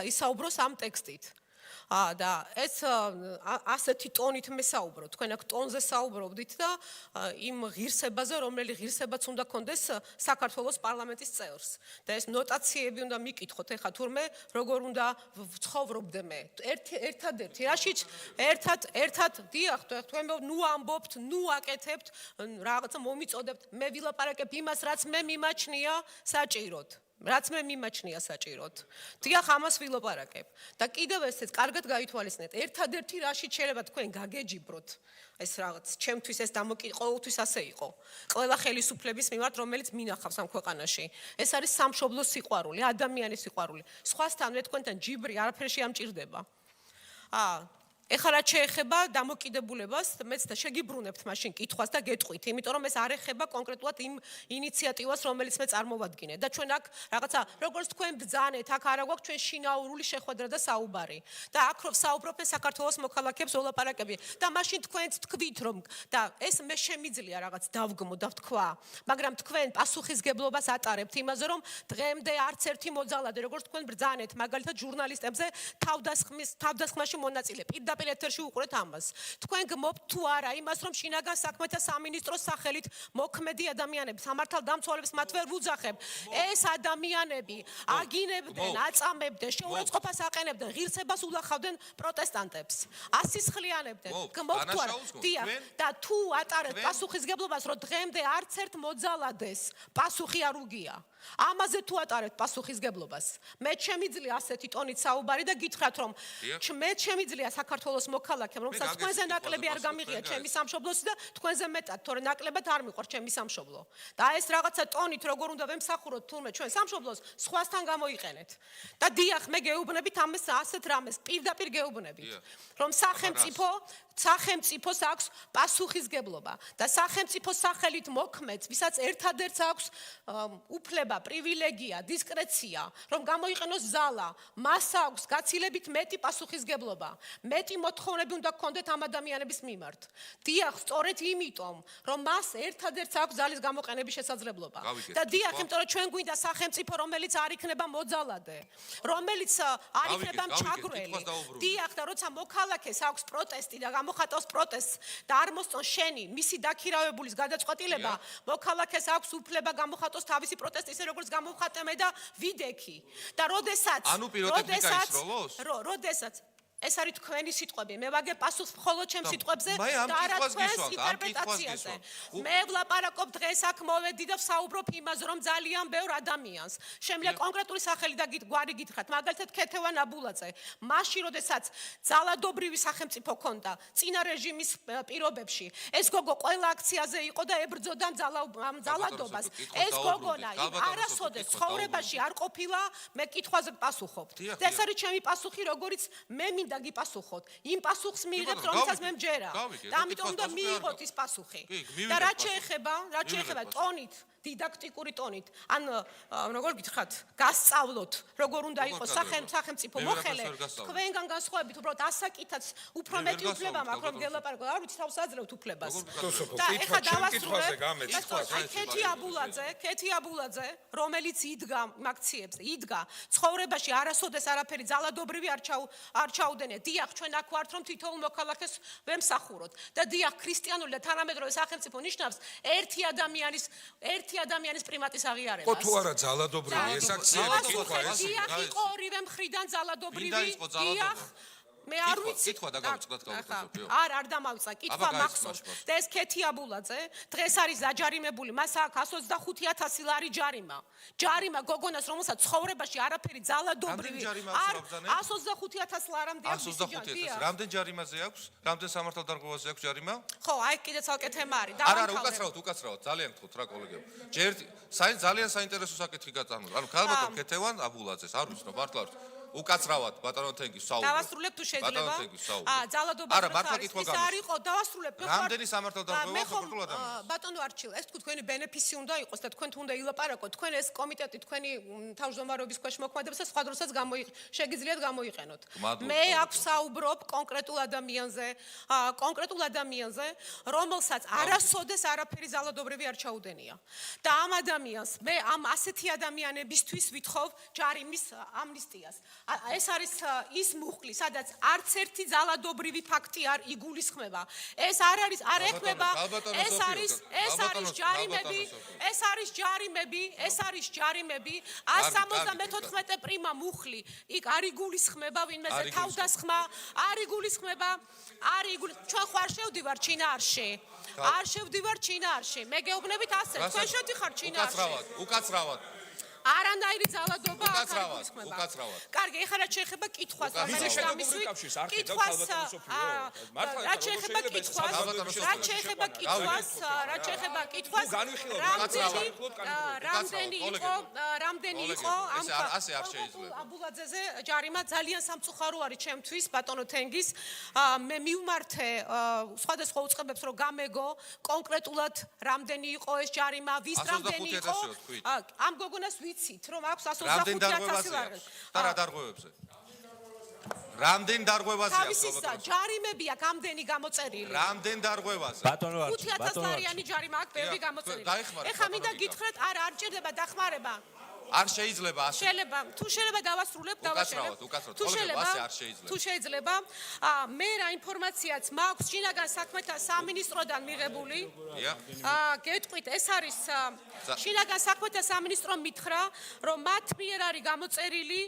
ისაუბროს ამ ტექსტით. და ეს ასეთი ტონით მე საუბრობ, თქვენ აქ ტონზე საუბრობდით და იმ ღირსებაზე, რომელი ღირსებაც უნდა კონდეს საქართველოს პარლამენტის წევრს. და ეს ნოტაციები უნდა მიკითხოთ, ეხლა თურმე როგორ უნდა ვცხოვრობდე მე. ერთადერთი რაშიც ერთად დიახ, თქვენ ნუ ამბობთ, ნუ აკეთებთ, რაღაცა მომიწოდებთ, მე ვილაპარაკებ იმას, რაც მე მიმაჩნია საჭიროდ. რაც მე მიმაჩნია საჭიროდ. დიახ, ამას ვილაპარაკებ. და კიდევ ესეც კარგად გაითვალისწინეთ. ერთადერთი რაშიც შეიძლება თქვენ გაგეჯიბროთ. ეს რაღაც ჩემთვის ეს ყოველთვის ასე იყო. ყველა ხელისუფლების მიმართ, რომელიც მინახავს ამ ქვეყანაში. ეს არის სამშობლოს სიყვარული, ადამიანის სიყვარული. სხვასთანვე თქვენთან ჯიბრი არაფერში ამჭირდება. ეხლა რაც შეეხება დამოკიდებულებას, მეც და შეგიბრუნებთ მაშინ კითხვას და გეტყვით, იმიტომ რომ ეს არ ეხება კონკრეტულად იმ ინიციატივას, რომელიც მე წარმოვადგინე და ჩვენ აქ რაღაცა როგორც თქვენ ბრძანეთ, აქ არა გვაქვს ჩვენ შინაურული შეხვედრა და საუბარი. და აქ რომ საუბრობთ საქართველოს მოქალაქეებს ველაპარაკები და მაშინ თქვენც თქვით რომ და ეს მე შემიძლია რაღაც დავგმო და ვთქვა, მაგრამ თქვენ პასუხისგებლობას ატარებთ იმაზე, რომ დღემდე არც ერთი მოძალადე, როგორც თქვენ ბრძანეთ, მაგალითად ჟურნალისტებზე თავდასხმაში მონაწილე პირდაპირ ეთერში უყურეთ ამას. თქვენ გმობთ თუ არა იმას, რომ შინაგან საქმეთა სამინისტროს სახელით მოქმედი ადამიანები, სამართალდამცველებს მათ ვერ ვუძახებ. ეს ადამიანები აგინებდნენ, აწამებდნენ, შეურაცხყოფას აყენებდნენ, ღირსებას ულახავდნენ პროტესტანტებს. ასისხლიანებდნენ. გმობთ თუ არა? დიახ, და თუ ატარებთ პასუხისგებლობას, რომ დღემდე არც ერთ მოძალადეს პასუხი არ უგია. ამაზე თუ ატარებთ პასუხისგებლობას, მე შემიძლია ასეთი ტონით საუბარი და გითხრათ, რომ მე შემიძლია საქართველოს მოქალაქემ, რომელსაც თქვენზე ნაკლები არ გამიღია ჩემი სამშობლოსი და თქვენზე მეტად, თორე ნაკლებად არ მიყვარს ჩემი სამშობლო. და ეს რაღაცა ტონით როგორ უნდა ვემსახუროთ თურმე ჩვენ სამშობლოს, სხვასთან გამოიყენეთ. და დიახ, მე გეუბნებით ამას ასეთ რამეს, პირდაპირ გეუბნებით, რომ სახელმწიფოს აქვს პასუხისგებლობა და სახელმწიფოს სახელით მოქმედს, ვისაც ერთადერთს აქვს უფლება, პრივილეგია, დისკრეცია, რომ გამოიყენოს ზალა, მას აქვს გაცილებით მეტი პასუხისგებლობა, მეტი მოთხოვნები უნდა გქონდეთ ამ ადამიანების მიმართ. დიახ, სწორედ იმიტომ, რომ მას ერთადერთს აქვს ზალის გამოყენების შესაძლებლობა. და დიახ, იმიტომ რომ ჩვენ გვინდა სახელმწიფო, რომელიც არ იქნება მოძალადე, რომელიც არ იქნება მჩაგვრელი. დიახ, და როცა მოქალაქეს აქვს პროტესტი და გამოხატავს პროტესტს და არ მოსწონს შენი მისი დაქირავებულის გადაწყვეტილება, მოქალაქეს აქვს უფლება გამოხატოს თავისი პროტესტი, ისე როგორც გამოვხატე მე და ვიდექი. და როდესაც ეს არის თქვენი სიტყვები. მე ვაგე პასუხს მხოლოდ ჩემს სიტყვებზე და არა თქვენს ინტერპრეტაციაზე. მე ვლაპარაკობ დღეს აქ მოვედი და ვსაუბრობ იმაზე, რომ ძალიან ბევრ ადამიანს შემიძლია კონკრეტული სახელი და გვარი გითხრათ, მაგალითად ქეთევან აბულაძე. მაშინ, როდესაც ძალადობრივი სახელმწიფო ქონდა წინა რეჟიმის პირობებში, ეს გოგო ყველა აქციაზე იყო და ებრძოდა ძალადობას. ეს გოგონა არასოდეს ცხოვრებაში არ ყოფილა, მე კითხვაზე პასუხობთ. და ეს არის ჩემი პასუხი, როგორიც მე მინდა გიპასუხოთ. იმ პასუხს მიიღებთ, რომელსაც მე მჯერა. და ამიტომ უნდა მიიღოთ ის პასუხი. და რაც შეეხება ტონით, დიდაქტიკური ტონით, ან როგორ გითხრათ, გასწავლოთ, როგორ უნდა იყოს სახელმწიფო მოხელე, თქვენგან განსხვავებით, უბრალოდ ასაკითაც უფრო მეტი უფლება მაქვს, რომ გელაპარაკოთ, არ ვიცი, თავს აძლევთ უფლებას. და ეხლა დავასრულებ, ქეთი აბულაძე, რომელიც იდგა აქციებზე, ცხოვრებაში არასოდეს არაფერი ძალადობრივი არ ჩაუდენია. დიახ, ჩვენ აქ ვართ, რომ თითოეულ მოქალაქეს ვემსახუროთ. და დიახ, ქრისტიანული და თანამედროვე სახელმწიფო ნიშნავს ერთი ადამიანის პრიმატის აღიარებას. ხო თუ არა ძალადობრივი ეს აქციები კითხვა ეს? დიახ, იყო ორივე მხრიდან ძალადობრივი. დიახ, მე არ ვიცი. კითხვა დაგავიწყდათ გავუწევ. არ დამავიწყდა, კითხვა მახსოვს. და ეს ქეთი აბულაძე დღეს არის დაჯარიმებული, მას აქვს 125,000 ლარი ჯარიმა. ჯარიმა გოგონას, რომელსაც ცხოვრებაში არაფერი ძალადობრივი არ 125,000 ლარამდე აქვს. 125,000. რამდენ ჯარიმაზე აქვს? რამდენ სამართალდარღვევაზე აქვს ჯარიმა? ხო, აი კიდე ცალკე თემა არის. არა, უკაცრავად, ძალიან გთხოვთ რა კოლეგები. ძალიან საინტერესო საკითხი გაწარმოეთ. ანუ ქალბატონ ქეთევან აბულაძეს არ ვიცნობ, მართლა არ ვიცნობ. უკაცრავად ბატონო თენგის საუბარი. დავასრულებ თუ შეიძლება? ძალადობა არა, მართლა კითხვა ის არ იყო, დავასრულებ. რამდენი სამართალდარღვევა საქართველოს ადამიანს? ბატონო არჩილ, ეს თქვენი ბენეფისი უნდა იყოს და თქვენ თუ უნდა ილაპარაკოთ, თქვენ ეს კომიტეტი თქვენი თავმჯდომარეობის ქვეშ მოქმედებს და სხვა დროსაც შეგიძლიათ გამოიყენოთ. მე აქ საუბრობ კონკრეტულ ადამიანზე, რომელსაც არასოდეს არაფერი ძალადობრივი არ ჩაუდენია. და ამ ადამიანს მე ამ ასეთი ადამიანებისთვის ვითხოვ ჯარიმის ამნისტიას. ეს არის ის მუხლი, სადაც არც ერთი ძალადობრივი ფაქტი არ იგულისხმება. ეს არ არის, არ ეხება, ეს არის ჯარიმები, ეს არის ჯარიმები, 174 პრიმა მუხლი. იქ არ იგულისხმება ვინმეზე თავდასხმა, არ იგულისხმება, ჩვენ ხარ შევდივარ ჩინარში. არ შევდივარ ჩინარში. მე გეუბნებით ასე, თქვენ შევდიხარ ჩინარში. უკაცრავად. არანაირი ძალადობა აქ არ იგულისხმება. კარგი, ეხლა რაც შეეხება კითხვას, რაც შეეხება კითხვას, რამდენი იყო ამ აბულაძეზე ჯარიმა ძალიან სამწუხარო არის ჩემთვის ბატონო თენგის მე მივმართე სხვადასხვა უწყებებს რომ გამეგო კონკრეტულად რამდენი იყო ეს ჯარიმა ვის რამდენი იყო ამ გოგონას ვიცით რომ აქვს 125,000 ლარი და რა დარღვევებზე რამდენ დარღვევაზე აქვს ჯარიმები აქვს ამდენი გამოწერილი რამდენ დარღვევაზე ბატონო 5,000 ლარიანი ჯარიმა აქვს ბევრი გამოწერილი ეხლა მინდა გითხრათ არ ჭირდება დახმარება არ შეიძლება ასე შეიძლება თუ შეიძლება დავასრულებ თუ შეიძლება მე რა ინფორმაციაც მაქვს შინაგან საქმეთა სამინისტროდან მიღებული გეტყვით ეს არის შინაგან საქმეთა სამინისტრო მითხრა რომ მათ მიერ არის გამოწერილი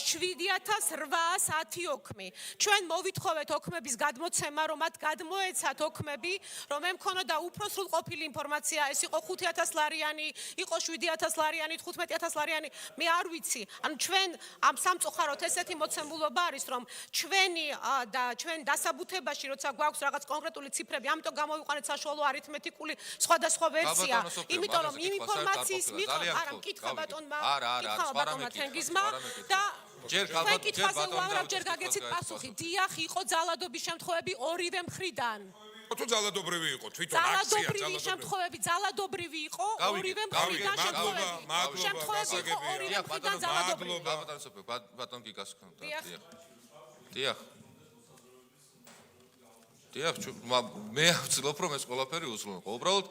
7,810 ოქმი ჩვენ მოვითხოვეთ ოქმების გადმოცემა რომ მათ გადმოეცათ ოქმები რომ მე მქონოდა უფრო სრულყოფილი ინფორმაცია ეს იყო 5,000 ლარიანი იყო 7,000 ლარიანი 15,000 ლარიანი მე არ ვიცი ანუ ჩვენ ამ სამწუხაროდ ესეთი მოცემულობა არის რომ ჩვენ დასაბუთებაში როცა გვაქვს რაღაც კონკრეტული ციფრები ამიტომ გამოვიყვანეთ საშუალო არითმეტიკული სხვადასხვა ვერსია იმიტომ რომ იმ ინფორმაციის მიღება არა მკითხა ბატონმა თენგიზმა და ჯერ გაგეცით პასუხი დიახ იყო ძალადობის შემთხვევები ორივე მხრიდან თუ ძალადობრივი იყო თვითონ აქცია ძალადობრივი იყო ორივე მხრიდან შემთხვევები იყო ორივე მხრიდან ძალადობრივი ბატონ გიგას ქონდა დიახ მე ვცდილობ რომ ეს ყველაფერი უზრუნო უბრალოდ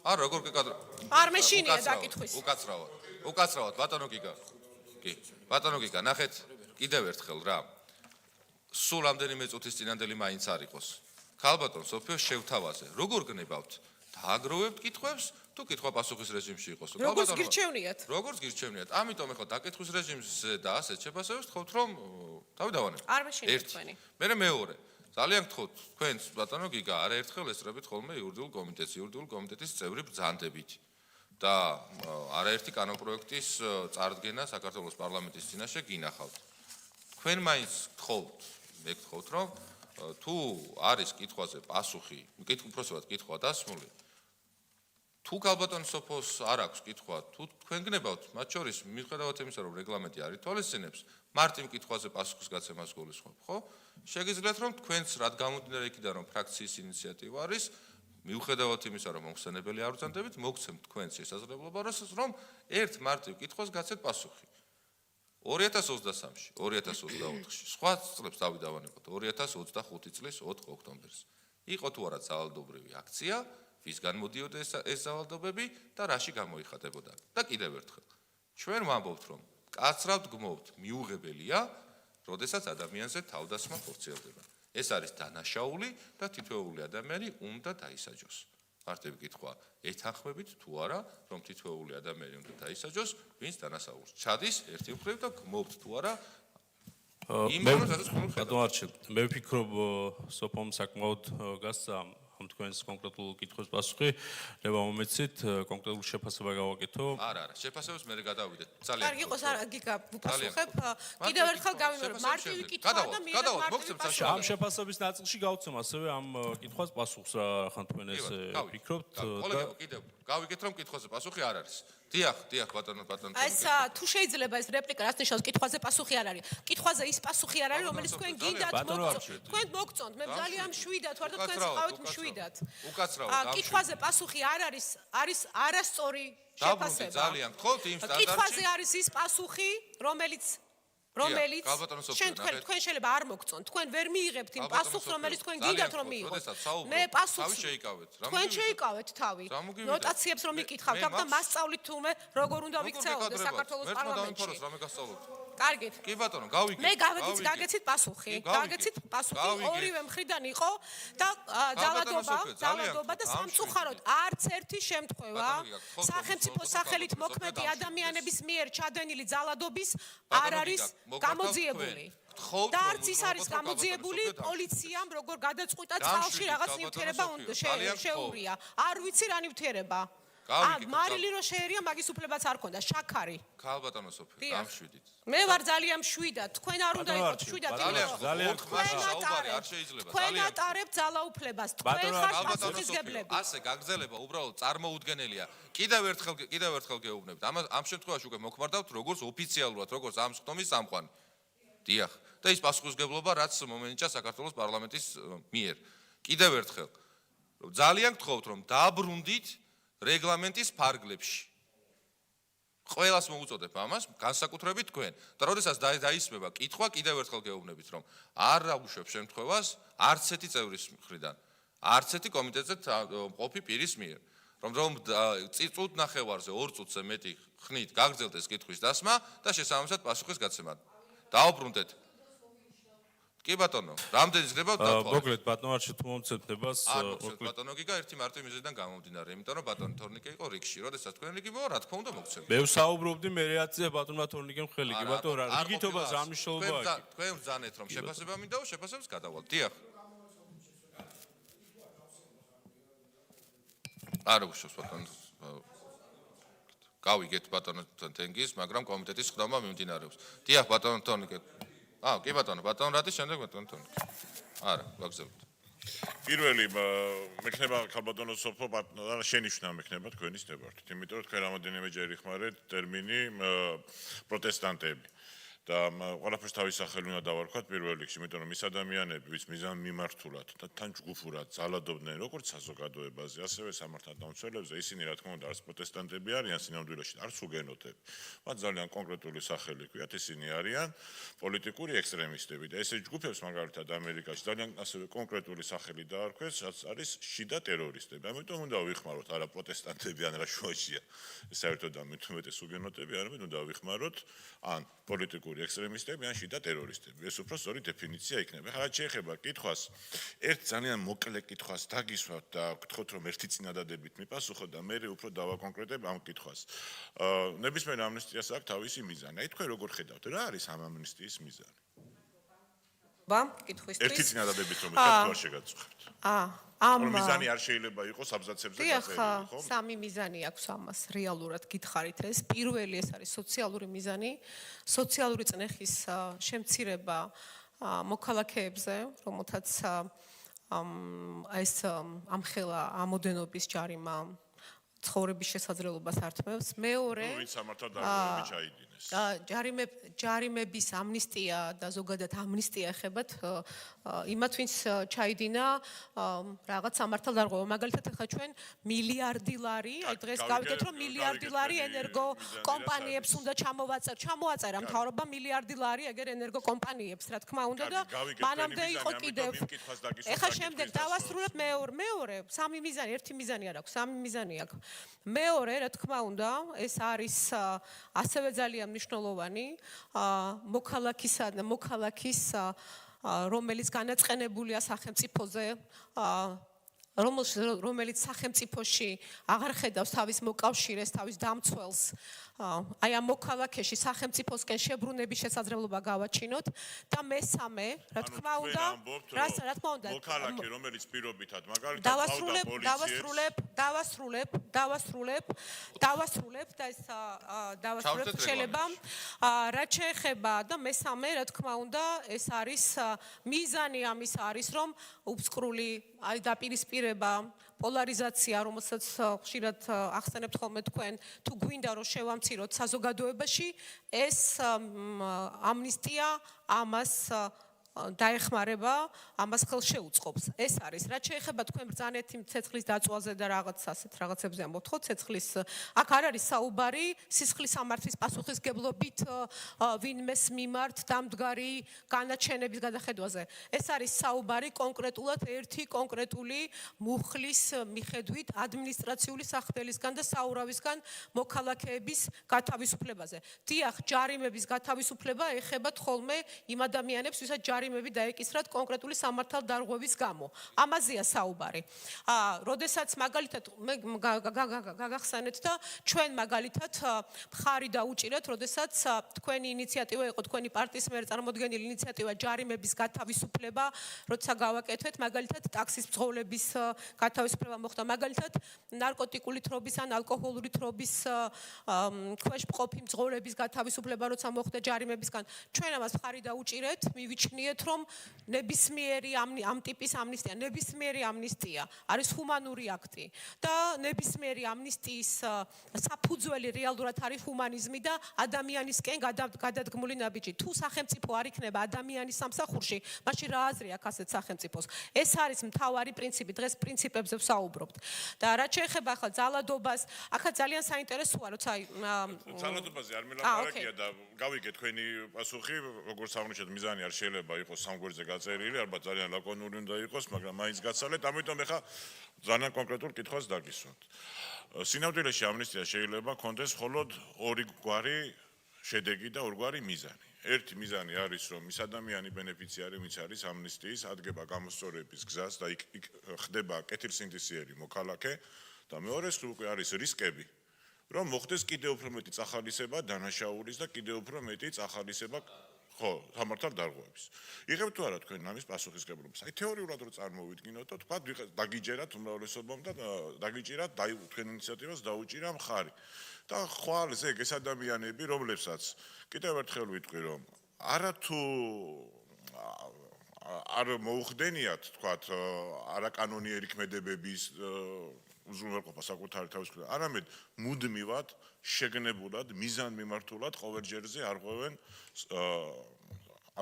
არ როგორ გეკადრო არ მეშინია დაკითხვის უკაცრავად ბატონო გიგა ნახეთ კიდევ ერთხელ რა სულ რამდენიმე წუთის წინანდელი მაინც არ იყოს. ქალბატონ სოფიო შევთავაზე. როგორ გნებავთ? დააგროვებთ კითხვებს თუ კითხვა-პასუხის რეჟიმში იყოს. როგორც გირჩევნიათ. როგორც გირჩევნიათ. ამიტომ ახლა დაკითხვის რეჟიმზე და ასეთ შეფასებებს თხოვთ რომ თავი დავანებოთ. არ მეშინიათ თქვენი. მე მეორე. ძალიან გთხოვთ თქვენს ბატონო გიგა არაერთხელ ესწრებით ხოლმე იურიდიულ კომიტეტის წევრი ბრძანდებით. და არაერთი კანონპროექტის წარდგენა საქართველოს პარლამენტის წინაშე გინახავთ. თქვენ მაინც გთხოვთ მე გთხოვთ რომ თუ არის კითხვაზე პასუხი, უпроსტად კითხვა დასმული, თუ ქალბატონ სოფოს არ აქვს კითხვა, თუ თქვენ გნებავთ, მათ შორის მიუხედავად იმისა, რომ რეგლამენტი არ ითვალისწინებს, მარტივ კითხვაზე პასუხის გაცემას გულისხმობ, ხო? შეგიძლიათ რომ თქვენც რად გამომდინარე იქიდან რომ ფრაქციის ინიციატივა არის, მიუხედავად იმისა, რომ მომხსენებელი არ ვწანდებით, მოგცემთ თქვენს შესაძლებლობა, რომ ერთ მარტივ კითხვას გაცეთ პასუხი. 2023-ში, 2024-ში, სხვა წლებს დავიდავანებოთ 2025 წლის 4 ოქტომბერს. იყო თუ არა ძალადობრივი აქცია, ვისგან მოდიოდა ეს ძალადობები და რაში გამოიხატებოდა. და კიდევ ერთხელ, ჩვენ ვამბობთ, რომ კაცრავად გმობთ, მიუღებელია, როდესაც ადამიანზე თავდასხმა ხორციელდება. ეს არის დანაშაული და თითოეული ადამიანი უნდა დაისაჯოს. მარტივი კითხვა, ეთანხმებით თუ არა, რომ თითოეული ადამიანი უნდა დაისაჯოს, ვინც დანასაულს ჩადის ერთი მხრივ და გმობთ თუ არა ბატონო არჩილ, მე ვფიქრობ სოფომ საკმაოდ გასცა ამ თქვენს კონკრეტულ კითხვის პასუხი, ნება მომეცით კონკრეტულ შეფასება გავაკეთო. არა, შეფასებას მე გადავიდეთ. ძალიან კარგი იყოს, გიგა ვუპასუხებ. კიდევ ერთხელ გავიმეორებ, მარტივი კითხვა და მიღებ მარტივი პასუხი. ამ შეფასების ნაწილში გავცემ ასევე ამ კითხვის პასუხს რა ხან თქვენ ეს ვფიქრობთ და კიდევ გავიგეთ რომ კითხვაზე პასუხი არ არის. დიახ, ბატონო. ეს თუ შეიძლება ეს რეპლიკა რაც ნიშნავს კითხვაზე პასუხი არ არის. კითხვაზე ის პასუხი არ არის, რომელიც თქვენ გინდათ მოგწონთ. თქვენ მოგწონთ, მე ძალიან მშვიდად ვარ და თქვენ იყავით მშვიდად. კითხვაზე პასუხი არ არის არასწორი შეფასება. ძალიან გთხოვთ იმ სტანდარტში. კითხვაზე არის ის პასუხი, რომელიც რომელიც ქალბატონო სოფია, შენ ნახეთ. თქვენ შეიძლება არ მოგწონთ, თქვენ ვერ მიიღებთ იმ ქალბატონო პასუხს, სოფია, რომელიც თქვენ ძალიან გინდათ რომ გხოთ, მიიღოთ. როდესაც საუბრობ, მე პასუხს თავი შეიკავეთ. რა თქვენ მოგივიდეთ? შეიკავეთ თავი. რა მოგივიდეთ? ნოტაციებს რომ მიკითხავთ, მე აქ და მაქვს- მასწავლით თუმე როგორ უნდა როგორ ვიქცეოდე გეკადრებათ? საქართველოს ერთმა პარლამენტში. დავიფაროს, რამე გასწავლოთ. კარგით. კი ბატონო, გავიგე. მე გაგეცით პასუხი. კი, გავიგე. გაგეცით პასუხი გავიგე. ორივე მხრიდან იყო და ქალბატონო სოფია, ძალიან ძალადობა და გთხოვთ, სამწუხაროდ არც ერთი შემთხვევა ბატონო, გიგა, გთხოვთ, სახელმწიფო რომ სახელით ქალბატონო მოქმედი სოფია ადამიანების მიერ ჩადენილი ძალადობის ბატონო, არ არის გიგა, მოგმართავთ გამოძიებული. თქვენ. გთხოვთ, და რომ არც ის არის უზრუნველყოთ, რომ გამოძიებული ქალბატონო სოფია პოლიციამ როგორ გადაწყვიტა დამშვიდით, წყალში რაღაც ქალბატონო ნივთიერება სოფიო, ძალიან გთხოვთ. შეურია. არ ვიცი რა ნივთიერება. გავიგე, მარილი რო შეერია მაგის უფლებაც არ ქონდა, შაქარი. ქალბატონო სოფია, დიახ. დამშვიდით. მე ვარ ძალიან მშვიდად, თქვენ არ უნდა იყოთ მშვიდად, ძალიან თქვენ საუბარი არ ატარებთ, შეიძლება. თქვენ ატარებთ ძალაუფლებას, თქვენ ხართ პასუხისმგებლები. ასე გაგრძელება უბრალოდ წარმოუდგენელია. კიდევ ერთხელ გეუბნებთ. ამ შემთხვევაში უკვე მოქმედავთ როგორც ოფიციალურად, როგორც ამ სხდომის სამყვანი. დიახ. და ის პასუხისმგებლობა რაც მომენიჭა საქართველოს პარლამენტის მიერ. კიდევ ერთხელ ძალიან გთხოვთ რომ დააბრუნდით რეგლამენტის ფარგლებში. ყველას მოუწოდებ ამას, განსაკუთრებით თქვენ. და როდესაც დაისმება კითხვა, კიდევ ერთხელ გეუბნებით, რომ არ აუშვებ შემთხვევას არც ერთი წევრის მხრიდან, არც ერთი კომიტეტზე ყოფი პირის მიერ. რომ წუთ ნახევარზე 2 წუთზე მეტი ხნით გაგრძელდეს კითხვის დასმა და შესაბამისად პასუხის გაცემა. დაუბრუნდეთ. კი ბატონო, რამდენი ზრდება დავთვალოთ? მოკლედ ბატონო არ შეთმომცემ ხდებას. არ მოგცემთ ბატონო გიგა ერთი მარტივი მიზეზიდან გამომდინარე, იმიტომ რომ ბატონი თორნიკე იყო რიგში, როდესაც თქვენ რიგი მოვა, რა თქმა უნდა მოგცემთ. მე ვსაუბრობდი მე რეაქცია ბატონმა თორნიკემ ხელი კი ბატონო რა რიგითობას რა მნიშვნელობა აქვს? თქვენ ბრძანეთ რომ შეფასება მინდაო, შეფასებას გადავალთ. დიახ. არ უშვებს ბატონო. გავიგეთ ბატონო თენგის, მაგრამ კომიტეტის ხდომა მიმდინარეობს. დიახ ბატონო თორნიკე. კი ბატონო, ბატონო რატი შემდეგ ბატონო თორნიკე. არა, ვაგზავნოთ. პირველი მექნება ქალბატონო სოფო ბატონო შენიშვნა მექნება თქვენის ნებართვით. იმიტომ რომ თქვენ რამოდენიმეჯერ იხმარეთ ტერმინი პროტესტანტები. და ყველაფერს თავის სახელი უნდა დავარქვათ პირველ რიგში, იმიტომ რომ ის ადამიანები, ვინც მიზანმიმართულად და თან ჯგუფურად ძალადობდნენ როგორც საზოგადოებაზე, ასევე სამართალდამცველებზე, ისინი რა თქმა უნდა არც პროტესტანტები არიან სინამდვილეში, არც უგენოტები. მათ ძალიან კონკრეტული სახელი ჰქვიათ, ისინი არიან პოლიტიკური ექსტრემისტები და ესე ჯგუფებს მაგალითად ამერიკაში ძალიან ასევე კონკრეტული სახელი დაარქვეს, რაც არის შიდა ტერორისტები. ამიტომ უნდა ვიხმაროთ არა პროტესტანტები ან რა შუაშია. საერთოდ ამით უმეტეს უგენოტები არამედ უნდა ვიხმაროთ ან პოლიტიკური ექსტრემისტები ან შიდა ტერორისტები. ეს უფრო სწორი დეფინიცია იქნება. ხა შეეხება კითხვას, ერთ ძალიან მოკლე კითხვას დაგისვათ და გთხოვთ რომ ერთი წინადადებით მიპასუხოთ და მე უფრო დავაკონკრეტებ ამ კითხვას. ნებისმიერ ამნისტიას აქვს თავისი მიზანი. აი თქვენ როგორ ხედავთ, რა არის ამ ამნისტიის მიზანი? კითხვისთვის. ერთი წინადადებით რომ თქვენ შეგაწუხებთ. ამ მიზანი არ შეიძლება იყოს აბზაცებზე გაწერილი, ხო? სამი მიზანი აქვს ამას, რეალურად გითხარით ეს. პირველი ეს არის სოციალური მიზანი, სოციალური წნეხის შემცირება მოქალაქეებზე, რომელთაც ეს ამხელა ამოდენობის ჯარიმა ცხოვრების შესაძლებლობას ართმევს. მეორე ვინც სამართალდამცველები ჩაიდინეს. ჯარიმების ამნისტია და ზოგადად ამნისტია ეხებათ იმათ ვინც ჩაიდინა რაღაც სამართალდამცველობა. მაგალითად ახლა ჩვენ მილიარდი ლარი, აი დღეს გავიგეთ რომ მილიარდი ლარი ენერგო კომპანიებს უნდა ჩამოაწერა მთავრობა მილიარდი ლარი ეგერ ენერგო კომპანიებს, რა თქმა უნდა და მანამდე იყო კიდევ. ახლა შემდეგ დავასრულებ მეორე, სამი მიზანი, ერთი მიზანი არ აქვს, სამი მიზანი აქვს. მეორე, რა თქმა უნდა, ეს არის ასევე ძალიან მნიშვნელოვანი მოქალაქის რომელიც განაწყენებულია სახელმწიფოზე, რომელიც სახელმწიფოში აღარ ხედავს თავის მოკავშირეს, თავის დამცველს, აი ამ მოქალაქეში სახელმწიფოსკენ შებრუნების შესაძლებლობა გავაჩინოთ და მესამე, რა თქმა უნდა, მოქალაქე, რომელიც პირობითად მაგალითად დავასრულებ და ეს დავასრულებ შეიძლება რაც შეეხება და მესამე, რა თქმა უნდა, ეს არის მიზანი ამის არის რომ უბსკრული აი დაპირისპირება პოლარიზაცია, რომელსაც ხშირად ახსენებთ ხოლმე თქვენ, თუ გვინდა რომ შევამციროთ საზოგადოებაში, ეს ამნისტია ამას დაეხმარება ამას ხელს შეუწყობს. ეს არის, რაც შეეხება თქვენ ბრძანეთი ცეცხლის დაწვაზე და რაღაც ასეთ რაღაცებზე ამბობთ, ცეცხლის აქ არ არის საუბარი სისხლის სამართლის პასუხისგებლობით ვინმეს მიმართ დამდგარი განაჩენების გადახედვაზე. ეს არის საუბარი კონკრეტულად ერთი კონკრეტული მუხლის მიხედვით ადმინისტრაციული სახდელისგან და საურავისგან მოქალაქეების გათავისუფლებაზე. დიახ, ჯარიმების გათავისუფლება ეხება ხოლმე იმ ადამიანებს, ვისაც ჯარიმები დაეკისრათ კონკრეტული სამართალდარღვევის გამო. ამაზეა საუბარი. როდესაც მაგალითად გაგახსენეთ და ჩვენ მაგალითად მხარი დაუჭირეთ, როდესაც თქვენი ინიციატივა იყო, თქვენი პარტიის მიერ წარმოდგენილი ინიციატივა ჯარიმების გათავისუფლება, როცა გავაკეთეთ, მაგალითად ტაქსის ბრძოლების გათავისუფლება მოხდა, მაგალითად ნარკოტიკული თრობის ან ალკოჰოლური თრობის ქვეშ მყოფი მძღოლების გათავისუფლება, როცა მოხდა ჯარიმებისგან. ჩვენ ამას მხარი დაუჭირეთ, მივიჩნიეთ, რომ ნებისმიერი ამ ტიპის ამნისტია, ნებისმიერი ამნისტია არის ჰუმანური აქტი და ნებისმიერი ამნისტიის საფუძველი რეალურად არის ჰუმანიზმი და ადამიანისკენ გადადგმული ნაბიჯი. თუ სახელმწიფო არ იქნება ადამიანის სამსახურში, მაშინ რა აზრი აქვს ასეთ სახელმწიფოს? ეს არის მთავარი პრინციპი, დღეს პრინციპებზე ვსაუბრობთ. და რაც შეეხება ახლა ძალადობას, ახლა ძალიან საინტერესოა, როცა ძალადობაზე არ მელაპარაკია და გავიგე თქვენი პასუხი, როგორც აღნიშნეთ, მიზანი არ შეიძლება იყოს სამგვერდზე გაწერილი, ალბათ ძალიან ლაკონური უნდა იყოს, მაგრამ მაინც გაცალეთ, ამიტომ ეხა ძალიან კონკრეტულ კითხვას დაგისვათ. სინამდვილეში ამნისტია შეიძლება კონდეს მხოლოდ ორი გვარი შედეგი და ორგვარი მიზანი. ერთი მიზანი არის, რომ ის ადამიანი ბენეფიციარი, ვინც არის ამნისტიის, ადგება გამოსწორების გზას და იქ ხდება კეთილსინდისიერი მოქალაქე და მეორე უკვე არის რისკები, რომ მოხდეს კიდევ უფრო მეტი წახალისება დანაშაულის და კიდევ უფრო მეტი წახალისება ხო, სამართალდარღვევის. იღებთ თუ არა თქვენ ამის პასუხისგებლობას? აი თეორიულად რო წარმოვიდგინოთ და თქვა დაგიჯერათ უმრავლესობამ და დაგიჭირათ თქვენ ინიციატივას დაუჭირა მხარი. და ხვალ ზეგ ეს ადამიანები, რომლებსაც კიდევ ერთხელ ვიტყვი, რომ არათუ არ მოუხდენიათ, თქვათ, არაკანონიერი ქმედებების უზრუნველყოფა საკუთარი თავისუფლება, არამედ მუდმივად შეგნებულად, მიზანმიმართულად ყოველჯერზე არღვევენ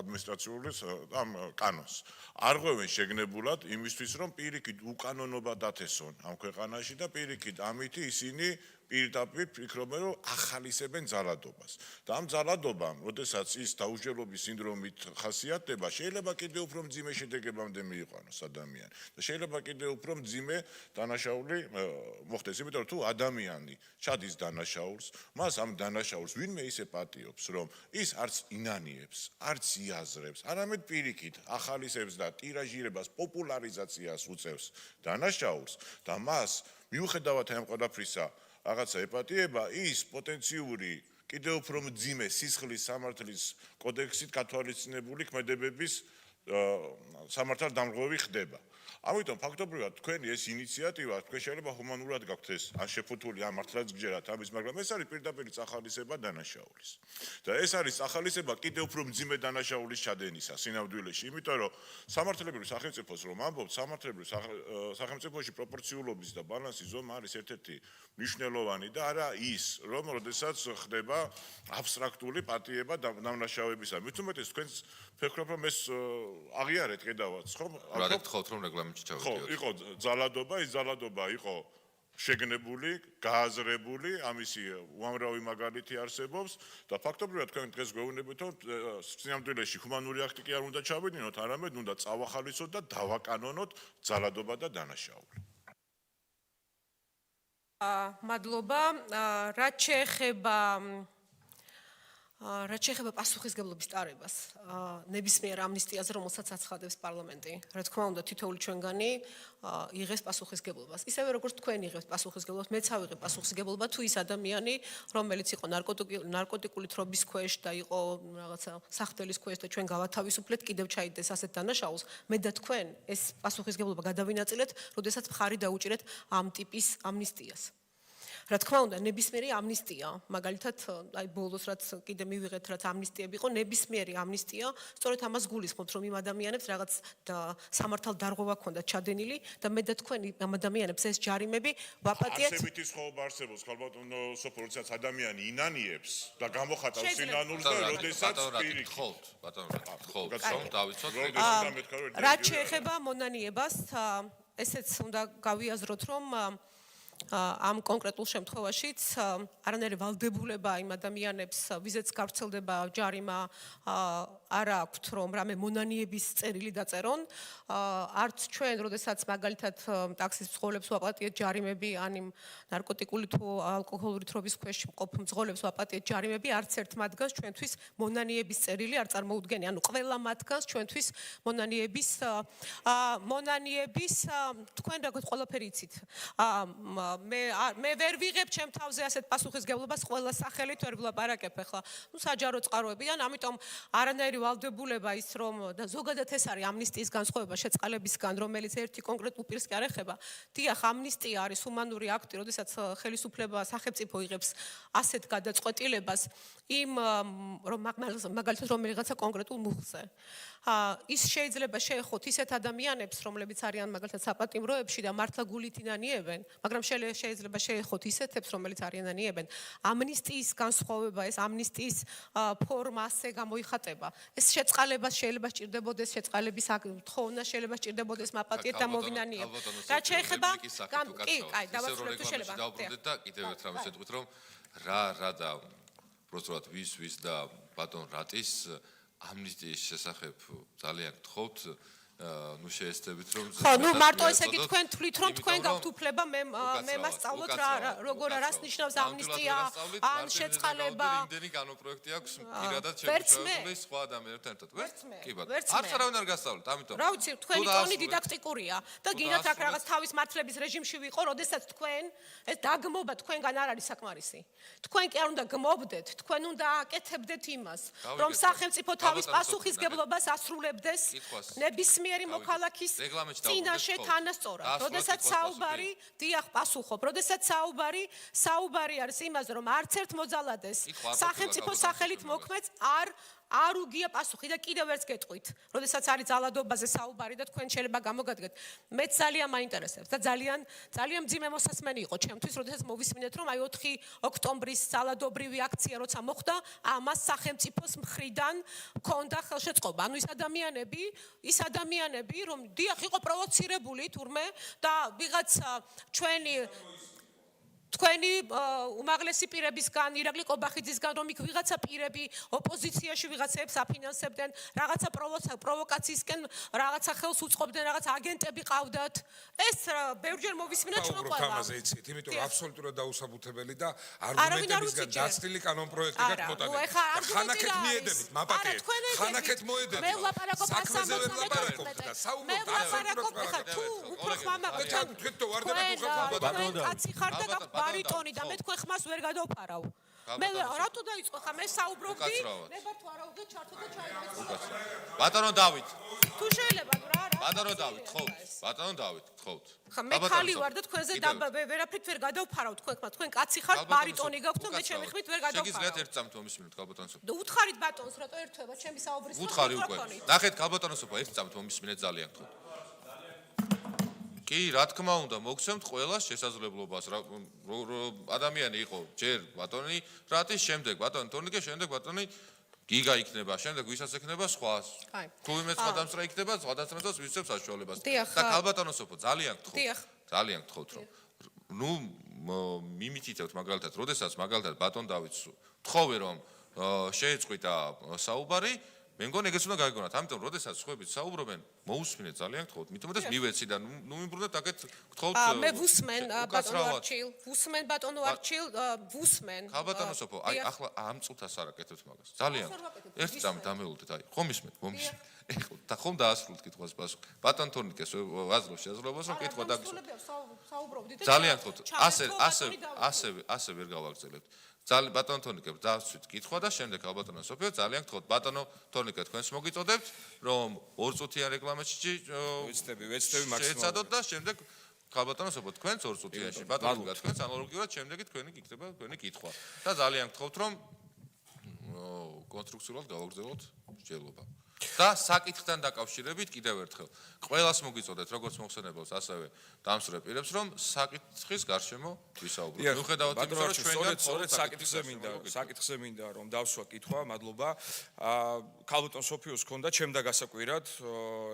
ადმინისტრაციული ამ კანონს. არღვევენ შეგნებულად იმისთვის, რომ პირიქით უკანონობა დათესონ ამ ქვეყანაში და პირიქით ამით ისინი პირდაპირ ფიქრობენ, რომ ახალისებენ ძალადობას. და ამ ძალადობამ, როდესაც ის დაუსჯელობის სინდრომით ხასიათდება, შეიძლება კიდევ უფრო მძიმე შედეგებამდე მიიყვანოს ადამიანი. და შეიძლება კიდევ უფრო მძიმე დანაშაული მოხდეს, იმიტომ რომ თუ ადამიანი ჩადის დანაშაულს, მას ამ დანაშაულს ვინმე ისე პატიობს, რომ ის არც ინანიებს, არც იაზრებს, არამედ პირიქით ახალისებს და ტირაჟირებას, პოპულარიზაციას უწევს დანაშაულს და მას მიუხედავად ამ ყველაფრისა რაღაცა ეპატიება, ის პოტენციური კიდევ უფრო მძიმე სისხლის სამართლის კოდექსით გათვალისწინებული ქმედებების სამართალდამღვრევი ხდება. ამიტომ ფაქტობრივად თქვენი ეს ინიციატივა, თქვენ შეიძლება ჰუმანურად გაქვთ ეს ან შეფუთული ან მართლაც გჯერათ ამის, მაგრამ ეს არის პირდაპირ წახალისება დანაშაულის. და ეს არის წახალისება კიდევ უფრო მძიმე დანაშაულის ჩადენისა სინამდვილეში, იმიტომ რომ სამართლებრივ სახელმწიფოს რომ ამბობთ, სამართლებრივ სახელმწიფოში პროპორციულობის და ბალანსის ზომა არის ერთ-ერთი მნიშვნელოვანი და არა ის, რომ როდესაც ხდება აბსტრაქტული პატიება დანაშაუებისა. მით უმეტეს თქვენ ფიქრობთ, რომ ეს აღიარეთ კიდევაც, ხო? რა გთხოვთ, რომ რეგლამენტში ჩავიდიოთ? ხო, იყო ძალადობა, ის ძალადობა იყო შეგნებული, გააზრებული, ამისი უამრავი მაგალითი არსებობს და ფაქტობრივად თქვენ დღეს გვეუბნებით, რომ სინამდვილეში ჰუმანური აქტი კი არ უნდა ჩავიდინოთ, არამედ უნდა წავახალისოთ და დავაკანონოთ ძალადობა და დანაშაული. მადლობა. რაც შეეხება პასუხისგებლობის ტარებას, ნებისმიერ ამნისტიაზე, რომელსაც აცხადებს პარლამენტი, რა თქმა უნდა, თითოეული ჩვენგანი იღებს პასუხისგებლობას. ისევე როგორც თქვენ იღებთ პასუხისგებლობას, მეც ავიღებ პასუხისგებლობა, თუ ის ადამიანი, რომელიც იყო ნარკოტიკული თრობის ქვეშ და იყო რაღაცა სახდელის ქვეშ და ჩვენ გავათავისუფლეთ, კიდევ ჩაიდეს ასეთ დანაშაულს, მე და თქვენ ეს პასუხისგებლობა გადავინაწილეთ, როდესაც მხარი დაუჭირეთ ამ ტიპის ამნისტიას. რა თქმა უნდა, ნებისმიერი ამნისტია, მაგალითად, აი ბოლოს რაც კიდე მივიღეთ, რაც ამნისტიები იყო, ნებისმიერი ამნისტია, სწორედ ამას გულისხმობთ, რომ იმ ადამიანებს რაღაც სამართალდარღვევა ქონდათ ჩადენილი და მე და თქვენ ამ ადამიანებს ეს ჯარიმები ვაპატიეთ. არსებითი სხვაობა არსებობს, ქალბატონო სოფო, როდესაც ადამიანი ინანიებს და გამოხატავს სინანულს და როდესაც პირიქით. ბატონო, გაცნობ დავიცოთ. რაც შეეხება მონანიებას, ესეც უნდა გავიაზროთ, რომ ამ კონკრეტულ შემთხვევაშიც არანაირი ვალდებულება იმ ადამიანებს ვიზეც გავრცელდება ჯარიმა არ აქვთ, რომ რამე მონანიების წერილი დაწერონ. არც ჩვენ, როდესაც მაგალითად ტაქსის მძღოლებს ვაპატიეთ ჯარიმები, ან იმ ნარკოტიკული თუ ალკოჰოლური თრობის ქვეშ მყოფ მძღოლებს ვაპატიეთ ჯარიმები, არც ერთ მათგანს ჩვენთვის მონანიების წერილი არ წარმოუდგენია. ანუ ყველა მათგანს ჩვენთვის მონანიების თქვენ რაღაც ყველაფერი იცით. მე ვერ ვიღებ ჩემ თავზე ასეთ პასუხისგებლობას ყველა სახელით ვერ ვლაპარაკებ ახლა. ნუ საჯარო წყაროებიდან, ამიტომ არანაირი ვალდებულება ის რომ და ზოგადად ეს არის ამნისტიის განსხვავება შეწყალებისგან, რომელიც ერთი კონკრეტულ პირს კი არ ეხება. დიახ, ამნისტია არის ჰუმანური აქტი, როდესაც ხელისუფლება სახელმწიფო იღებს ასეთ გადაწყვეტილებას იმ რომ მაგალითად რომელიღაცა კონკრეტულ მუხლზე. ის შეიძლება შეეხოთ ისეთ ადამიანებს, რომლებიც არიან მაგალითად საპატიმროებში და მართლა გულით ინანიებენ, მაგრამ შეიძლება შეეხოთ ისეთებს, რომელიც არიან ინანიებენ. ამნისტიის განსხვავება, ეს ამნისტიის ფორმა ასე გამოიხატება. ეს შეწყალებას შეიძლება სჭირდებოდეს, შეწყალების თხოვნა შეიძლება სჭირდებოდეს მაპატიეთ და მოვინანიებ. რაც შეეხება კი, კაი, დავასრულებ თუ შეიძლება. დავბრუნდეთ და კიდევ ერთ რამეს ეთქვით, რომ რა და პროცედურად ვის და ბატონ რატის ამნისტიის შესახებ ძალიან გთხოვთ, ნუ შეესწრებით რომ ხო, ნუ მარტო ესე იგი თქვენ თვლით რომ თქვენ გაქვთ უფლება მე მასწავლოთ როგორ არას ნიშნავს ამნისტია, ან შეწყალება. იმდენი განპროექტი აქვს პირადად შემოწმებული სხვა ადამიანებთან ერთად. კი ბატონო. არც არავინ არ გასწავლეთ, ამიტომ. რა ვიცი, თქვენი ტონი დიდაქტიკურია და გინდათ აქ რაღაც თავის მართლების რეჟიმში ვიყო, როდესაც თქვენ ეს დაგმობა თქვენგან არ არის საკმარისი. თქვენ კი არ უნდა გმობდეთ, თქვენ უნდა აკეთებდეთ იმას, რომ სახელმწიფო თავის პასუხისგებლობას ასრულებდეს ნებისმიერი მოქალაქის წინაშე თანასწორად. როდესაც საუბარი, დიახ, პასუხობ, როდესაც საუბარი არის იმაზე, რომ არც ერთ მოძალადეს სახელმწიფო სახელით მოქმედს არ უგია პასუხი და კიდევ ერთს გეტყვით. როდესაც არის ძალადობაზე საუბარი და თქვენ შეიძლება გამოგადგეთ. მეც ძალიან მაინტერესებს და ძალიან მძიმე მოსასმენი იყო ჩემთვის, როდესაც მოვისმინეთ, რომ აი 4 ოქტომბრის ძალადობრივი აქცია როცა მოხდა, ამას სახელმწიფოს მხრიდან ჰქონდა ხელშეწყობა. ანუ ის ადამიანები, რომ დიახ, იყო პროვოცირებული თურმე და ვიღაც თქვენი უმაღლესი პირებისგან, ირაკლი კობახიძისგან, რომ იქ ვიღაცა პირები ოპოზიციაში ვიღაცებს აფინანსებდნენ, რაღაცა პროვოკაციისკენ რაღაცა ხელს უწყობდნენ, რაღაც აგენტები ყავდათ. ეს ბევრჯერ მოვისმინა ჩვენ ყველა. პროგრამაზე იცით, იმიტომ რომ აბსოლუტურად დაუსაბუთებელი და არგუმენტებისგან დაცლილი კანონპროექტი გაქვთ მოტანილი. ხანაკეთ მიედებით, მაპატიეთ. ხანაკეთ მოედებით. მე ვლაპარაკობ და საუბრობთ აბსოლუტურად თუ უფრო ხმამა თქვენ თუ არ დაგუხავთ ბატონო კაცი ხარ და გაქვთ ბარიტონი და მე თქვენ ხმას ვერ გადავფარავ. მე რატო დაიწყო ხა მე საუბრობდი მე ვარ თუ არა უგე ჩართო და ჩაიგეთ. ბატონო დავით. თუ შეიძლება რა ბატონო დავით, ხოვთ. ბატონო დავით, ხოვთ. ხა მე ხალი ვარ და თქვენზე ვერაფრით ვერ გადავფარავ თქვენ კაცი ხარ ბარიტონი გაქვთ და მე ჩემი ხმით ვერ გადავფარავ. შეგიძლიათ ერთ წამთ მომისმინოთ ქალბატონსო. და უთხარით ბატონს რატო ერთვება ჩემი საუბრის უთხარი უკვე. ნახეთ ქალბატონსო, ერთ წამთ მომისმინეთ ძალიან გთხოვთ. კი, რა თქმა უნდა, მოგცემთ ყველა შესაძლებლობას. ადამიანი იყო ჯერ ბატონი რატის, შემდეგ ბატონი თორნიკე, შემდეგ ბატონი გიგა იქნება, შემდეგ ვისაც ექნება სხვა. თუ იმე სხვა დამსწრე იქნება, სხვა დამსწრებას ვისცემ საშუალებას. და ქალბატონოსოფო, ძალიან გთხოვთ, რომ ნუ მიმითითებთ მაგალითად, როდესაც მაგალითად ბატონ დავითს თხოვე რომ შეეწყვიტა საუბარი, მე მგონი ეგეც უნდა გაიგონათ. ამიტომ როდესაც სხვაებიც საუბრობენ, მოусმინეთ ძალიან გთხოვთ. მithumetes მივეცი და ნუ მიმბრუნდეთ აქეთ გთხოვთ. მე ვუსმენ ბატონო არჩილ, ვუსმენ. ქალბატონოსოფო, აი ახლა ამ წუთას არ აკეთებთ მაგას. ძალიან. ერთ წამ დამეულდეთ, აი, ხომ ისმენთ, მომისმენთ. ეხლა და ხომ დაასრულეთ კითხვის პასუხი. ბატონ თორნიკეს ვაზრობ შესაძლებლობას რომ კითხვა დაგისვა. ძალიან გთხოვთ. ასე ვერ გავაგრძელებთ. ბატონო თორნიკე დავსვით კითხვა და შემდეგ ალბატონო სოფიო ძალიან გთხოვთ ბატონო თორნიკე თქვენს მოგიწოდებთ რომ ორწუთიან რეკლამაში ვეცდები მაქსიმალურად შეეცადოთ და შემდეგ ხალბატონოსებო, თქვენც 2 წუთიაში, ბატონო, თქვენც ანალოგიურად შემდეგი თქვენი გიქნება თქვენი კითხვა. და ძალიან გთხოვთ, რომ კონსტრუქციულად გავაგრძელოთ მსჯელობა. და საკითხთან დაკავშირებით კიდევ ერთხელ, ყველას მოგიწოდეთ, როგორც მოხსენებელს, ასევე დამსწრე პირებს, რომ საკითხის გარშემო ვისაუბროთ. მიუხედავად იმისა, რომ ჩვენგან სწორედ საკითხზე მინდა რომ დავსვა კითხვა, მადლობა. ქალბატონ სოფიოს ქონდა ჩემდა გასაკვირად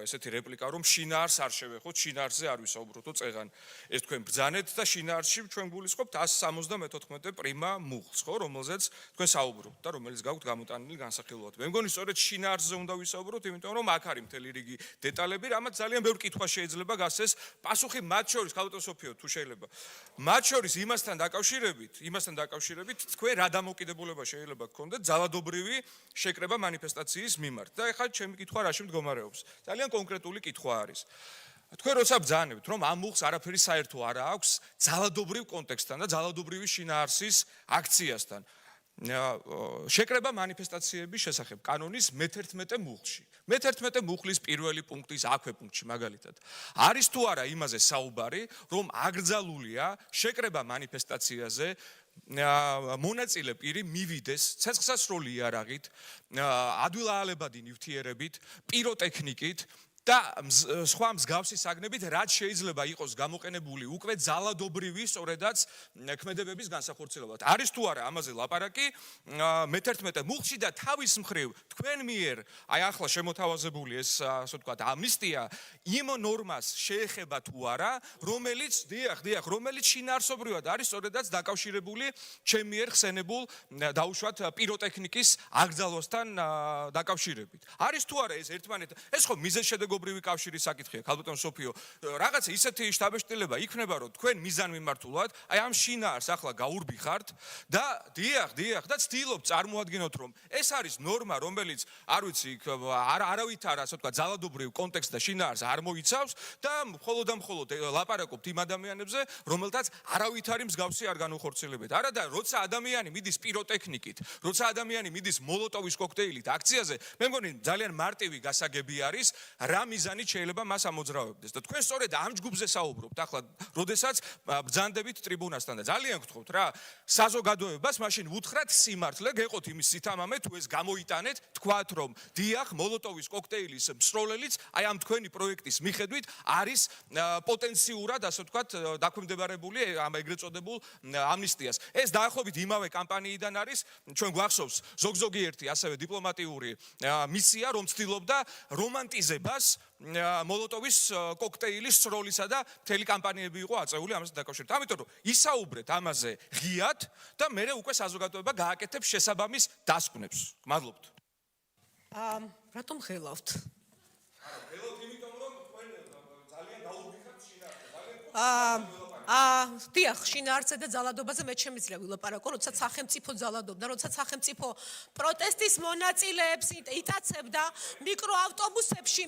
ესეთი რეპლიკა, რომ შინაარს არ შევეხოთ, შინაარსზე არ ვისაუბროთო წეღან. ეს თქვენ ბრძანეთ და შინაარსში ჩვენ გულისხმობთ 174 პრიმა მუხლს, ხო, რომელზეც თქვენ საუბრობთ და რომელიც გაქვთ გამოტანილი განსახილველად. მე მგონი სწორედ შინაარსზე უნდა ვისაუბროთ, იმიტომ რომ აქ არის მთელი რიგი დეტალები, რამაც ძალიან ბევრი კითხვა შეიძლება გასცეს. პასუხი მათ შორის, ქალბატონ სოფიო, თუ შეიძლება. მათ შორის იმასთან დაკავშირებით, თქვენ რა დამოკიდებულება შეიძლება გქონდეთ ძალადობრივი შეკრება მანიფესტაციის მიმართ. და ეხლა ჩემი კითხვა რაში მდგომარეობს? ძალიან კონკრეტული კითხვა არის. თქვენ როცა ბრძანებთ, რომ ამ მუხლს არაფერი საერთო არ აქვს ძალადობრივ კონტექსტთან და ძალადობრივი შინაარსის აქციასთან. შეკრება მანიფესტაციების შესახებ კანონის მე-11 მუხლში. მე-11 მუხლის პირველი პუნქტის აქვე პუნქტში მაგალითად. არის თუ არა იმაზე საუბარი, რომ აკრძალულია შეკრება მანიფესტაციაზე მონაწილე პირი მივიდეს ცეცხლსასროლი იარაღით, ადვილაალებადი ნივთიერებით, პიროტექნიკით და სხვა მსგავსი საგნებით, რაც შეიძლება იყოს გამოყენებული უკვე ძალადობრივი სწორედაც ქმედებების განსახორციელებლად. არის თუ არა ამაზე ლაპარაკი მე-11 მუხლში და თავის მხრივ თქვენ მიერ აი ახლა შემოთავაზებული ეს ასე ვთქვათ ამნისტია იმ ნორმას შეეხება თუ არა, რომელიც რომელიც შინაარსობრივად არის სწორედაც დაკავშირებული ჩემ მიერ ხსენებულ დაუშვათ პიროტექნიკის აკრძალვასთან დაკავშირებით. არის თუ არა ეს ერთმანეთ ეს ხო მიზეზშედეგობრივი კავშირის საკითხია, ქალბატონ სოფიო. რაღაცა ისეთი შტაბეშტილება იქნება, რომ თქვენ მიზანმიმართულად აი ამ შინაარს ახლა გაურბიხართ და და ცდილობთ წარმოადგინოთ, რომ ეს არის ნორმა, რომელიც არ ვიცი, არავით არა, ასე ვთქვათ, ძალადობრივ კონტექსტს და შინაარს არ მოიცავს და მხოლოდ ლაპარაკობთ იმ ადამიანებზე, რომელთაც არავით არის მსგავსი არ განუხორციელებთ. არა და როცა ადამიანი მიდის პიროტექნიკით, როცა ადამიანი მიდის მოლოტოვის კოქტეილით აქციაზე, მე მგონი ძალიან მარტივი გასაგები არის, რა მიზანით შეიძლება მას ამოძრავებდეს. და თქვენ სწორედ ამ ჯგუფზე საუბრობთ ახლა, როდესაც ბრძანდებით ტრიბუნასთან და ძალიან გთხოვთ რა, საზოგადოებას მაშინ ვუთხრათ სიმართლე, გეყოთ იმის სითამამე, თუ ეს გამოიტანეთ, თქვათ რომ დიახ, მოლოტოვის კოქტეილის მსროლელიც აი ამ თქვენი პროექტის მიხედვით არის პოტენციურად, ასე ვთქვათ, დაქვემდებარებული ამ ეგრეთ წოდებულ ამნისტიას. ეს დაახლოებით იმავე კამპანიიდან არის, ჩვენ გვახსოვს ზოგ-ზოგიერთი ასევე დიპლომატიური მისია, რომ ცდილობდა რომანტიზებას მოლოტოვის კოქტეილის სროლისა და მთელი კამპანიები იყო აწეული ამასთან დაკავშირებით. ამიტომ რომ ისაუბრეთ ამაზე ღიად და მერე უკვე საზოგადოება გააკეთებს შესაბამის დასკვნებს. მადლობთ. რატომ ღელავთ? ღელავთ იმიტომ რომ თქვენ ძალიან დაურბიხართ შინაარსს. დიახ, შინაარსზე და ძალადობაზე მე შემიძლია ვილაპარაკო, როდესაც სახელმწიფო ძალადობდა, როდესაც სახელმწიფო პროტესტის მონაწილეებს იტაცებდა მიკროავტობუსებში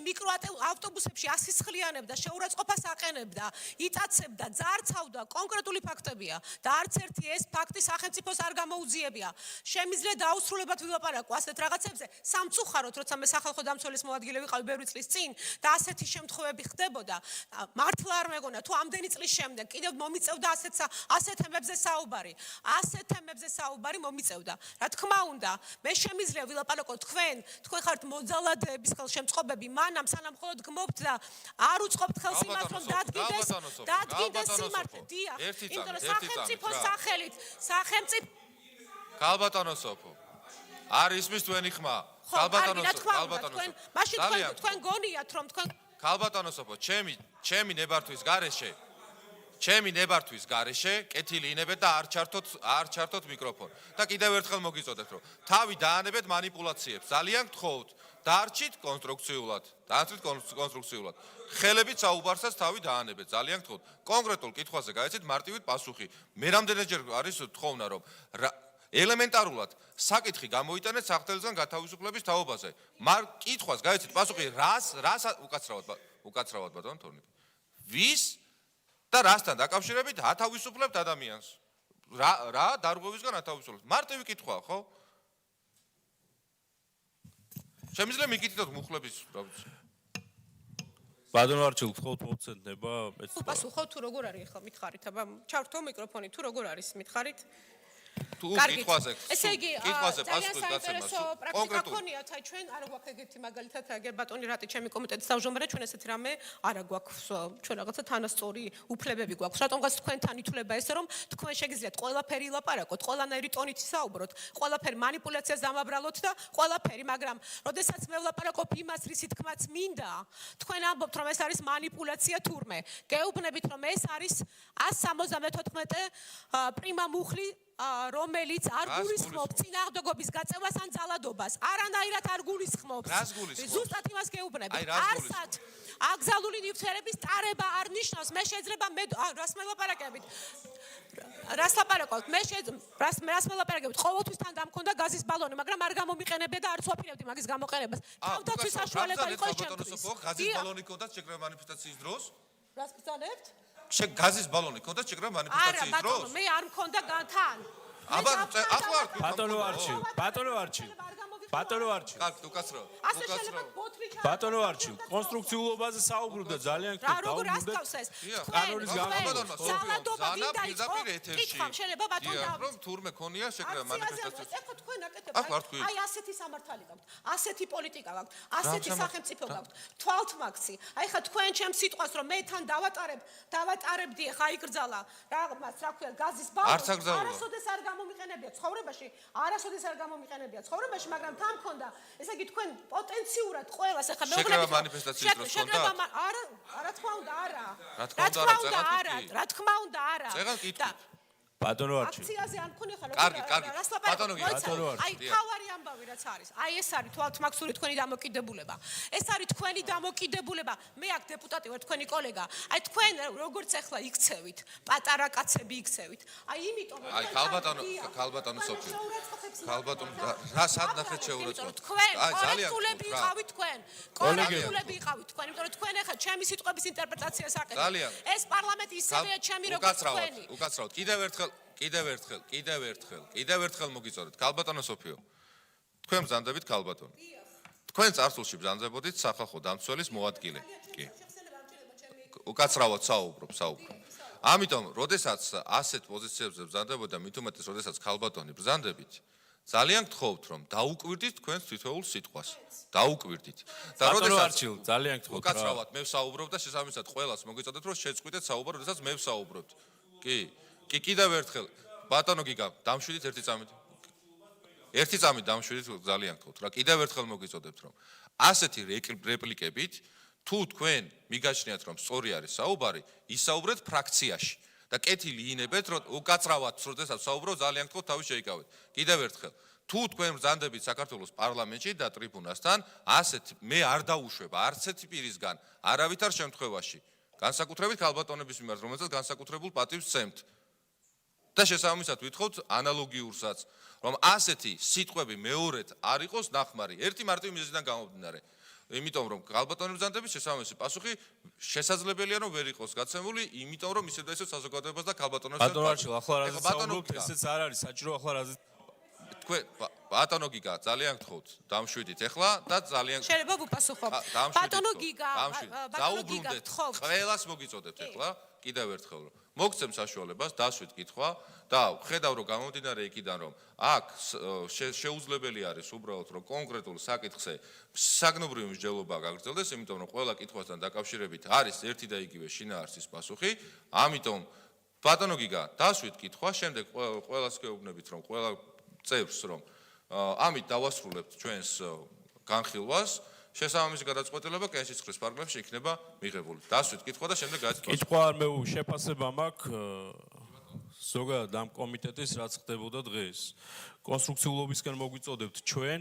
ასისხლიანებდა, შეურაცხყოფას აყენებდა, იტაცებდა, ძარცავდა, კონკრეტული ფაქტებია და არც ერთი ეს ფაქტი სახელმწიფოს არ გამოუძიებია. შემიძლია დაუსრულებად ვილაპარაკო ასეთ რაღაცებზე, სამწუხაროდ, როცა მე სახალხო დამცველის მოადგილე ვიყავი ბევრი წლის წინ და ასეთი შემთხვევები ხდებოდა, მართლა არ მეგონა თუ ამდენი წლის შემდეგ კიდევ მომიწევდა ასეთ თემებზე საუბარი. ასეთ თემებზე საუბარი მომიწევდა. რა თქმა უნდა, მე შემიძლია ვილაპარაკო თქვენ ხართ მოძალადეების ხელშემწყობები, მანამ სანამ მხოლოდ გმობთ და არ უწყობთ ხელს იმას, რომ დადგინდეს სიმართლე. დიახ, იმიტომ რომ სახელმწიფოს სახელით, ქალბატონოსოფო, არ ისმის თქვენი ხმა. ქალბატონოსოფო, მაშინ თქვენ გონიათ, რომ თქვენ ქალბატონოსოფო, ჩემი ნებართვის გარეშე კეთილი ინებეთ და არ ჩართოთ მიკროფონი. და კიდევ ერთხელ მოგიწოდეთ, რომ თავი დაანებეთ манипуляციებს. ძალიან გთხოვთ, დარჩით კონსტრუქციულად. ხელებით საუბარსაც თავი დაანებეთ. ძალიან გთხოვთ. კონკრეტულ კითხვაზე გაიცეთ მარტივით პასუხი. მე რამდენჯერ არის თხოვნა, რომ ელემენტარულად საკითხი გამოიტანეთ სახელმწიფოსგან გათავისუფლების თაობაზე. კითხვას გაიცეთ პასუხი რას უკაცრავად ბატონო თორნიკე. ვის და რასთან დაკავშირებით ათავისუფლებთ ადამიანს? რა დარღვევისგან ათავისუფლებთ? მარტივი კითხვაა, ხო? შემიძლია მიკითხოთ მუხლების, რა ვიცი. ბატონო არჩილ გთხოვთ მოგცემდება მეც უპასუხო თუ როგორ არის ახლა მითხარით აბა ჩართო მიკროფონი თუ როგორ არის მითხარით თუ კითხვაზე ესე იგი კითხვაზე ძალიან პასუხის გაცემა საინტერესო პრაქტიკა ქონიათ აი ჩვენ არ გვაქვს ეგეთი მაგალითად აგერ ბატონი რატი ჩემი კომიტეტის თავმჯდომარე ჩვენ ესეთი რამე არ გვაქვს ჩვენ რაღაცა თანასწორი უფლებები გვაქვს რატომღაც თქვენთან ითვლება ესე რომ თქვენ შეგიძლიათ ყველაფერი ილაპარაკოთ ყველანაირი ტონით ისაუბროთ ყველაფერი манипуляციას დამაბრალოთ და ყველაფერი მაგრამ როდესაც მე ვლაპარაკობ იმას რისი თქმაც მინდა თქვენ ამბობთ რომ ეს არის манипуляცია თურმე გეუბნებით რომ ეს არის 174 პრიმა მუხლი რომელიც არ გულისხმობს წინააღმდეგობის გაწევას ან ძალადობას. არანაირად არ გულისხმობს. ზუსტად იმას გეუბნებით. არსად აკზალული ნივთიერების ტარება არ ნიშნავს. მე შეიძლება მე რას მელაპარაკებით? რას ლაპარაკობთ? მე რას მელაპარაკებით? ყოველთვის თან დამქონდა გაზის ბალონი, მაგრამ არ გამომიყენებია და არც ვაპირებდი მაგის გამოყენებას. თავდაცვის საშუალება იყო ჩემთვის. გაზის ბალონი ქონდათ შეკრება манипуляციის დროს? რას ბრძანებთ? გაზის ბალონი ქონდათ შეკრება манипуляციის დროს? არა, ბატონო, მე არ მქონდა თან. აბა, ახლა არ ბატონო არჩილ. კარგი, უკაცრავ. ასე შეიძლება ბოთლი ჩა. ბატონო არჩილ, კონსტრუქციულობაზე საუბრობდა ძალიან რა როგორ ასკავს ეს? კანონის გამოგონებაში. ძალადობა ვინ დაიწყო? ეთერში. კითხავ, შეიძლება ბატონო და რომ თურმე ქონია შეკრება манипуляციის. ეხლა თქვენ აკეთებთ. ახლა არ თქვი. აი ასეთი სამართალი გაქვთ. ასეთი პოლიტიკა გაქვთ. ასეთი სახელმწიფო გაქვთ. თვალთმაქცი. აი ხა თქვენ ჩემს სიტყვას რომ მე თან დავატარებდი ხა იკრძალა. რაღაც რა ქვია გაზის ბალონი. არასოდეს არ გამომიყენებია ცხოვრებაში. არასოდეს არ გამომიყენებია ცხოვრებაში, მაგრამ თან მქონდა. ესე იგი თქვენ პოტენციურად ყველას ახლა მეუბნებით. შეკრება манипуляციის დროს ქონდა? არა თქმა უნდა არა. რა თქმა უნდა, არა. წეგან კითხვით. ბატონო არჩილ. აქციაზე არ მქონია ხარ. კარგი, ბატონო აი თავარი ამბავი რაც არის. აი ეს არის თვალთმაქსური თქვენი დამოკიდებულება. ეს არის თქვენი დამოკიდებულება. მე აქ დეპუტატი ვარ, თქვენი კოლეგა. აი თქვენ როგორც ახლა იქცევით, პატარა კაცები იქცევით. აი იმიტომ რომ აი ქალბატონო სოფია. ქალბატონო რა სად ნახეთ შეურაცხყოფ? თქვენ კოლექტულები იყავით თქვენ. კოლექტულები იყავით თქვენ, იმიტომ რომ თქვენ ახლა ჩემი სიტყვების ინტერპრეტაციას აკეთებთ. ეს პარლამენტი ისევეა ჩემი როგორც თქვენი. უკაცრავად. კიდევ ერთხელ მოგიწოდეთ. ქალბატონო სოფიო. თქვენ ბრძანდებით ქალბატონი. თქვენ წარსულში ბრძანდებოდით სახალხო დამცველის მოადგილე. კი. უკაცრავად საუბრობ. ამიტომ, როდესაც ასეთ პოზიციებზე ბრძანდებოდა, მით უმეტეს, როდესაც ქალბატონი ბრძანდებით, ძალიან გთხოვთ, რომ დაუკვირდით თქვენს თითოეულ სიტყვას. დაუკვირდით. და როდესაც ძალიან გთხოვთ. უკაცრავად მე ვსაუბრობ და შესაბამისად ყველას მოგიწოდეთ, რომ შეწყვიტეთ საუბარ, როდესაც მე ვსაუბრობთ. კი. კი კიდევ ერთხელ ბატონო გიგა დამშვიდით ერთი წამით დამშვიდით ძალიან გთხოვთ რა კიდევ ერთხელ მოგიწოდებთ რომ ასეთი რეპლიკებით თუ თქვენ მიგაჩნიათ რომ სწორი არის საუბარი ისაუბრეთ ფრაქციაში და კეთილი ინებეთ რომ უკაცრავად როდესაც საუბრობ ძალიან გთხოვთ თავი შეიკავეთ კიდევ ერთხელ თუ თქვენ ბრძანდებით საქართველოს პარლამენტში და ტრიბუნასთან ასეთ მე არ დაუშვებ არც ერთი პირისგან არავითარ შემთხვევაში განსაკუთრებით ქალბატონების მიმართ რომელსაც განსაკუთრებულ პატივს სცემთ და შესაბამისად ვითხოვთ ანალოგიურსაც რომ ასეთი სიტყვები მეორედ არ იყოს ნახმარი ერთი მარტივი მიზეზიდან გამომდინარე იმიტომ რომ ქალბატონების ბრძანდების შესაბამისი პასუხი შესაძლებელია რომ ვერ იყოს გაცემული იმიტომ რომ ისევ და ისევ საზოგადოებას და ქალბატონებს ბატონო არჩილ ახლა რაზე საუბრობთ ესეც არ არის საჭირო ახლა რაზე თქვენ ბატონო გიგა ძალიან გთხოვთ დამშვიდით ახლა და ძალიან შეიძლება ვუპასუხო ბატონო გიგა გთხოვთ ყველას მოგიწოდებთ ახლა კიდევ ერთხელ მოგცემ საშუალებას დასვით კითხვა და ხედავ რომ გამომდინარე იქიდან რომ აქ შეუძლებელი არის უბრალოდ რომ კონკრეტულ საკითხზე საგნობრივი მსჯელობა გაგრძელდეს იმიტომ რომ ყველა კითხვასთან დაკავშირებით არის ერთი და იგივე შინაარსის პასუხი ამიტომ ბატონო გიგა დასვით კითხვა შემდეგ ყველას გეუბნებით რომ ყველა წევრს რომ ამით დავასრულებთ ჩვენს განხილვას შესაბამისი გადაწყვეტილება კენჭისყრის პარლამენტში იქნება მიღებული. დასვით კითხვა და შემდეგ გაიცნოთ. კითხვა არ შეფასება მაქვს ზოგადად ამ კომიტეტის რაც ხდებოდა დღეს. კონსტრუქციულობისკენ მოგვიწოდებთ ჩვენ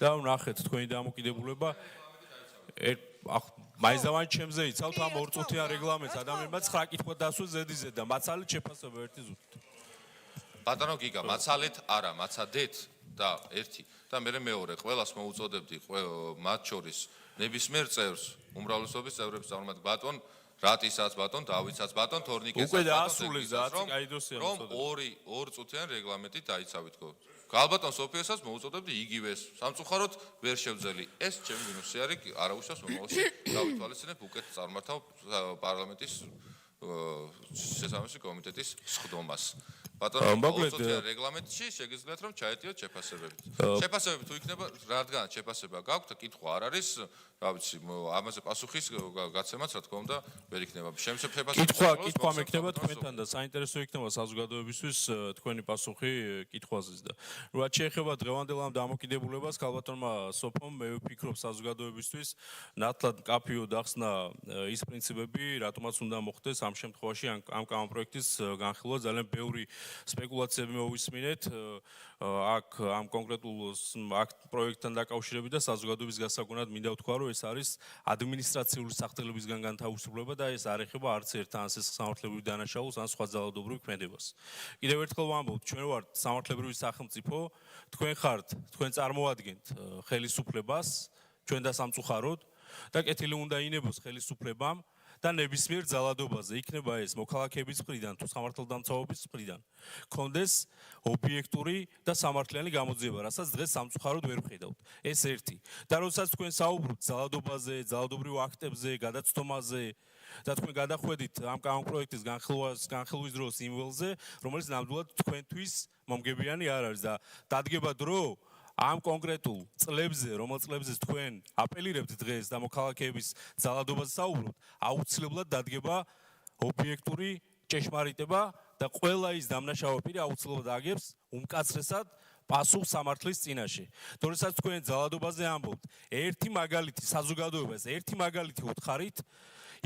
და ვნახეთ თქვენი დამოკიდებულება. მაინცდამაინც ჩემზე იცავთ ამ ორწუთიან რეგლამენტს ადამიანებმა 9 კითხვა დასვეს ზედიზედ და მაცალეთ შეფასება ერთი ზუსტად. ბატონო გიგა, მაცალეთ არა, მაცადეთ და ერთი და მე მეორე ყველას მოუწოდებდი მათ შორის ნებისმიერ წევრს უმრავლესობის წევრებს წარმატებულად ბატონ რატისაც ბატონ, დავითსაც ბატონ, თორნიკესაც უკვე ბატონ, დაასრულეს და რომ 10 კაი დოსია რომ ორ წუთიან რეგლამენტით დაიცავით ხო. გალბატონ სოფიასაც მოუწოდებდი იგივეს. სამწუხაროდ ვერ შევძელი. ეს ჩემი მინუსი არის, არავისას მომავალში დავითვალისწინებ უკეთ წარმართავ პარლამენტის შესაბამისი კომიტეტის სხდომას. ბატონო, მოუწოდეთ რეგლამენტში შეგიძლიათ რომ ჩაეტიოთ შეფასებებით. შეფასებები თუ იქნება, რადგანაც შეფასება გაქვთ, კითხვა არ არის, რა ვიცი, ამაზე პასუხის გაცემაც რა თქმა უნდა ვერ იქნება. შეფასებები კითხვა მექნება თქვენთან და საინტერესო იქნება საზოგადოებისთვის თქვენი პასუხი კითხვაზეც და რაც შეეხება დღევანდელ ამ დამოკიდებულებას, ქალბატონმა სოფომ მე ვფიქრობ საზოგადოებისთვის ნათლად კაფეო დახსნა ის პრინციპები, რატომაც უნდა მოხდეს ამ შემთხვევაში ამ კანონპროექტის განხილვა ძალიან ბევრი სპეკულაციები მოვისმინეთ აქ ამ კონკრეტულ პროექტთან დაკავშირებით და საზოგადოების გასაგონად მინდა ვთქვა რომ ეს არის ადმინისტრაციული სახთელებისგან განთავისუფლება და ეს არ ეხება არც ერთ ან სამართლებრივ დანაშაულს ან სხვა ძალადობრივ ქმედებას. კიდევ ერთხელ ვამბობ, ჩვენ ვართ სამართლებრივი სახელმწიფო, თქვენ ხართ, თქვენ წარმოადგენთ ხელისუფლებას, ჩვენ და სამწუხაროდ და კეთილი უნდა ინებოს ხელისუფლებამ და ნებისმიერ ძალადობაზე, იქნება ეს მოქალაქეების მხრიდან თუ სამართალდამცავების მხრიდან, კონდეს ობიექტური და სამართლიანი გამოძიება, რასაც დღეს სამწუხაროდ ვერ ვხედავთ. ეს ერთი. და როდესაც თქვენ საუბრობთ ძალადობაზე, ძალადობრივ აქტებზე, გადაცდომაზე და თქვენ გადახვედით ამ კანონპროექტის განხილვის დროს იმ ველზე, რომელიც ნამდვილად თქვენთვის მომგებიანი არ არის და დადგება დრო ამ კონკრეტულ წლებზე, რომელ წლებზეც თქვენ აპელირებთ დღეს და მოქალაქეების ძალადობაზე საუბრობთ, აუცილებლად დადგება ობიექტური ჭეშმარიტება და ყველა ის დამნაშავე პირი აუცილებლად აგებს უმკაცრესად პასუხს სამართლის წინაშე. თორესაც თქვენ ძალადობაზე ამბობთ, ერთი მაგალითი საზოგადოებას, ერთი მაგალითი უთხარით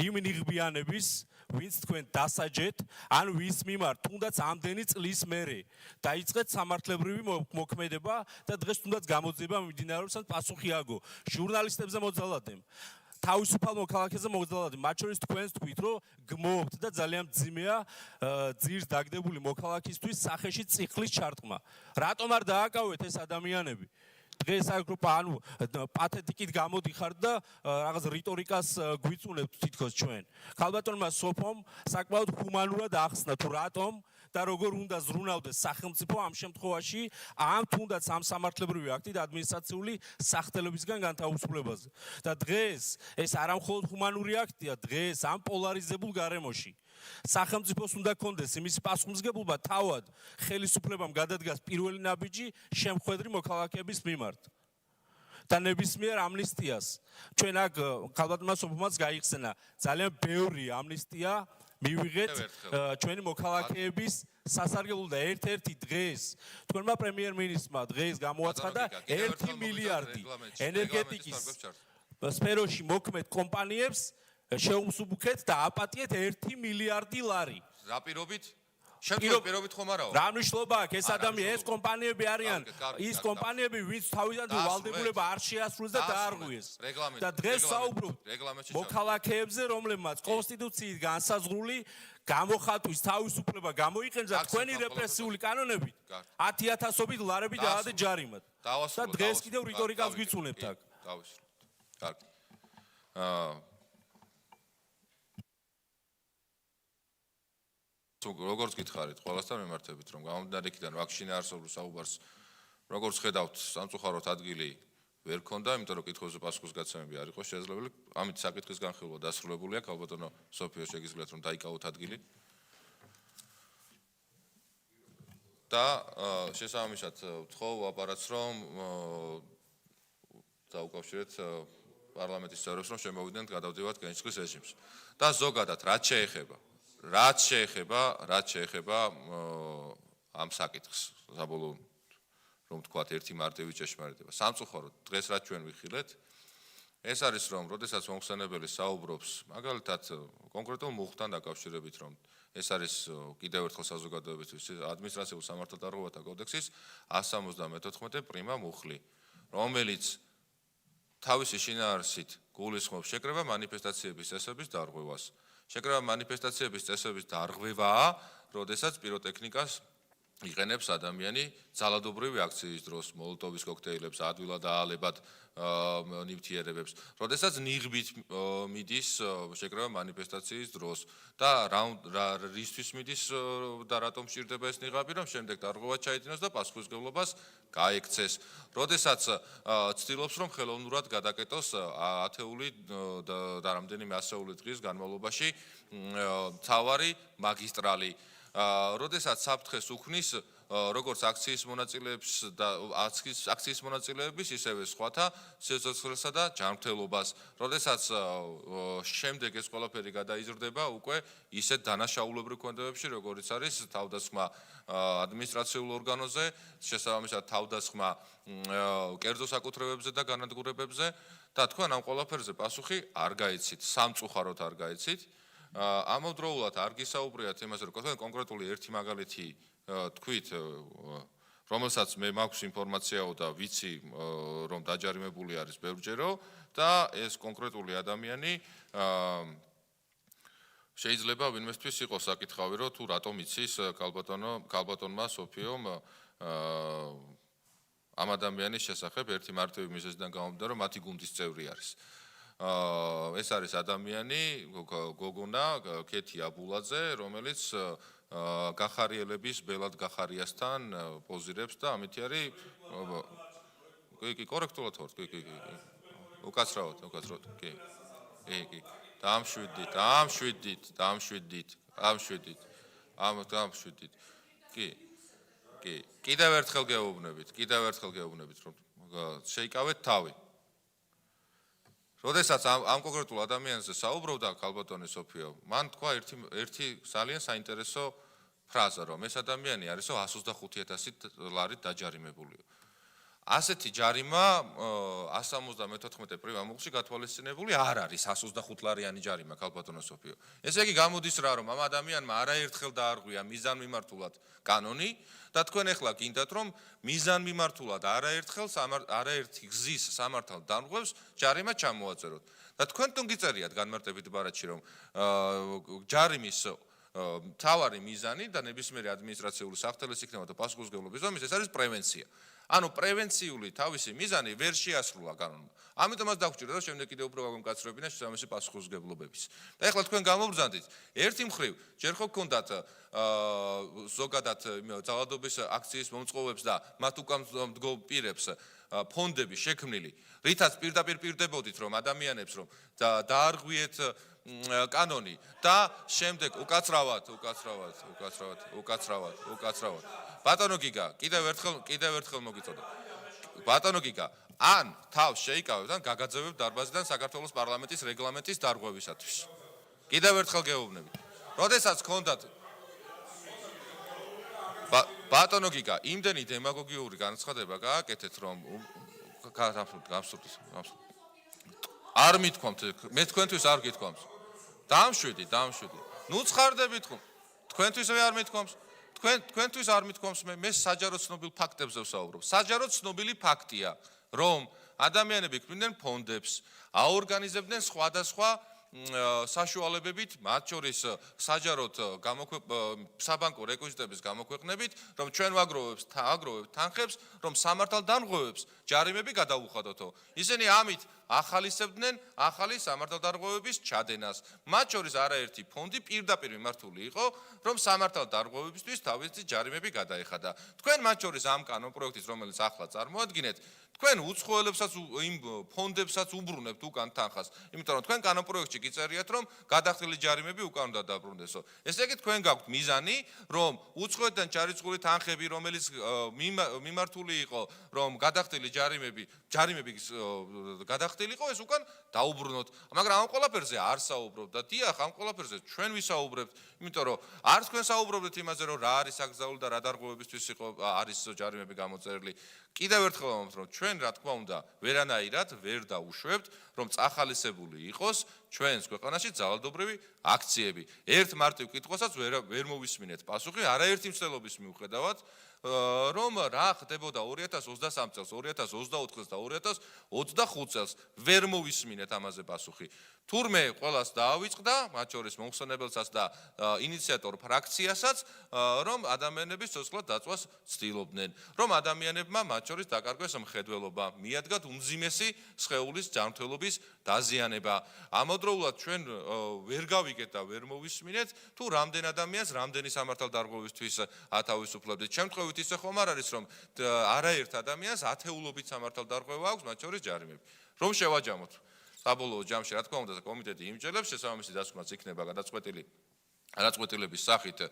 იმ ნიღბიანების, ვინც თქვენ დასაჯეთ, ან ვის მიმართ თუნდაც ამდენი წლის მერე დაიწყეთ სამართლებრივი მოქმედება და დღეს თუნდაც გამოძიება მიმდინარეობს ან პასუხი აგო ჟურნალისტებზე მოძალადემ. თავისუფალ მოქალაქეზე მოძალადემ. მათ შორის თქვენს თქვით, რომ გმობთ და ძალიან მძიმეა ძირს დაგდებული მოქალაქისთვის სახეში წიხლის ჩარტყმა. რატომ არ დააკავეთ ეს ადამიანები? დღეს აქ ანუ პათეტიკით გამოდიხართ და რაღაც რიტორიკას გვიწუნებთ თითქოს ჩვენ. ქალბატონმა სოფომ საკმაოდ ჰუმანურად ახსნა თუ რატომ და როგორ უნდა ზრუნავდეს სახელმწიფო ამ შემთხვევაში ამ თუნდაც ამ სამართლებრივი აქტით ადმინისტრაციული სახთელებისგან განთავისუფლებაზე. და დღეს ეს არამხოლოდ ჰუმანური აქტია, დღეს ამ პოლარიზებულ გარემოში სახელმწიფოს უნდა კონდეს იმის პასუხისმგებლობა თავად ხელისუფლებამ გადადგას პირველი ნაბიჯი შემხვედრი მოქალაქეების მიმართ და ნებისმიერ ამნისტიას ჩვენ აქ ქალბატონმა სოფომაც გაიხსენა ძალიან ბევრი ამნისტია მივიღეთ ჩვენი მოქალაქეების სასარგებლოდ და ერთ-ერთი დღეს თქვენმა პრემიერ-მინისტრმა დღეს გამოაცხადა 1 მილიარდი ენერგეტიკის სფეროში მოქმედ კომპანიებს შეუმსუბუქეთ და აპატიეთ 1 მილიარდი ლარი. რა პირობით? შემდგომ პირობით ხომ არაო? რა მნიშვნელობა აქვს ეს ადამიანი, ეს კომპანიები არიან, ის კომპანიები, ვინც თავიდან ვალდებულება არ შეასრულეს და დაარღვიეს. და დღეს საუბრობთ მოქალაქეებზე, რომლებმაც კონსტიტუციით განსაზღვრული გამოხატვის თავისუფლება გამოიყენეს და თქვენი რეპრესიული კანონებით 10,000-ობით ლარები დაადეთ ჯარიმად. და დღეს კიდევ რიტორიკას გვიწუნებთ აქ. დავისრულეთ. კარგი. როგორც გითხარით, ყველასთან მიმართებით, რომ გამომდინარე იქიდან ვაქცინე არსებულ საუბარს როგორც ხედავთ, სამწუხაროდ ადგილი ვერ ქონდა, იმიტომ რომ კითხვებზე პასუხის გაცემები არ იყო შესაძლებელი. ამით საკითხის განხილვა დასრულებულია, ქალბატონო სოფიო შეგიძლიათ რომ დაიკავოთ ადგილი. და შესაბამისად ვთხოვ აპარატს რომ დაუკავშირეთ პარლამენტის წევრებს რომ შემოვიდნენ გადავდივართ გენჩხლის რეჟიმს. და ზოგადად რაც შეეხება ამ საკითხს საბოლოო რომ თქვათ ერთი მარტივი ჭეშმარიტება. სამწუხაროდ დღეს რაც ჩვენ ვიხილეთ, ეს არის რომ როდესაც მომხსენებელი საუბრობს მაგალითად კონკრეტულ მუხთან დაკავშირებით რომ ეს არის კიდევ ერთხელ საზოგადოებისთვის ადმინისტრაციულ სამართალდარღვევათა კოდექსის 174 პრიმა მუხლი, რომელიც თავისი შინაარსით გულისხმობს შეკრება მანიფესტაციების წესების დარღვევას. შეკრება მანიფესტაციების წესების დარღვევაა, როდესაც პიროტექნიკას იყენებს ადამიანი ძალადობრივი აქციის დროს, მოლოტოვის კოქტეილებს, ადვილად აალებად ნივთიერებებს, როდესაც ნიღბით მიდის შეკრება მანიფესტაციის დროს და რისთვის მიდის და რატომ სჭირდება ეს ნიღაბი, რომ შემდეგ დარღვევა ჩაიდინოს და პასუხისმგებლობას გაექცეს. როდესაც ცდილობს, რომ ხელოვნურად გადაკეტოს ათეული და რამდენიმე ასეული დღის განმავლობაში მთავარი მაგისტრალი. როდესაც საფრთხეს უქმნის როგორც აქციის მონაწილეებს და აქციის მონაწილეების, ისევე სხვათა სიცოცხლესა და ჯანმრთელობას. როდესაც შემდეგ ეს ყველაფერი გადაიზრდება უკვე ისეთ დანაშაულებრივ ქმედებებში, როგორიც არის თავდასხმა ადმინისტრაციულ ორგანოზე, შესაბამისად თავდასხმა კერძო საკუთრებებზე და განადგურებებზე და თქვენ ამ ყველაფერზე პასუხი არ გაიცით, სამწუხაროდ არ გაიცით. ამავდროულად არ გისაუბრიათ იმაზე, რომ კონკრეტული ერთი მაგალითი თქვით, რომელსაც მე მაქვს ინფორმაციაო და ვიცი, რომ დაჯარიმებული არის ბევრჯერო და ეს კონკრეტული ადამიანი შეიძლება ვინმესთვის იყოს საკითხავი, რომ თუ რატომ იცის ქალბატონმა სოფიომ ამ ადამიანის შესახებ ერთი მარტივი მიზეზიდან გამომდინარე, რომ მათი გუნდის წევრი არის. ეს არის ადამიანი გოგონა ქეთი აბულაძე, რომელიც გახარიელების ბელად გახარიასთან პოზირებს და ამით არის კი კორექტულად ვარ, კი უკაცრავად, კი დამშვიდით კი კიდევ ერთხელ გეუბნებით რომ შეიკავეთ თავი. როდესაც ამ კონკრეტულ ადამიანზე საუბრობდა ქალბატონი სოფიო, მან თქვა ერთი ძალიან საინტერესო ფრაზა, რომ ეს ადამიანი არისო 125,000 ლარით დაჯარიმებულიო. ასეთი ჯარიმა 174 პრიმამულში გათვალისწინებული არ არის 125 ლარიანი ჯარიმა ქალბატონო სოფიო. ესე იგი გამოდის რა, რომ ამ ადამიანმა არაერთხელ დაარღვია მიზანმიმართულად კანონი და თქვენ ახლა გინდათ, რომ მიზანმიმართულად არაერთი გზის სამართალ დარღვევს ჯარიმა ჩამოაწეროთ. და თქვენ თუ გიწერიათ განმარტებით ბარათში, რომ ჯარიმის მთავარი მიზანი და ნებისმიერი ადმინისტრაციული საფრთხის იქნება პასუხისმგებლობის ზომის, ეს არის პრევენცია. ანუ პრევენციული თავისი მიზანი ვერ შეასრულა კანონმა. ამიტომაც დაგვჭირდა, რომ შემდეგ კიდევ უფრო გავემკაცრებინა შესაბამისი პასუხისმგებლობების. და ეხლა თქვენ გამოვბრძანდით, ერთი მხრივ ჯერ ხო გქონდათ ზოგადად ძალადობის აქციის მომწყობებს და მათ უკან მდგომ პირებს ფონდები შექმნილი, რითაც პირდაპირ პირდებოდით, რომ ადამიანებს რომ დაარღვიეთ კანონი და შემდეგ უკაცრავად. ბატონო გიგა, კიდევ ერთხელ მოგიწოდო. ბატონო გიგა, ან თავს შეიკავებთ, ან გაგაძევებთ დარბაზიდან საქართველოს პარლამენტის რეგლამენტის დარღვევისათვის. კიდევ ერთხელ გეუბნებით. როდესაც გქონდათ ბატონო გიგა, იმდენი დემაგოგიური განცხადება გააკეთეთ, რომ არ მithქვამთ, მე თქვენთვის არ გithქვამს. დამშვიდი. ნუ ცხარდებით ხომ. თქვენთვისვე არ მithქვამს. თქვენთვის არ მithქვამს მე საჯარო ცნობილ ფაქტებზე ვსაუბრობ. საჯარო ცნობილი ფაქტია, რომ ადამიანები ქმნიდნენ ფონდებს, აორგანიზებდნენ სხვადასხვა საშუალებებით, მათ შორის საჯაროდ საბანკო რეკვიზიტების გამოქვეყნებით, რომ ჩვენ ვაგროვებთ თანხებს, რომ სამართალ დარღვევებს ჯარიმები გადაუხადოთო. ისინი ამით ახალისებდნენ ახალი სამართალდარღვევების ჩადენას. მათ შორის არაერთი ფონდი პირდაპირ მიმართული იყო, რომ სამართალ დარღვევებისთვის თავისი ჯარიმები გადაეხადა. თქვენ მათ შორის ამ კანონპროექტის, რომელიც ახლა წარმოადგენთ, თქვენ უცხოელებსაც იმ ფონდებსაც უბრუნებთ უკან თანხას, იმიტომ რომ თქვენ კანონპროექტში გიწერიათ, რომ გადახდილი ჯარიმები უკან უნდა დაბრუნდესო. ესე იგი თქვენ გაქვთ მიზანი, რომ უცხოეთიდან ჩარიცხული თანხები, რომელიც მიმართული იყო, რომ გადახდილი ჯარიმები გადახდილი იყო, ეს უკან დაუბრუნოთ. მაგრამ ამ ყველაფერზე არ საუბრობთ და დიახ, ამ ყველაფერზე ჩვენ ვისაუბრებთ, იმიტომ რომ არც თქვენ საუბრობთ იმაზე, რომ რა არის აკრძალული და რა დარღვევებისთვის არის ჯარიმები გამოწერილი. კიდევ ერთხელ ვამბობთ, რომ ჩვენ რა თქმა უნდა ვერანაირად ვერ დაუშვებთ, რომ წახალისებული იყოს ჩვენს ქვეყანაში ძალადობრივი აქციები. ერთ მარტივ კითხვასაც ვერ მოვისმინეთ პასუხი არაერთი მცდელობის მიუხედავად, რომ რა ხდებოდა 2023 წელს, 2024 წელს და 2025 წელს ვერ მოვისმინეთ ამაზე პასუხი. თურმე ყველას დაავიწყდა, მათ შორის მომხსენებელსაც და ინიციატორ ფრაქციასაც, რომ ადამიანების ცოცხლად დაწვას ცდილობდნენ, რომ ადამიანებმა მათ შორის დაკარგვეს მხედველობა, მიადგათ უმძიმესი სხეულის ჯანმრთელობის დაზიანება. ამავდროულად ჩვენ ვერ გავიგეთ და ვერ მოვისმინეთ, თუ რამდენ ადამიანს, რამდენი სამართალდარღვევისთვის ათავისუფლებდით. შემთხვევით ისე ხომ არ არის, რომ არაერთ ადამიანს ათეულობით სამართალდარღვევა აქვს, მათ შორის ჯარიმები. რომ შევაჯამოთ საბოლოო ჯამში, რა თქმა უნდა, კომიტეტი იმჯერებს, შესაბამისი დასკვნაც იქნება გადაწყვეტილების სახით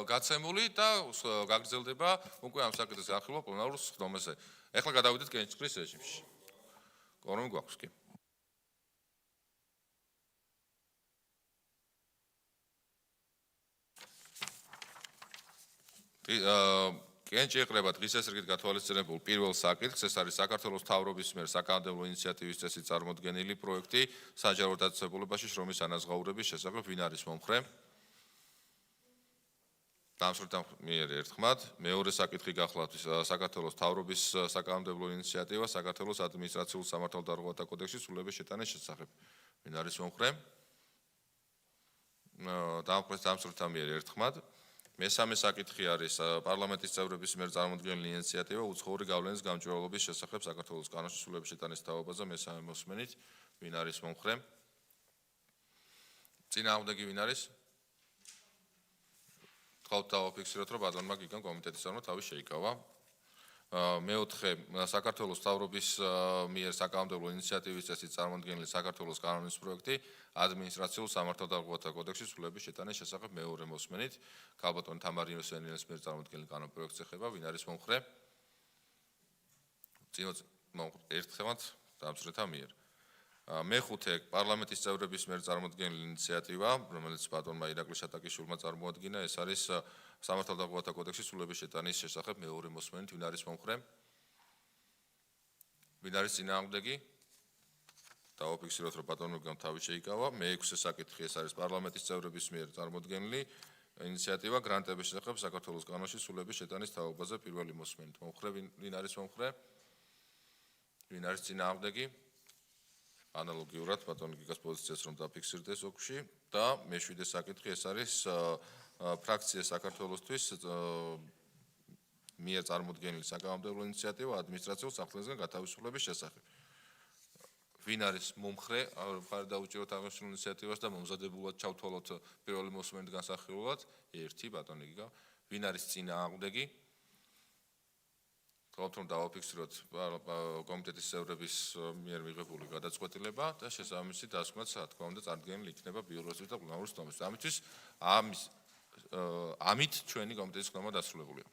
გაცემული და გაგრძელდება უკვე ამ საკითხის განხილვა პლენარულ სხდომაზე. ეხლა გადავიდეთ კენჭისყრის რეჟიმში. კორუმი გვაქვს კი. კენჭი ეყრება დღის ესრიგით გათვალისწინებულ პირველ საკითხს, ეს არის საქართველოს მთავრობის მიერ საკანონმდებლო ინიციატივის წესით წარმოდგენილი პროექტი საჯარო დაწესებულებაში შრომის ანაზღაურების შესახებ. ვინ არის მომხრე? დამსწრეთა მიერ ერთხმად. მეორე საკითხი გახლავთ საქართველოს მთავრობის საკანონმდებლო ინიციატივა საქართველოს ადმინისტრაციულ სამართალდარღვევათა კოდექსში სრულების შეტანის შესახებ. ვინ არის მომხრე? დამსწრეთა მიერ ერთხმად. მესამე საკითხი არის პარლამენტის წევრების მიერ წარმოდგენილი ინიციატივა უცხოური გავლენის გამჭვირვალობის შესახებ საქართველოს კანონში სრულების შეტანის თაობაზე. მესამე მოსმენით. ვინ არის მომხრე? წინააღმდეგი ვინ არის? თქვათ დავაფიქსიროთ, რომ ბატონმა გიგან კომიტეტის წევრმა თავი შეიკავა. მეოთხე საქართველოს მთავრობის მიერ საკანონმდებლო ინიციატივის წესით წარმოდგენილი საქართველოს კანონის პროექტი ადმინისტრაციულ სამართალდარღვევათა კოდექსში სრულების შეტანის შესახებ. მეორე მოსმენით. ქალბატონი თამარ იოსიანიძის მიერ წარმოდგენილი კანონ პროექტს ეხება. ვინ არის მომხრე? ერთხმად დამსწრეთა მიერ. მეხუთე პარლამენტის წევრების მიერ წარმოდგენილი ინიციატივა, რომელიც ბატონმა ირაკლი შატაკიშვილმა წარმოადგინა, ეს არის სამართალდარღვევათა კოდექსში სრულების შეტანის შესახებ. მეორე მოსმენით. ვინ არის მომხრე? ვინ არის წინააღმდეგი? დავაფიქსიროთ, რომ ბატონმა გიგამ თავი შეიკავა. მეექვსე საკითხი, ეს არის პარლამენტის წევრების მიერ წარმოდგენილი ინიციატივა გრანტების შესახებ საქართველოს კანონში სრულების შეტანის თაობაზე. პირველი მოსმენით. მომხრე ვინ არის მომხრე? ვინ არის წინააღმდეგი? ანალოგიურად ბატონ გიგას პოზიციას რომ დაფიქსირდეს ოკში და მეშვიდე საკითხი, ეს არის ფრაქცია საქართველოსთვის მიერ წარმოდგენილი საკანონმდებლო ინიციატივა ადმინისტრაციულ საფრთხესგან გათავისუფლების შესახებ. ვინ არის მომხრე? მხარი დაუჭიროთ ამ ინიციატივას და მომზადებულად ჩავთვალოთ პირველი მოსმენით განსახილულად. ერთი ბატონი გიგა. ვინ არის წინააღმდეგი? თქვათ რომ დავაფიქსიროთ კომიტეტის წევრების მიერ მიღებული გადაწყვეტილება და შესაბამისი დასკვნაც, რა თქმა უნდა, წარდგენილი იქნება ბიუროზე და პლენარულ სხდომაზე. ამით ჩვენი კომიტეტის ხდომა დასრულებულია.